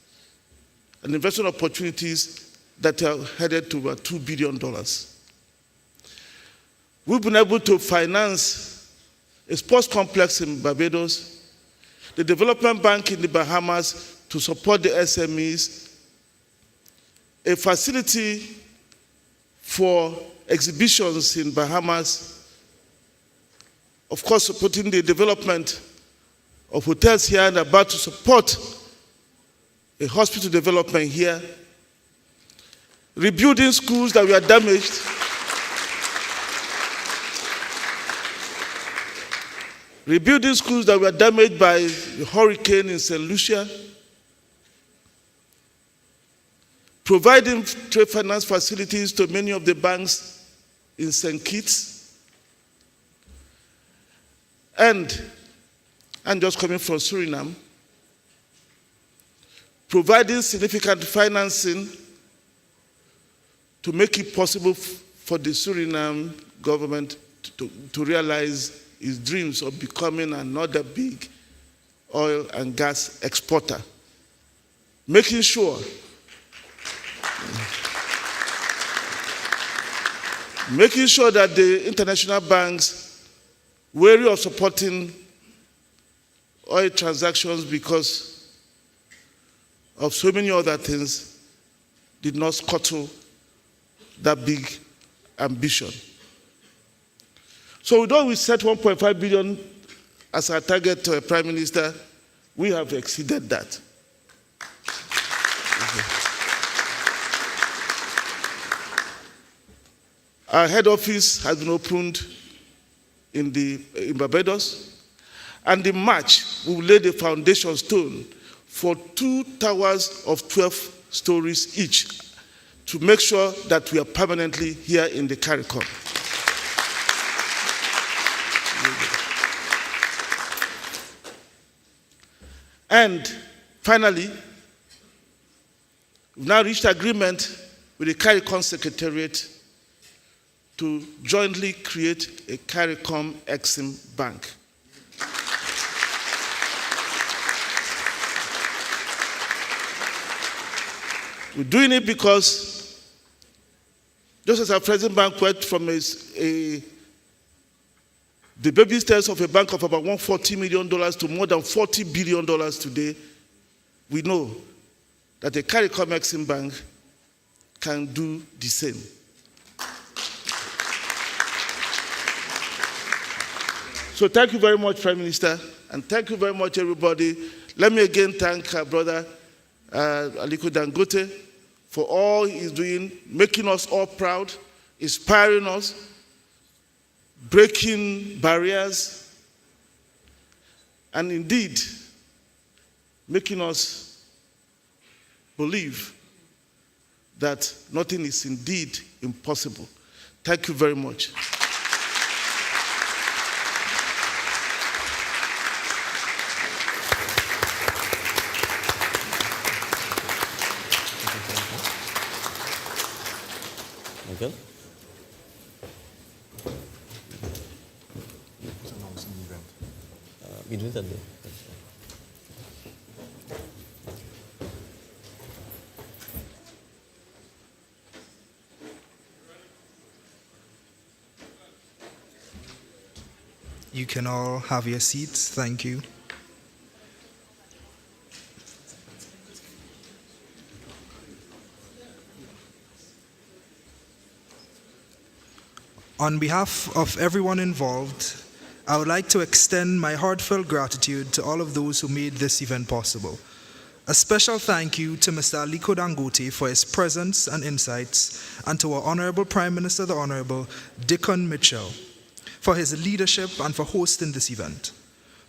and investment opportunities that are headed to about $2 billion. We've been able to finance a sports complex in Barbados, the development bank in the Bahamas to support the SMEs, a facility for exhibitions in Bahamas, of course supporting the development of hotels here and about to support a hospital development here, rebuilding schools that were damaged, rebuilding schools that were damaged by the hurricane in St. Lucia, providing trade finance facilities to many of the banks in St. Kitts, and just coming from Suriname, providing significant financing to make it possible for the Suriname government to realize its dreams of becoming another big oil and gas exporter. Making sure that the international banks, wary of supporting oil transactions because of so many other things, did not scuttle that big ambition. So although we set 1.5 billion as our target to a Prime Minister, we have exceeded that. Our head office has been opened in Barbados, and in March, we will lay the foundation stone for 2 towers of 12 stories each to make sure that we are permanently here in the CARICOM. And finally, we've now reached agreement with the CARICOM Secretariat to jointly create a CARICOM Exim Bank. We're doing it because just as our President Bank went from the baby steps of a bank of about $140 million to more than $40 billion today, we know that a CARICOM Exim Bank can do the same. So thank you very much, Prime Minister, and thank you very much, everybody. Let me again thank our brother Aliko Dangote for all he's doing, making us all proud, inspiring us, breaking barriers, and indeed making us believe that nothing is indeed impossible. Thank you very much. Michael? Between Sunday. You can all have your seats. Thank you. On behalf of everyone involved, I would like to extend my heartfelt gratitude to all of those who made this event possible. A special thank you to Mr. Aliko Dangote for his presence and insights, and to our Honorable Prime Minister, the Honorable Dickon Mitchell, for his leadership and for hosting this event.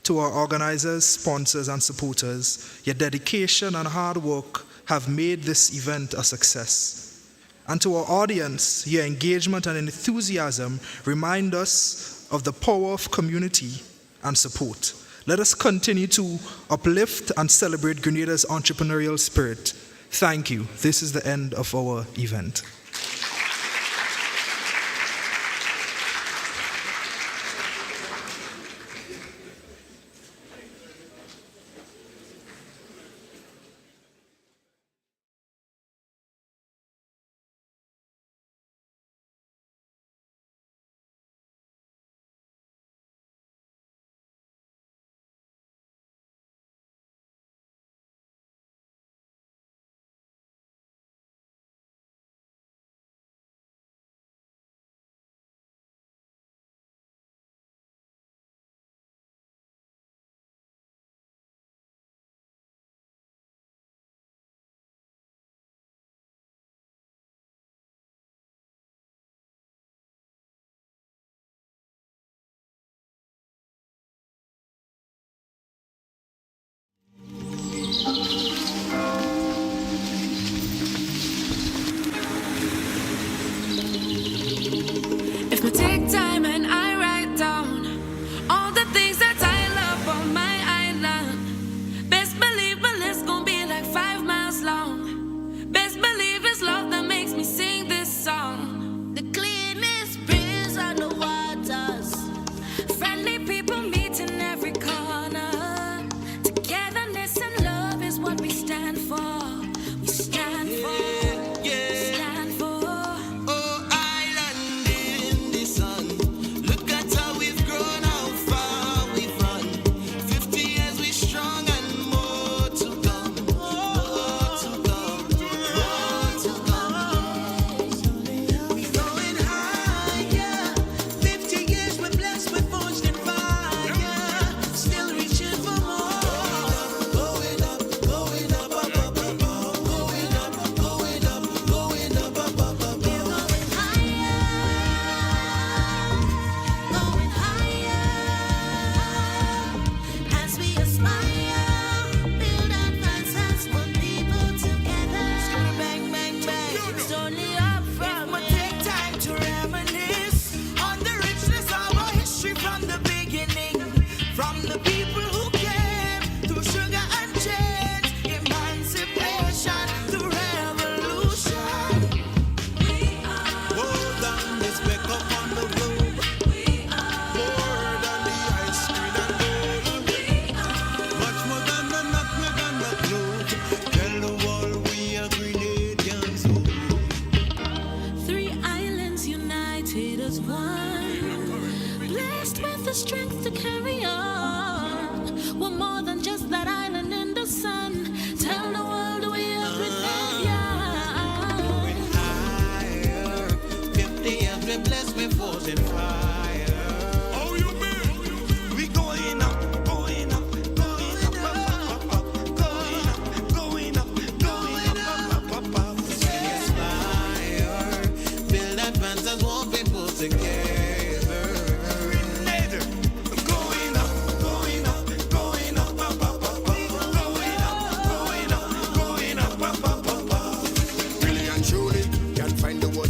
To our organizers, sponsors, and supporters, your dedication and hard work have made this event a success. And to our audience, your engagement and enthusiasm remind us of the power of community and support. Let us continue to uplift and celebrate Grenada's entrepreneurial spirit. Thank you. This is the end of our event. as one, blessed with the strength to carry on. We're more than just that island in the sun. Tell the world we are Grenada. Going higher, 50 years we blessed with force and fire. Oh, you mean? We going up.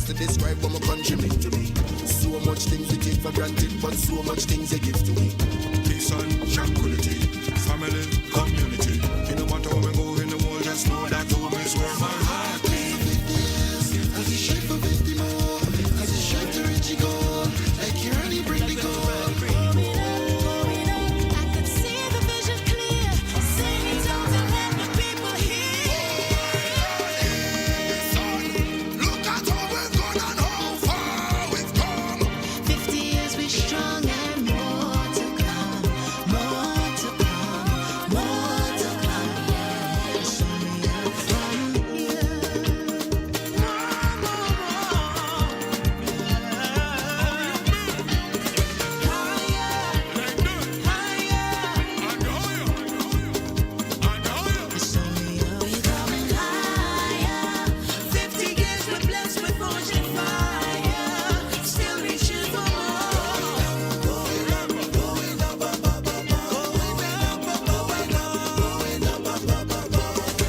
To describe what my country means to me. So much things we take for granted, but so much things they give to me. Peace and tranquility, family, community. You no matter where we go in the world, just know that home is where my heart beats. As you shape for 50 more, as you strive to reach your goal, like your honey bring the gold. I could see the vision clear, singing songs and let the people hear. Look at how we've gone and how far we've come. 50 years we strong and more to come, more to come, more to come. Yes, only up from here. It's only up. We're coming higher. 50 years we're blessed with fortune fire. Still reaching for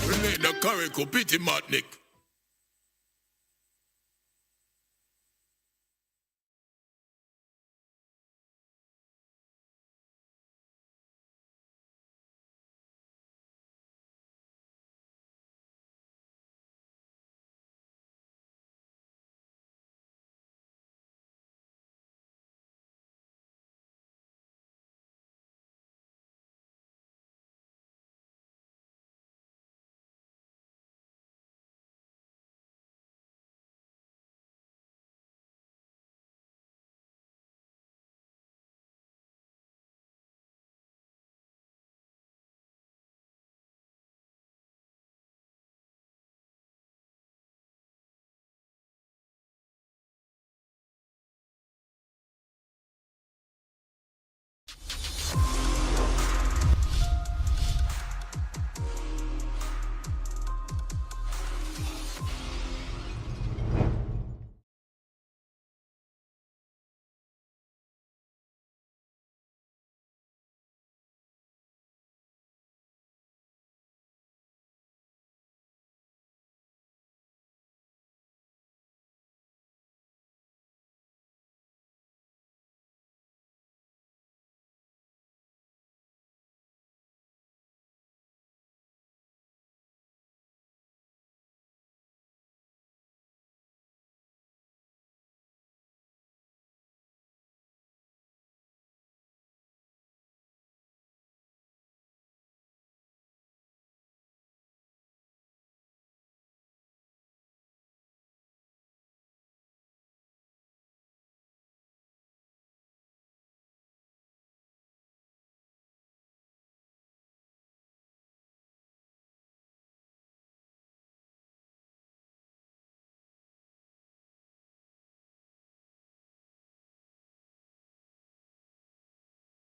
Grenada, Carico, Pity Matnik.